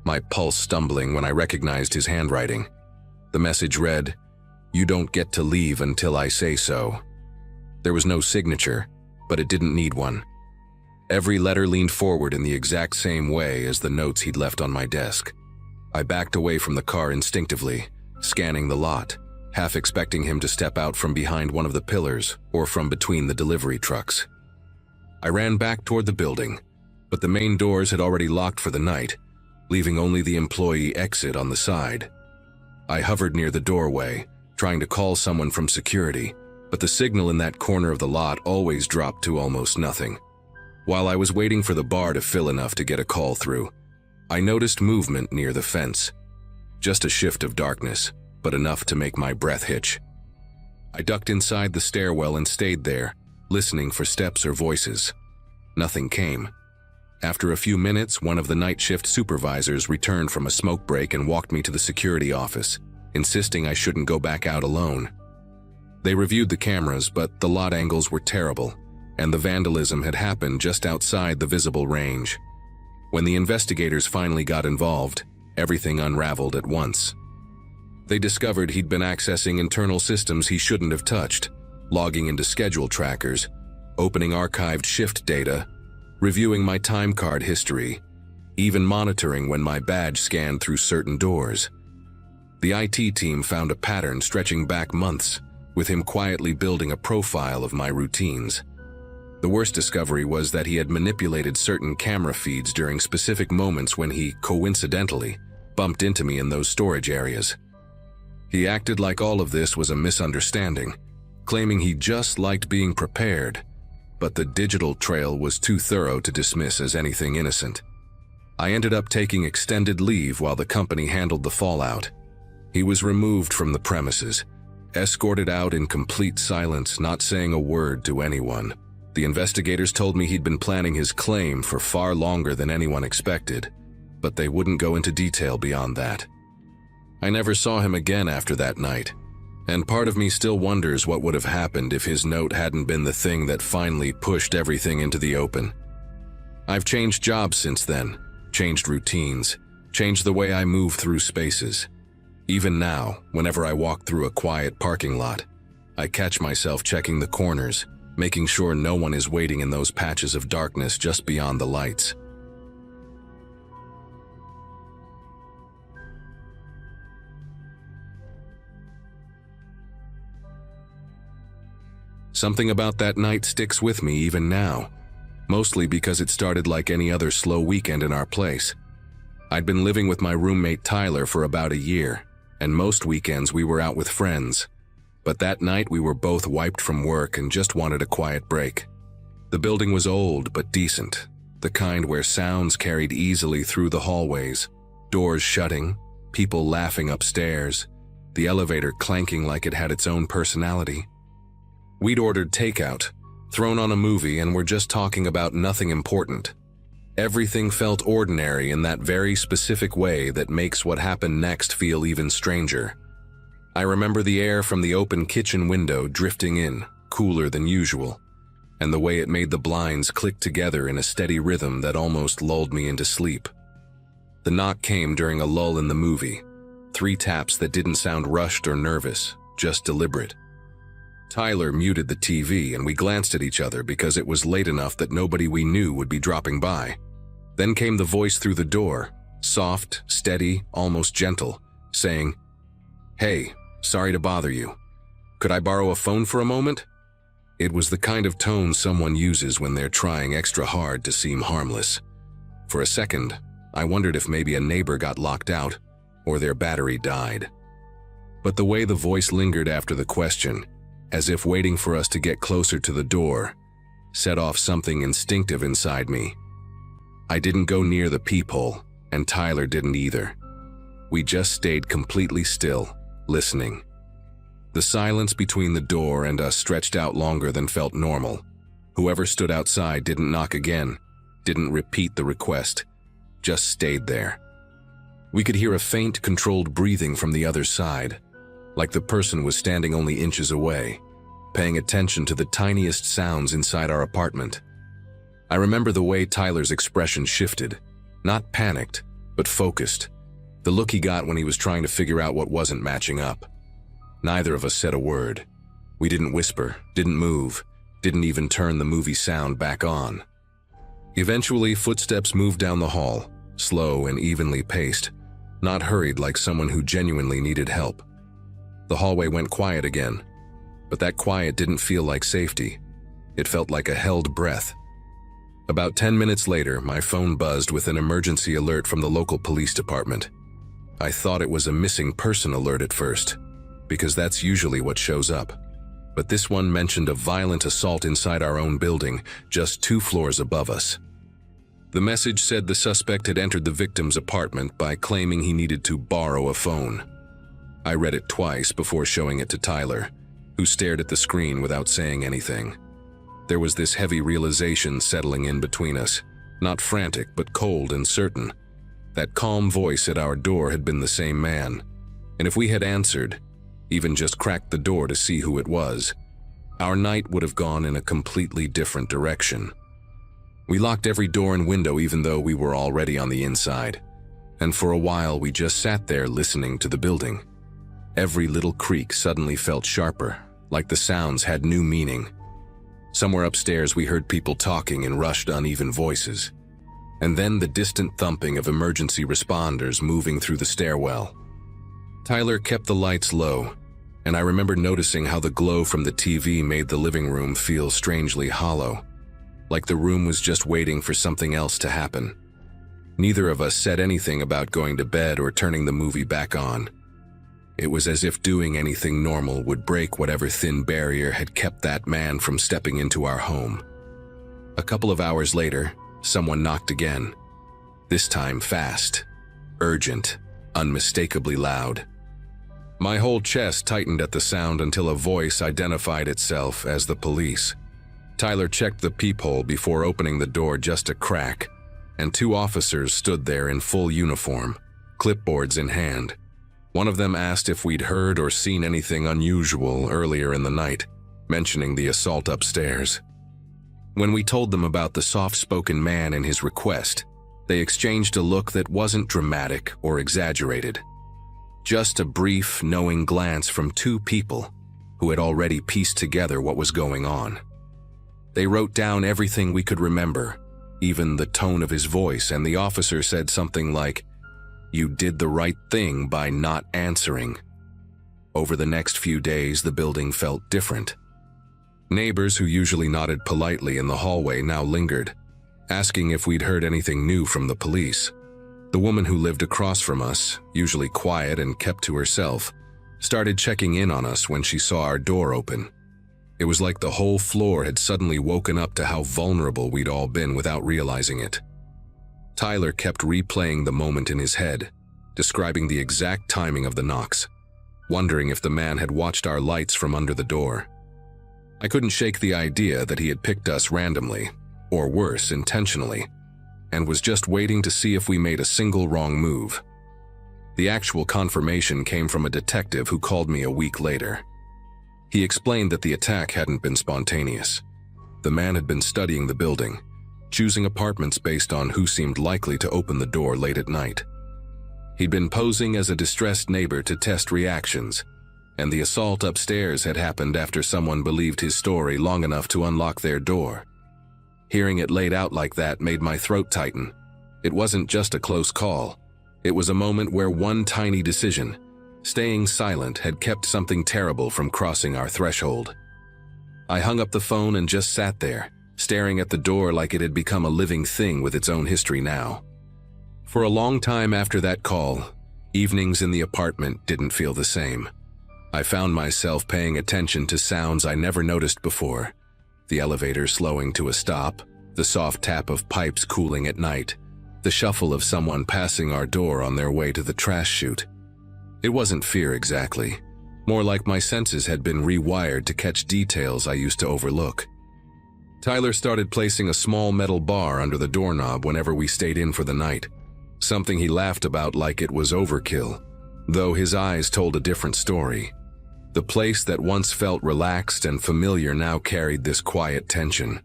my pulse stumbling when I recognized his handwriting. The message read, "You don't get to leave until I say so." There was no signature, but it didn't need one. Every letter leaned forward in the exact same way as the notes he'd left on my desk. I backed away from the car instinctively, scanning the lot, half expecting him to step out from behind one of the pillars or from between the delivery trucks. I ran back toward the building, but the main doors had already locked for the night, leaving only the employee exit on the side. I hovered near the doorway, trying to call someone from security, but the signal in that corner of the lot always dropped to almost nothing. While I was waiting for the bar to fill enough to get a call through, I noticed movement near the fence. Just a shift of darkness, but enough to make my breath hitch. I ducked inside the stairwell and stayed there, listening for steps or voices. Nothing came. After a few minutes, one of the night shift supervisors returned from a smoke break and walked me to the security office, insisting I shouldn't go back out alone. They reviewed the cameras, but the lot angles were terrible, and the vandalism had happened just outside the visible range. When the investigators finally got involved, everything unraveled at once. They discovered he'd been accessing internal systems he shouldn't have touched, logging into schedule trackers, opening archived shift data, reviewing my time card history, even monitoring when my badge scanned through certain doors. The IT team found a pattern stretching back months, with him quietly building a profile of my routines. The worst discovery was that he had manipulated certain camera feeds during specific moments when he, coincidentally, bumped into me in those storage areas. He acted like all of this was a misunderstanding, claiming he just liked being prepared, but the digital trail was too thorough to dismiss as anything innocent. I ended up taking extended leave while the company handled the fallout. He was removed from the premises, escorted out in complete silence, not saying a word to anyone. The investigators told me he'd been planning his claim for far longer than anyone expected, but they wouldn't go into detail beyond that. I never saw him again after that night, and part of me still wonders what would have happened if his note hadn't been the thing that finally pushed everything into the open. I've changed jobs since then, changed routines, changed the way I move through spaces. Even now, whenever I walk through a quiet parking lot, I catch myself checking the corners, making sure no one is waiting in those patches of darkness just beyond the lights. Something about that night sticks with me even now, mostly because it started like any other slow weekend in our place. I'd been living with my roommate Tyler for about a year, and most weekends we were out with friends. But that night we were both wiped from work and just wanted a quiet break. The building was old but decent, the kind where sounds carried easily through the hallways, doors shutting, people laughing upstairs, the elevator clanking like it had its own personality. We'd ordered takeout, thrown on a movie, and were just talking about nothing important. Everything felt ordinary in that very specific way that makes what happened next feel even stranger. I remember the air from the open kitchen window drifting in, cooler than usual, and the way it made the blinds click together in a steady rhythm that almost lulled me into sleep. The knock came during a lull in the movie, 3 taps that didn't sound rushed or nervous, just deliberate. Tyler muted the TV and we glanced at each other because it was late enough that nobody we knew would be dropping by. Then came the voice through the door, soft, steady, almost gentle, saying, "Hey, sorry to bother you. Could I borrow a phone for a moment?" It was the kind of tone someone uses when they're trying extra hard to seem harmless. For a second, I wondered if maybe a neighbor got locked out or their battery died. But the way the voice lingered after the question, as if waiting for us to get closer to the door, set off something instinctive inside me. I didn't go near the peephole, and Tyler didn't either. We just stayed completely still, listening. The silence between the door and us stretched out longer than felt normal. Whoever stood outside didn't knock again, didn't repeat the request, just stayed there. We could hear a faint, controlled breathing from the other side, like the person was standing only inches away, paying attention to the tiniest sounds inside our apartment. I remember the way Tyler's expression shifted, not panicked, but focused, the look he got when he was trying to figure out what wasn't matching up. Neither of us said a word. We didn't whisper, didn't move, didn't even turn the movie sound back on. Eventually, footsteps moved down the hall, slow and evenly paced, not hurried like someone who genuinely needed help. The hallway went quiet again, but that quiet didn't feel like safety. It felt like a held breath. About 10 minutes later, my phone buzzed with an emergency alert from the local police department. I thought it was a missing person alert at first, because that's usually what shows up. But this one mentioned a violent assault inside our own building, just 2 floors above us. The message said the suspect had entered the victim's apartment by claiming he needed to borrow a phone. I read it twice before showing it to Tyler, who stared at the screen without saying anything. There was this heavy realization settling in between us, not frantic but cold and certain. That calm voice at our door had been the same man, and if we had answered, even just cracked the door to see who it was, our night would have gone in a completely different direction. We locked every door and window even though we were already on the inside, and for a while we just sat there listening to the building. Every little creak suddenly felt sharper, like the sounds had new meaning. Somewhere upstairs we heard people talking in rushed, uneven voices, and then the distant thumping of emergency responders moving through the stairwell. Tyler kept the lights low, and I remember noticing how the glow from the TV made the living room feel strangely hollow, like the room was just waiting for something else to happen. Neither of us said anything about going to bed or turning the movie back on. It was as if doing anything normal would break whatever thin barrier had kept that man from stepping into our home. A couple of hours later, someone knocked again. This time fast, urgent, unmistakably loud. My whole chest tightened at the sound until a voice identified itself as the police. Tyler checked the peephole before opening the door just a crack, and 2 officers stood there in full uniform, clipboards in hand. One of them asked if we'd heard or seen anything unusual earlier in the night, mentioning the assault upstairs. When we told them about the soft-spoken man and his request, they exchanged a look that wasn't dramatic or exaggerated. Just a brief, knowing glance from 2 people who had already pieced together what was going on. They wrote down everything we could remember, even the tone of his voice, and the officer said something like, "You did the right thing by not answering." Over the next few days, the building felt different. Neighbors who usually nodded politely in the hallway now lingered, asking if we'd heard anything new from the police. The woman who lived across from us, usually quiet and kept to herself, started checking in on us when she saw our door open. It was like the whole floor had suddenly woken up to how vulnerable we'd all been without realizing it. Tyler kept replaying the moment in his head, describing the exact timing of the knocks, wondering if the man had watched our lights from under the door. I couldn't shake the idea that he had picked us randomly, or worse, intentionally, and was just waiting to see if we made a single wrong move. The actual confirmation came from a detective who called me a week later. He explained that the attack hadn't been spontaneous. The man had been studying the building, choosing apartments based on who seemed likely to open the door late at night. He'd been posing as a distressed neighbor to test reactions, and the assault upstairs had happened after someone believed his story long enough to unlock their door. Hearing it laid out like that made my throat tighten. It wasn't just a close call. It was a moment where one tiny decision, staying silent, had kept something terrible from crossing our threshold. I hung up the phone and just sat there, staring at the door like it had become a living thing with its own history now. For a long time after that call, evenings in the apartment didn't feel the same. I found myself paying attention to sounds I never noticed before. The elevator slowing to a stop, the soft tap of pipes cooling at night, the shuffle of someone passing our door on their way to the trash chute. It wasn't fear exactly, more like my senses had been rewired to catch details I used to overlook. Tyler started placing a small metal bar under the doorknob whenever we stayed in for the night, something he laughed about like it was overkill, though his eyes told a different story. The place that once felt relaxed and familiar now carried this quiet tension,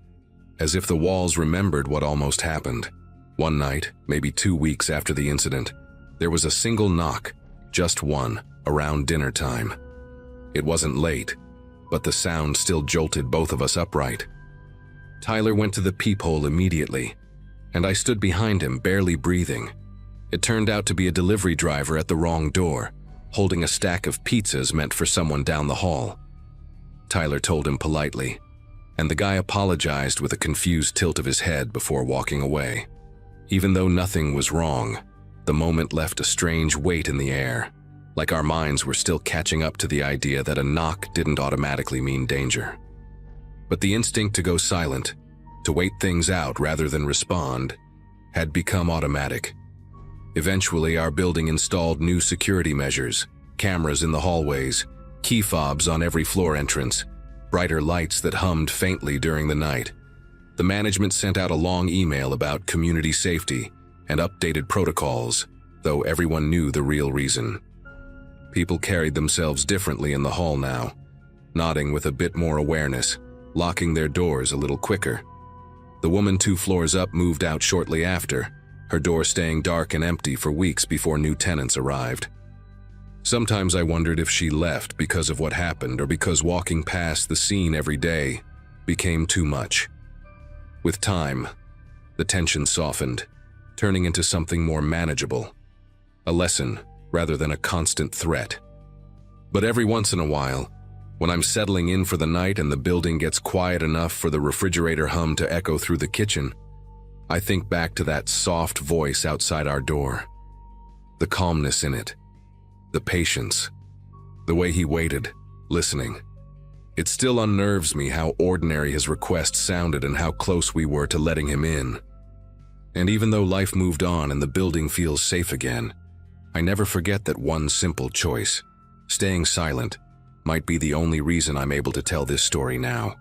as if the walls remembered what almost happened. One night, maybe 2 weeks after the incident, there was a single knock, just one, around dinner time. It wasn't late, but the sound still jolted both of us upright. Tyler went to the peephole immediately, and I stood behind him, barely breathing. It turned out to be a delivery driver at the wrong door, holding a stack of pizzas meant for someone down the hall. Tyler told him politely, and the guy apologized with a confused tilt of his head before walking away. Even though nothing was wrong, the moment left a strange weight in the air, like our minds were still catching up to the idea that a knock didn't automatically mean danger. But the instinct to go silent, to wait things out rather than respond, had become automatic. Eventually, our building installed new security measures, cameras in the hallways, key fobs on every floor entrance, brighter lights that hummed faintly during the night. The management sent out a long email about community safety and updated protocols, though everyone knew the real reason. People carried themselves differently in the hall now, nodding with a bit more awareness, locking their doors a little quicker. The woman 2 floors up moved out shortly after, her door staying dark and empty for weeks before new tenants arrived. Sometimes I wondered if she left because of what happened or because walking past the scene every day became too much. With time, the tension softened, turning into something more manageable. A lesson rather than a constant threat. But every once in a while, when I'm settling in for the night and the building gets quiet enough for the refrigerator hum to echo through the kitchen, I think back to that soft voice outside our door. The calmness in it. The patience. The way he waited, listening. It still unnerves me how ordinary his request sounded and how close we were to letting him in. And even though life moved on and the building feels safe again, I never forget that one simple choice, staying silent, might be the only reason I'm able to tell this story now.